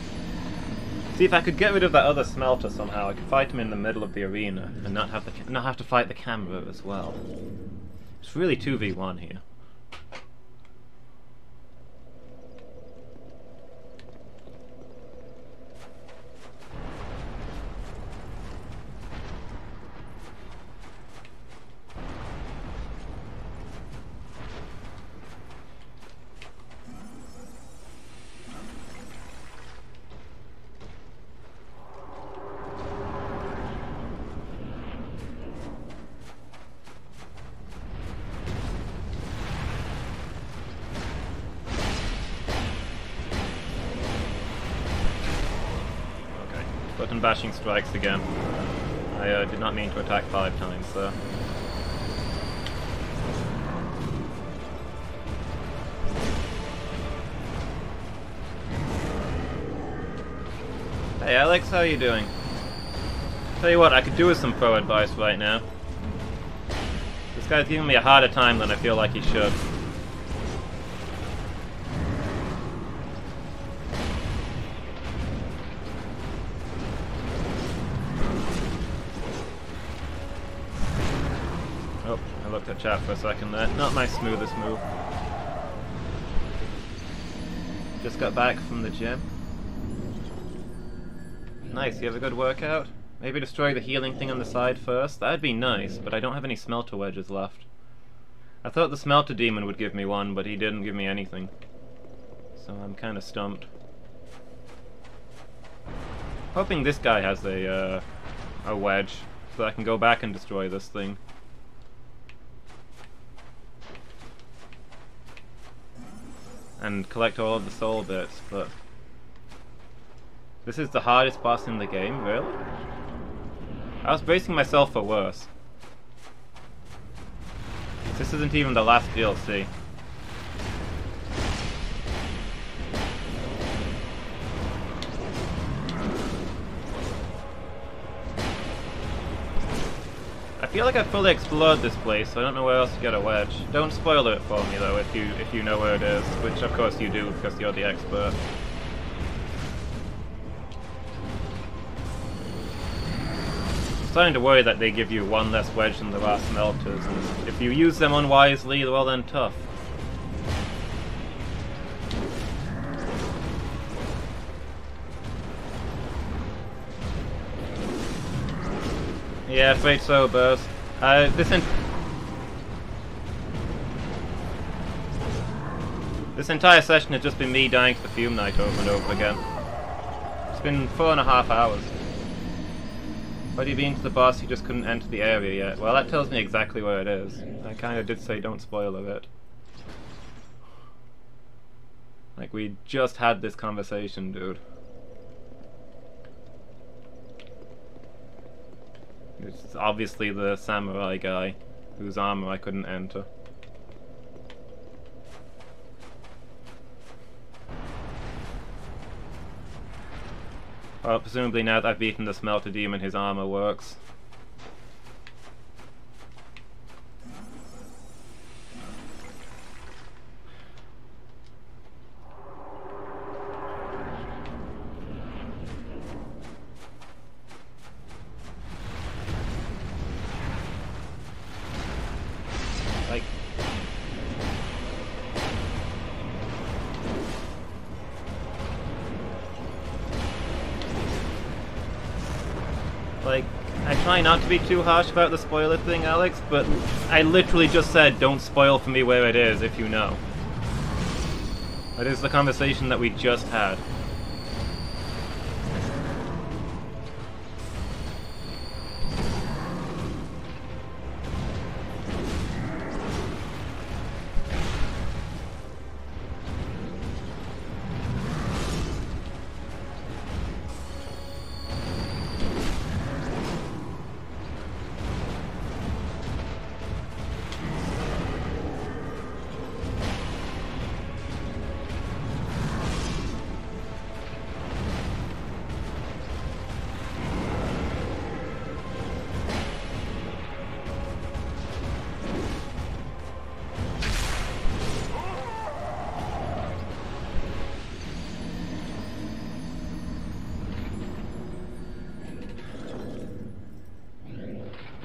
See, if I could get rid of that other smelter somehow, I could fight him in the middle of the arena and not have to fight the camera as well. It's really 2v1 here. Button bashing strikes again. I did not mean to attack 5 times, so. Hey Alex, how are you doing? Tell you what, I could do with some pro advice right now. This guy's giving me a harder time than I feel like he should. Oh, I looked at chat for a second there. Not my smoothest move. Just got back from the gym. Nice, you have a good workout? Maybe destroy the healing thing on the side first? That'd be nice, but I don't have any smelter wedges left. I thought the smelter demon would give me one, but he didn't give me anything. So I'm kinda stumped. Hoping this guy has a wedge, so I can go back and destroy this thing. And collect all of the soul bits, but... This is the hardest boss in the game, really? I was bracing myself for worse. This isn't even the last DLC. I feel like I've fully explored this place, so I don't know where else to get a wedge. Don't spoil it for me though, if you know where it is, which of course you do because you're the expert. I'm starting to worry that they give you one less wedge than there are smelters, and if you use them unwisely, well then tough. Yeah, afraid so, Buzz. This entire session has just been me dying to the Fume Knight over and over again. It's been 4.5 hours. Why do you been to the boss? You just couldn't enter the area yet. Well, that tells me exactly where it is. I kind of did say don't spoil a bit. Like, we just had this conversation, dude. It's obviously the samurai guy whose armor I couldn't enter. Well, presumably now that I've beaten the Smelter Demon, his armor works. Like, I try not to be too harsh about the spoiler thing, Alex, but I literally just said don't spoil for me where it is if you know. That is the conversation that we just had.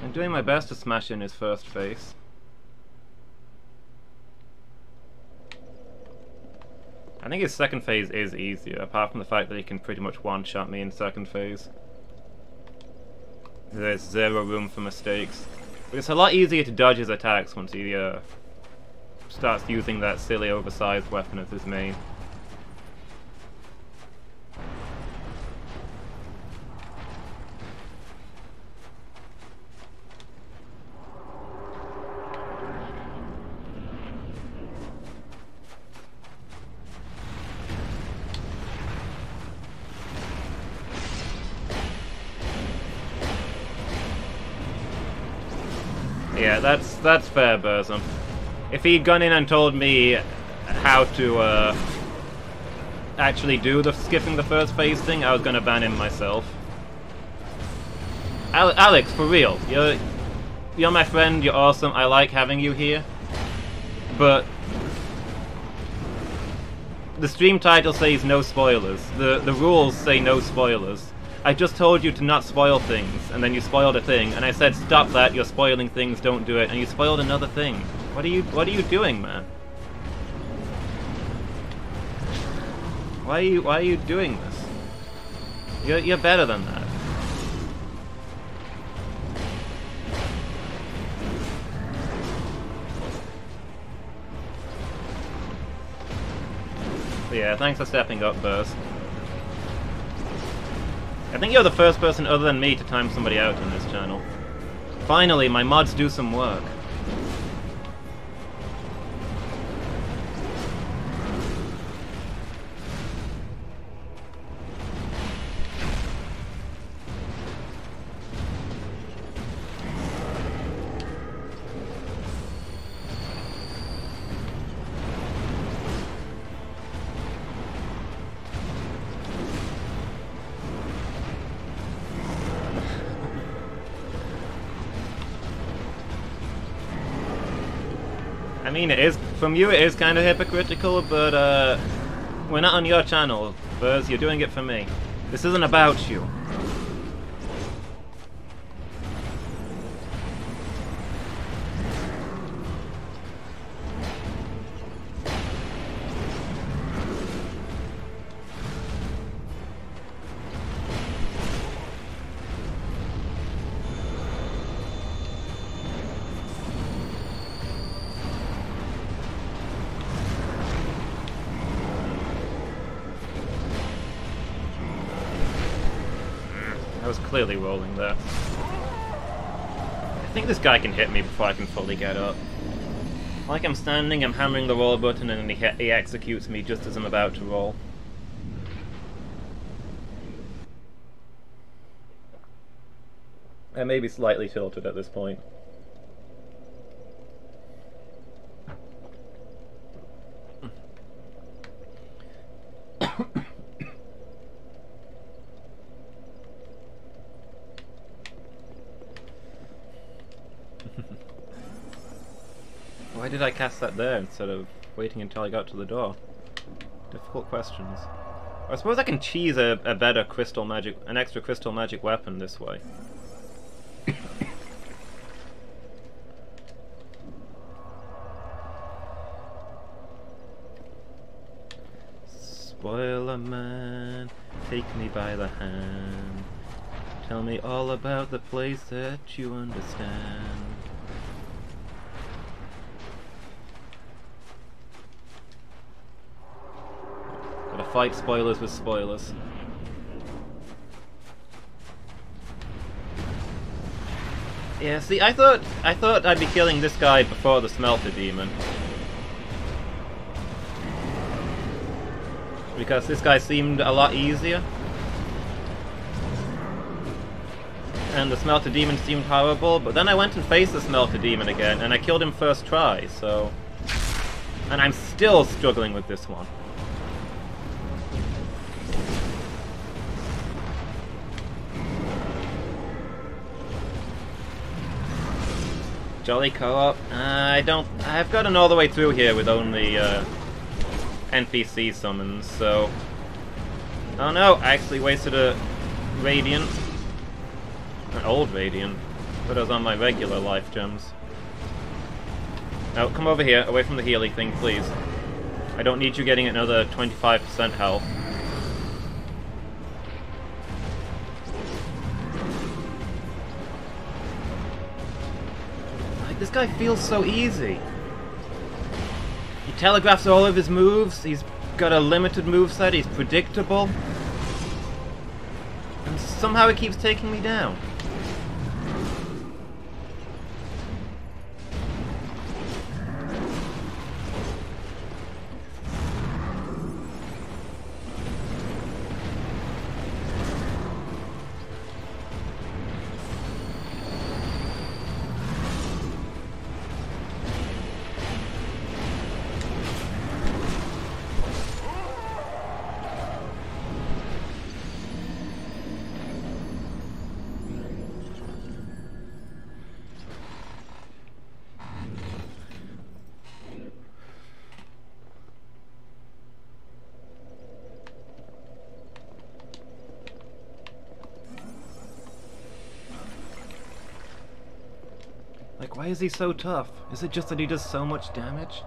I'm doing my best to smash in his first face. I think his second phase is easier, apart from the fact that he can pretty much one-shot me in second phase. There's zero room for mistakes. But it's a lot easier to dodge his attacks once he starts using that silly oversized weapon as his main. Yeah, that's fair, Burzum. If he'd gone in and told me how to actually do the skipping the first phase thing, I was gonna ban him myself. Alex, for real, you're my friend, you're awesome, I like having you here, but the stream title says no spoilers. The rules say no spoilers. I just told you to not spoil things, and then you spoiled a thing, and I said stop that, you're spoiling things, don't do it, and you spoiled another thing. What are you doing, man? Why are you doing this? You're better than that. But yeah, thanks for stepping up, Burst. I think you're the first person other than me to time somebody out on this channel. Finally, my mods do some work. I mean, it is, from you it is kind of hypocritical, but we're not on your channel, Buzz, you're doing it for me. This isn't about you. I was clearly rolling there. I think this guy can hit me before I can fully get up. Like I'm standing, I'm hammering the roll button and he executes me just as I'm about to roll. I may be slightly tilted at this point. Why did I cast that there instead of waiting until I got to the door? Difficult questions. I suppose I can cheese a better crystal magic, an extra crystal magic weapon this way. Spoiler man, take me by the hand. Tell me all about the place that you understand. Gotta fight spoilers with spoilers. Yeah, see, I thought I'd be killing this guy before the Smelter Demon. Because this guy seemed a lot easier. And the Smelter Demon seemed horrible, but then I went and faced the Smelter Demon again, and I killed him first try, so... And I'm still struggling with this one. Jolly co-op? I've gotten all the way through here with only, NPC summons, so... Oh no, I actually wasted a Radiant. An old Radiant. But I was on my regular life gems. Now, come over here, away from the Healy thing, please. I don't need you getting another 25% health. Like, this guy feels so easy. He telegraphs all of his moves, he's got a limited moveset, he's predictable. And somehow he keeps taking me down. Like, why is he so tough? Is it just that he does so much damage?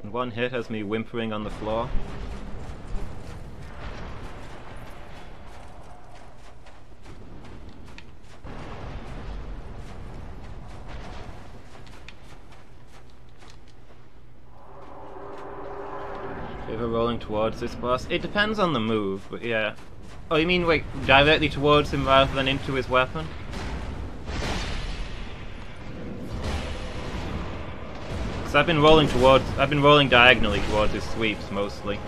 And one hit has me whimpering on the floor. Ever rolling towards this boss? It depends on the move, but yeah. Oh, you mean, like, directly towards him rather than into his weapon? So I've been rolling diagonally towards his sweeps, mostly.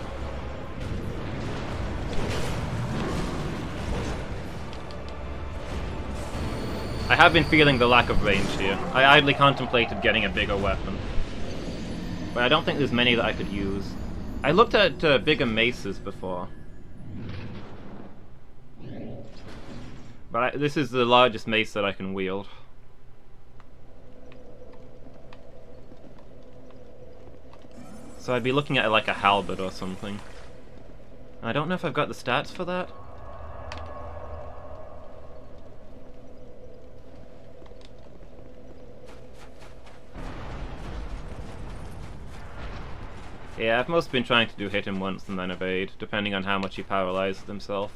I have been feeling the lack of range here. I idly contemplated getting a bigger weapon. But I don't think there's many that I could use. I looked at bigger maces before. But this is the largest mace that I can wield. So I'd be looking at like a halberd or something. I don't know if I've got the stats for that. Yeah, I've mostly been trying to do hit him once and then evade, depending on how much he paralyzes himself.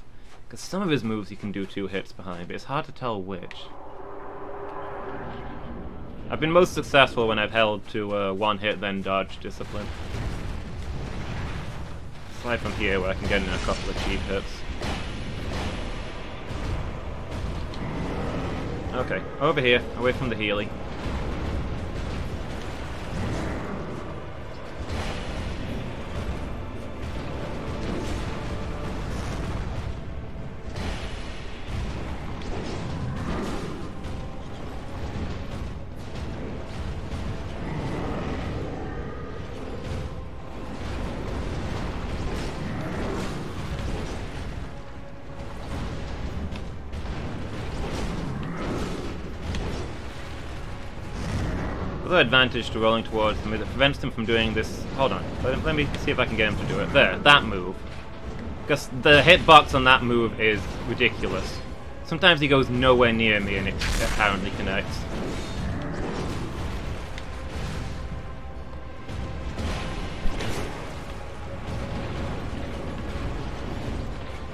Because some of his moves he can do 2 hits behind, but it's hard to tell which. I've been most successful when I've held to 1 hit then dodge discipline. Aside from here, where I can get in a couple of cheap hits. Okay, over here, away from the Healy. The advantage to rolling towards them is it prevents them from doing this. Hold on, let me see if I can get him to do it. There, that move. Because the hitbox on that move is ridiculous. Sometimes he goes nowhere near me and it apparently connects.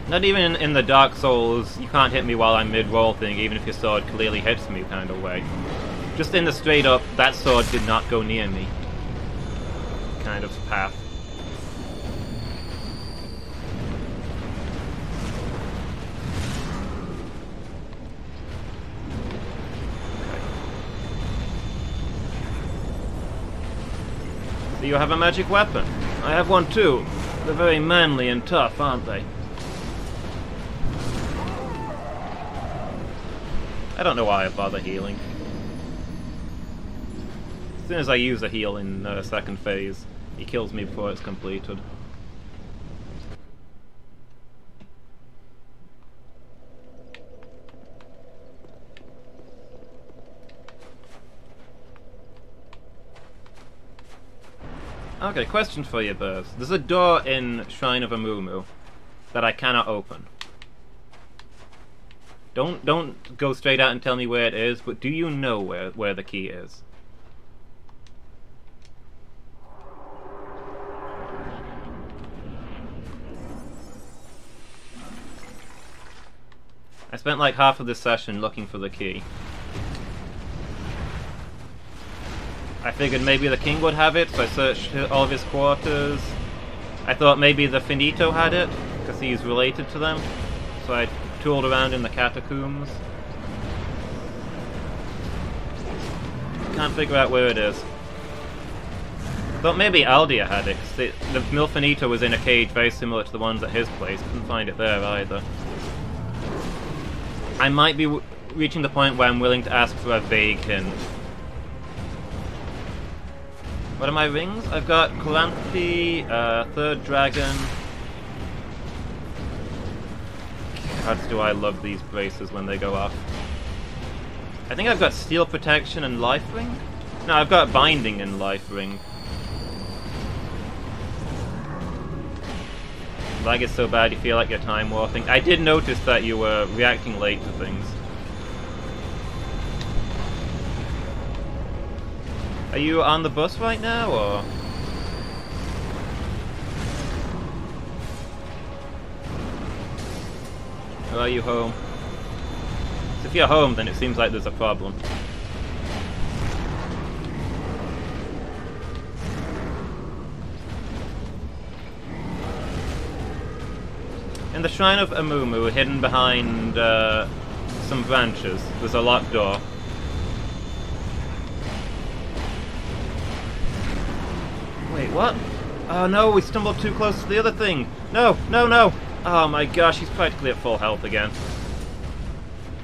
Not even in the Dark Souls, you can't hit me while I'm mid-roll thing, even if your sword clearly hits me kind of way. Just in the straight up, that sword did not go near me kind of path. Okay. So you have a magic weapon. I have one too. They're very manly and tough, aren't they? I don't know why I bother healing. As soon as I use a heal in second phase, he kills me before it's completed. Okay, question for you, Buzz. There's a door in Shrine of Amumu that I cannot open. Don't go straight out and tell me where it is, but do you know where the key is? I spent like half of this session looking for the key. I figured maybe the king would have it, so I searched all of his quarters. I thought maybe the Finito had it, because he's related to them. So I tooled around in the catacombs. Can't figure out where it is. Thought maybe Aldia had it, 'cause the Milfinito was in a cage very similar to the ones at his place. Couldn't find it there either. I might be reaching the point where I'm willing to ask for a vague hint. What are my rings? I've got Calamity, Third Dragon. God, do I love these braces when they go off. I think I've got Steel Protection and Life Ring? No, I've got Binding and Life Ring. Lag is so bad you feel like you're time warping. I did notice that you were reacting late to things. Are you on the bus right now, or...? Or are you home? So if you're home, then it seems like there's a problem. In the Shrine of Amumu, hidden behind some branches, there's a locked door. Wait, what? Oh no, we stumbled too close to the other thing! No, no, no! Oh my gosh, he's practically at full health again.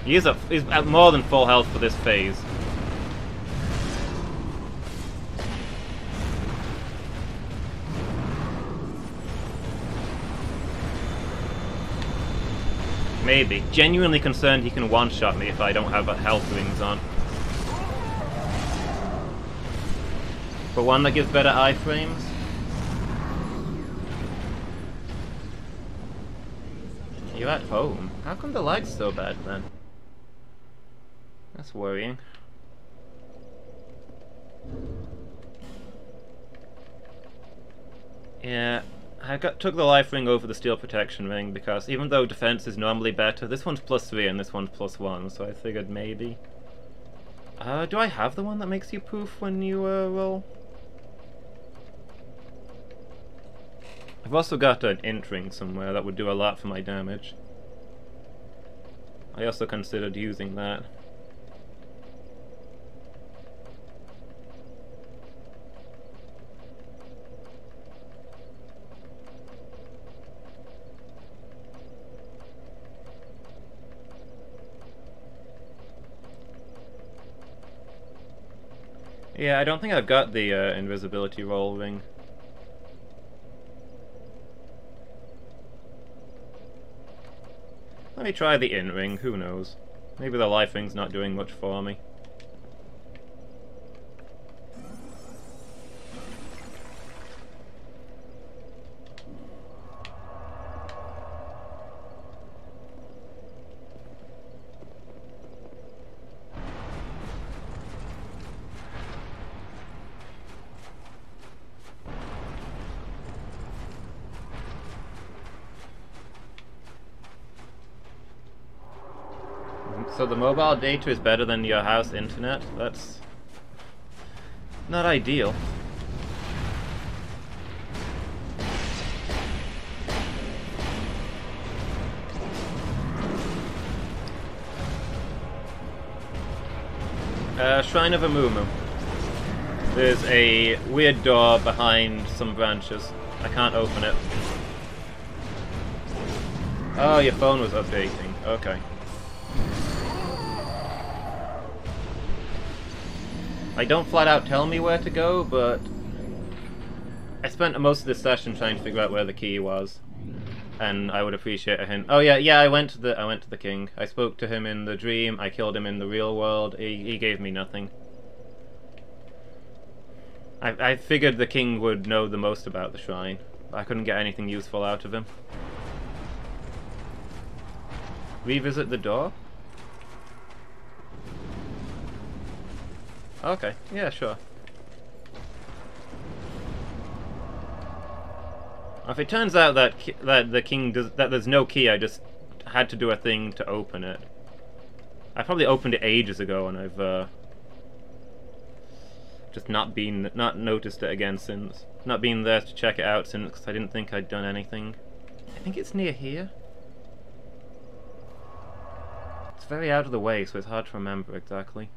He's at more than full health for this phase. Maybe. Genuinely concerned he can one-shot me if I don't have health rings on. For one that gives better iframes? You're at home. How come the lag's so bad then? That's worrying. Yeah. I took the life ring over the steel protection ring because even though defense is normally better, this one's +3 and this one's +1, so I figured maybe. Do I have the one that makes you poof when you roll? I've also got an int ring somewhere that would do a lot for my damage. I also considered using that. Yeah, I don't think I've got the invisibility roll ring. Let me try the in ring, who knows. Maybe the life ring's not doing much for me. So the mobile data is better than your house internet? That's not ideal. Shrine of Amumu. There's a weird door behind some branches. I can't open it. Oh, your phone was updating. Okay. Like, don't flat out tell me where to go, but I spent most of this session trying to figure out where the key was, and I would appreciate a hint. Oh yeah, I went to the king. I spoke to him in the dream. I killed him in the real world. He gave me nothing. I figured the king would know the most about the shrine. I couldn't get anything useful out of him. Revisit the door? Okay, yeah, sure. If it turns out that the king that there's no key, I just had to do a thing to open it. I probably opened it ages ago, and I've just not noticed it again since. Not been there to check it out since, because I didn't think I'd done anything. I think it's near here. It's very out of the way, so it's hard to remember exactly.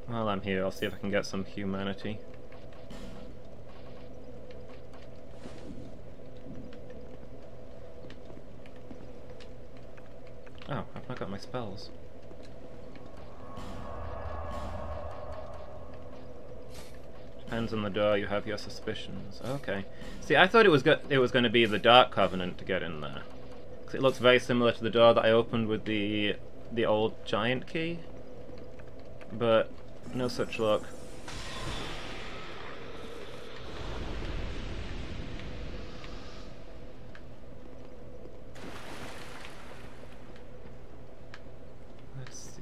While I'm here, I'll see if I can get some humanity. Oh, I've not got my spells. Depends on the door, you have your suspicions. Okay. See, I thought it was going to be the Dark Covenant to get in there. 'Cause it looks very similar to the door that I opened with the old giant key. But no such luck. Let's see.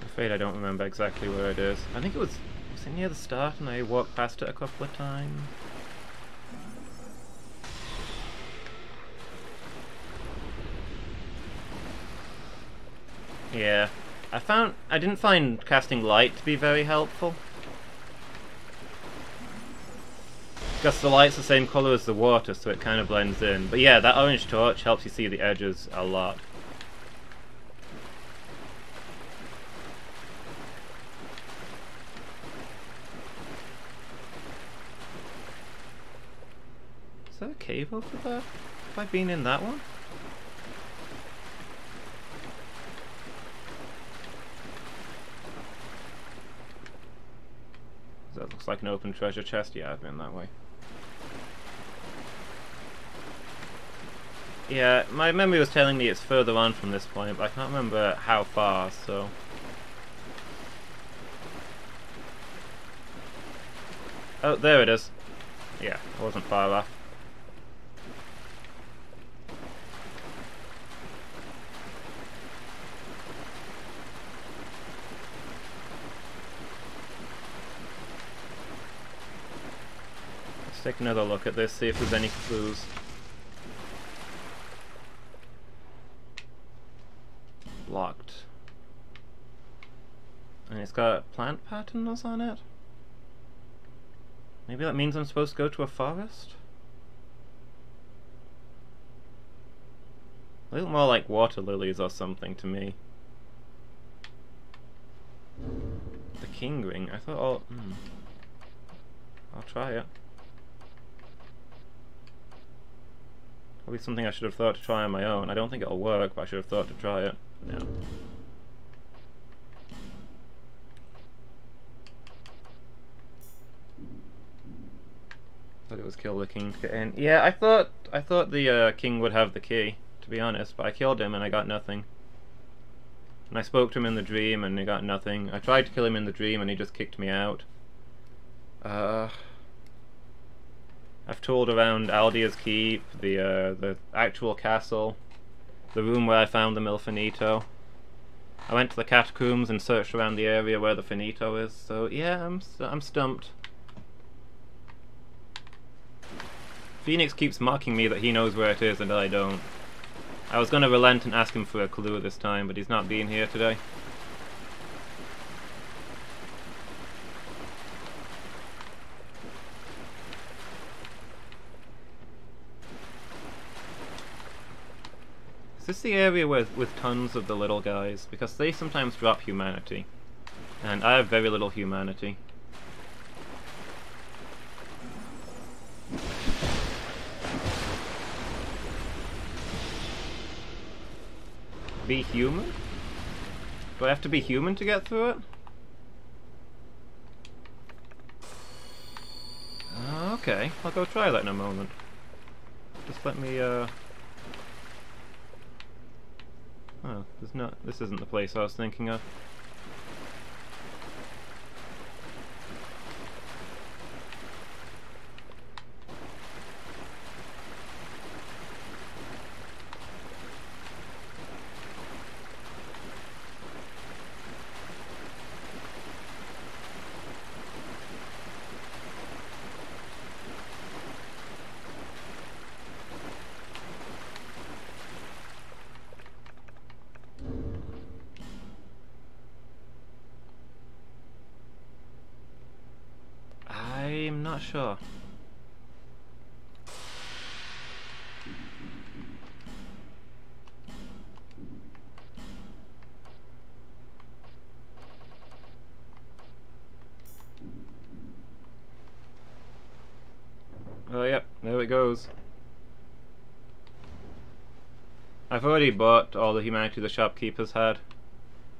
I'm afraid I don't remember exactly where it is. I think it was it near the start and I walked past it a couple of times? Yeah. I didn't find casting light to be very helpful. Because the light's the same colour as the water, so it kind of blends in. But yeah, that orange torch helps you see the edges a lot. Is there a cave over there? Have I been in that one? That looks like an open treasure chest. Yeah, I've been that way. Yeah, my memory was telling me it's further on from this point, but I can't remember how far, so... Oh, there it is. Yeah, I wasn't far off. take another look at this, see if there's any clues. Locked. And it's got plant patterns on it? Maybe that means I'm supposed to go to a forest? They look more like water lilies or something to me. The king ring, I thought, I'll try it. Probably something I should have thought to try on my own. I don't think it'll work, but I should have thought to try it. Yeah. Thought it was kill the king to get in. Yeah, I thought the king would have the key, to be honest, but I killed him and I got nothing. And I spoke to him in the dream and I got nothing. I tried to kill him in the dream and he just kicked me out. I've toured around Aldia's Keep, the actual castle, the room where I found the Mil Finito. I went to the catacombs and searched around the area where the Finito is, so yeah, I'm stumped. Phoenix keeps mocking me that he knows where it is and I don't. I was gonna relent and ask him for a clue this time, but he's not being here today. Is this the area with tons of the little guys? Because they sometimes drop humanity. And I have very little humanity. Be human? Do I have to be human to get through it? Okay, I'll go try that in a moment. Just let me, Oh, this isn't the place I was thinking of. I'm not sure. Oh yep, there it goes. I've already bought all the humanity the shopkeepers had.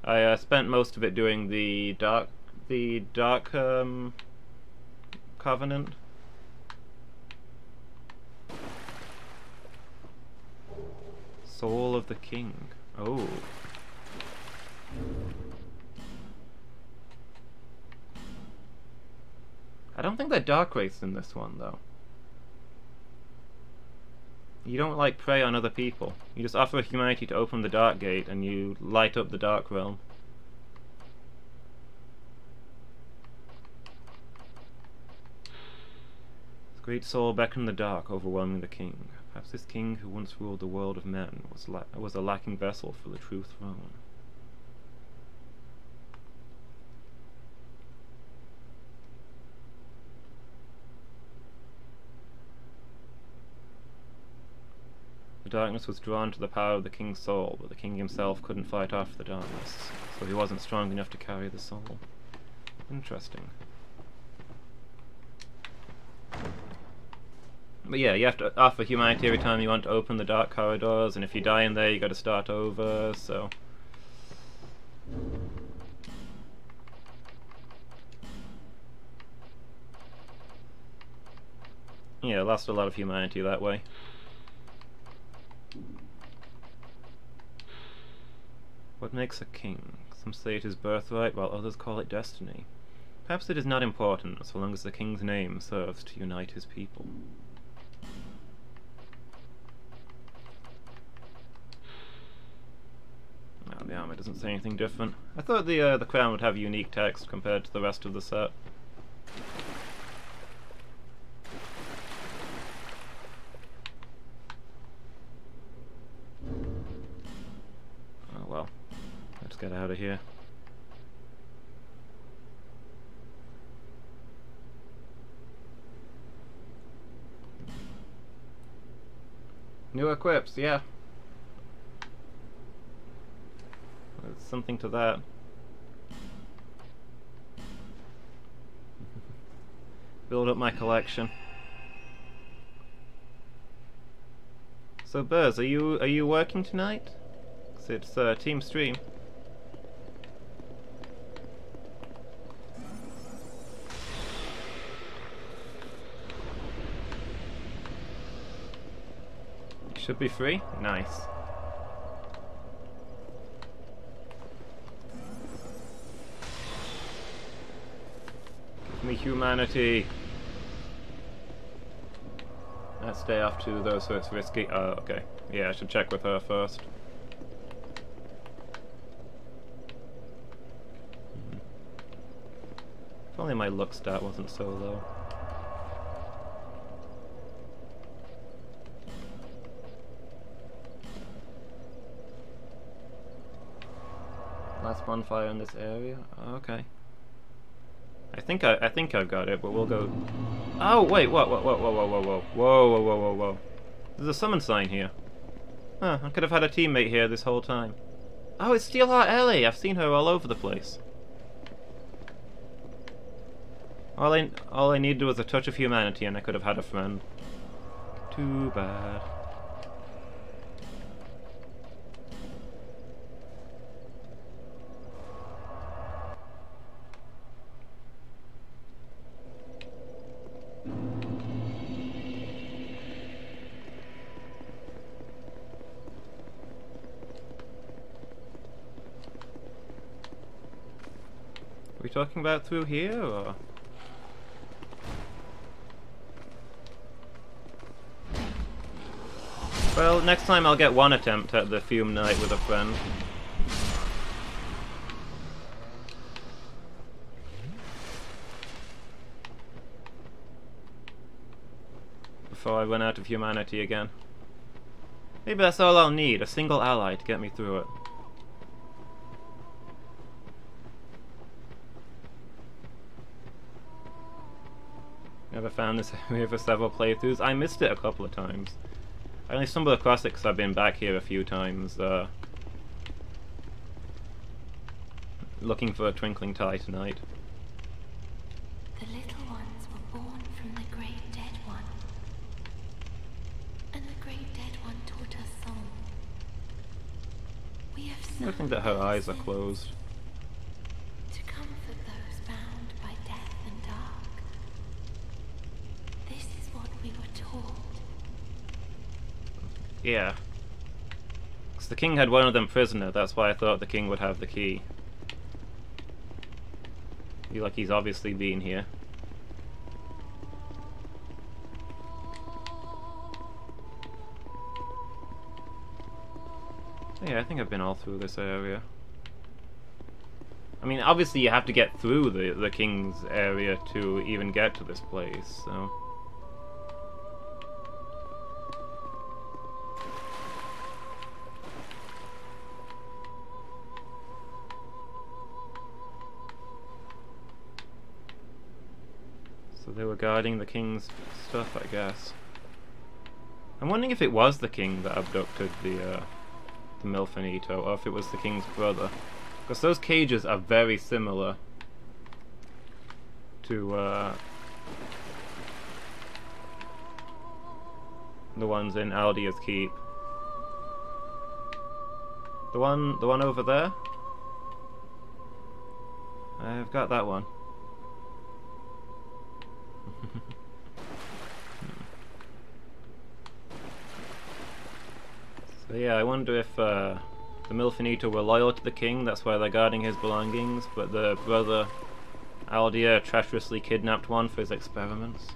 I spent most of it doing the dark Covenant. Soul of the King. Oh. I don't think they're dark race in this one though. You don't like prey on other people. You just offer humanity to open the dark gate and you light up the dark realm. Great soul beckoned the dark, overwhelming the king. Perhaps this king who once ruled the world of men was a lacking vessel for the true throne. The darkness was drawn to the power of the king's soul, but the king himself couldn't fight off the darkness, so he wasn't strong enough to carry the soul. Interesting. But yeah, you have to offer humanity every time you want to open the dark corridors, and if you die in there you gotta start over, so... yeah, lost a lot of humanity that way. What makes a king? Some say it is birthright, while others call it destiny. Perhaps it is not important, so long as the king's name serves to unite his people. Oh, the armor doesn't say anything different. I thought the crown would have unique text compared to the rest of the set. get out of here. New equips, yeah. There's something to that. Build up my collection. So Buzz, are you working tonight? 'Cause it's team stream. Should be free? Nice. Give me humanity. Let's stay off to those, so it's risky. Oh, okay. Yeah, I should check with her first. If only my luck stat wasn't so low. Last bonfire in this area. Oh, okay. I think I've got it, but we'll go. Oh wait! Whoa! There's a summon sign here. Huh? I could have had a teammate here this whole time. Oh, it's Steelheart Ellie. I've seen her all over the place. All I needed was a touch of humanity, and I could have had a friend. Too bad. Are we talking about through here, or? Well, next time I'll get one attempt at the Fume Night with a friend. Before I run out of humanity again. Maybe that's all I'll need, a single ally to get me through it. Never found this area for several playthroughs. I missed it a couple of times. I only stumbled across it because I've been back here a few times, looking for a twinkling titanite. The little ones were born from the great dead one. And the great dead one taught us song. We have sung I think that her eyes are closed. to comfort those bound by death and dark. This is what we were taught. Yeah. Because the king had one of them prisoner, that's why I thought the king would have the key. Feel like he's obviously been here. Yeah, I think I've been all through this area. I mean, obviously you have to get through the king's area to even get to this place, so... So they were guarding the king's stuff, I guess. I'm wondering if it was the king that abducted the Milfinito, or if it was the king's brother. Because those cages are very similar to the ones in Aldia's Keep. The one over there? I've got that one. So yeah, I wonder if the Milfinito were loyal to the king, that's why they're guarding his belongings, but the brother Aldia treacherously kidnapped one for his experiments.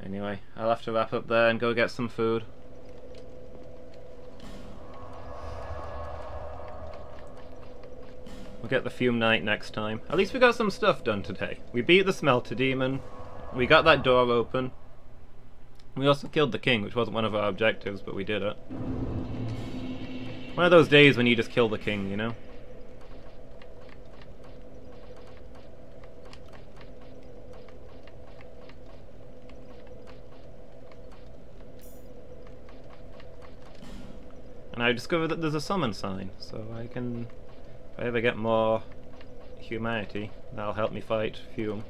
Anyway, I'll have to wrap up there and go get some food. We'll get the Fume Knight next time. At least we got some stuff done today. We beat the Smelter Demon. We got that door open. We also killed the king, which wasn't one of our objectives, but we did it. One of those days when you just kill the king, you know? And I discovered that there's a summon sign, so I can, if I ever get more humanity, that'll help me fight Fume.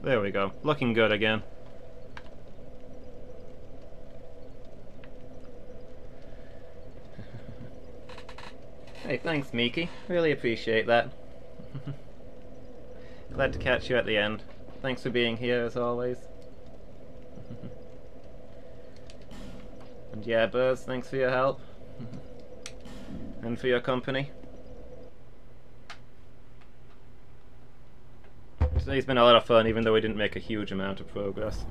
There we go, looking good again. Hey, thanks Miki, really appreciate that. Glad to catch you at the end. Thanks for being here as always. And yeah, Buzz, thanks for your help. And for your company. Today's been a lot of fun, even though we didn't make a huge amount of progress.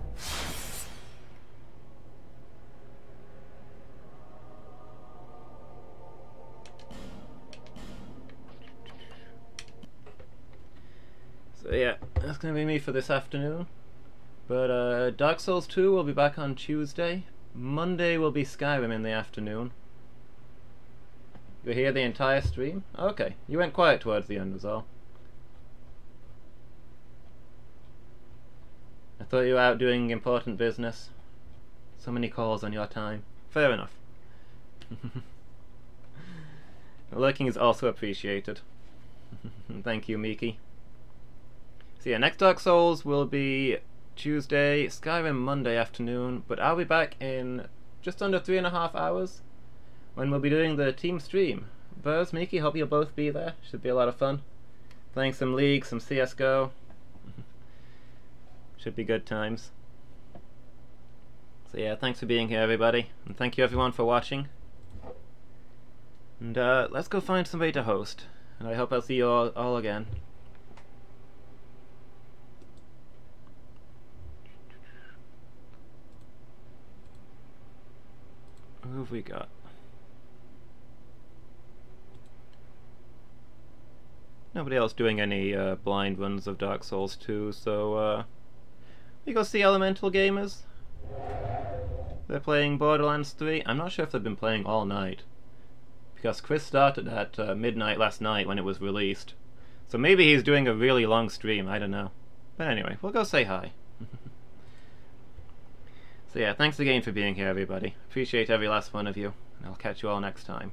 So yeah, that's gonna be me for this afternoon. But Dark Souls 2 will be back on Tuesday. Monday will be Skyrim in the afternoon. You hear the entire stream? Okay, you went quiet towards the end was all. I thought you were out doing important business. So many calls on your time. Fair enough. Lurking is also appreciated. Thank you, Miki. So yeah, next Dark Souls will be Tuesday, Skyrim Monday afternoon, but I'll be back in just under 3.5 hours when we'll be doing the team stream. Buzz, Miki, hope you'll both be there. Should be a lot of fun. Playing some League, some CSGO. Should be good times. So yeah, thanks for being here everybody, and thank you everyone for watching. And let's go find somebody to host, and I hope I'll see you all again. Who have we got? Nobody else doing any blind runs of Dark Souls 2, so we go see Elemental Gamers. They're playing Borderlands 3. I'm not sure if they've been playing all night, because Chris started at midnight last night when it was released. So maybe he's doing a really long stream, I don't know. But anyway, we'll go say hi. So yeah, thanks again for being here everybody. Appreciate every last one of you, and I'll catch you all next time.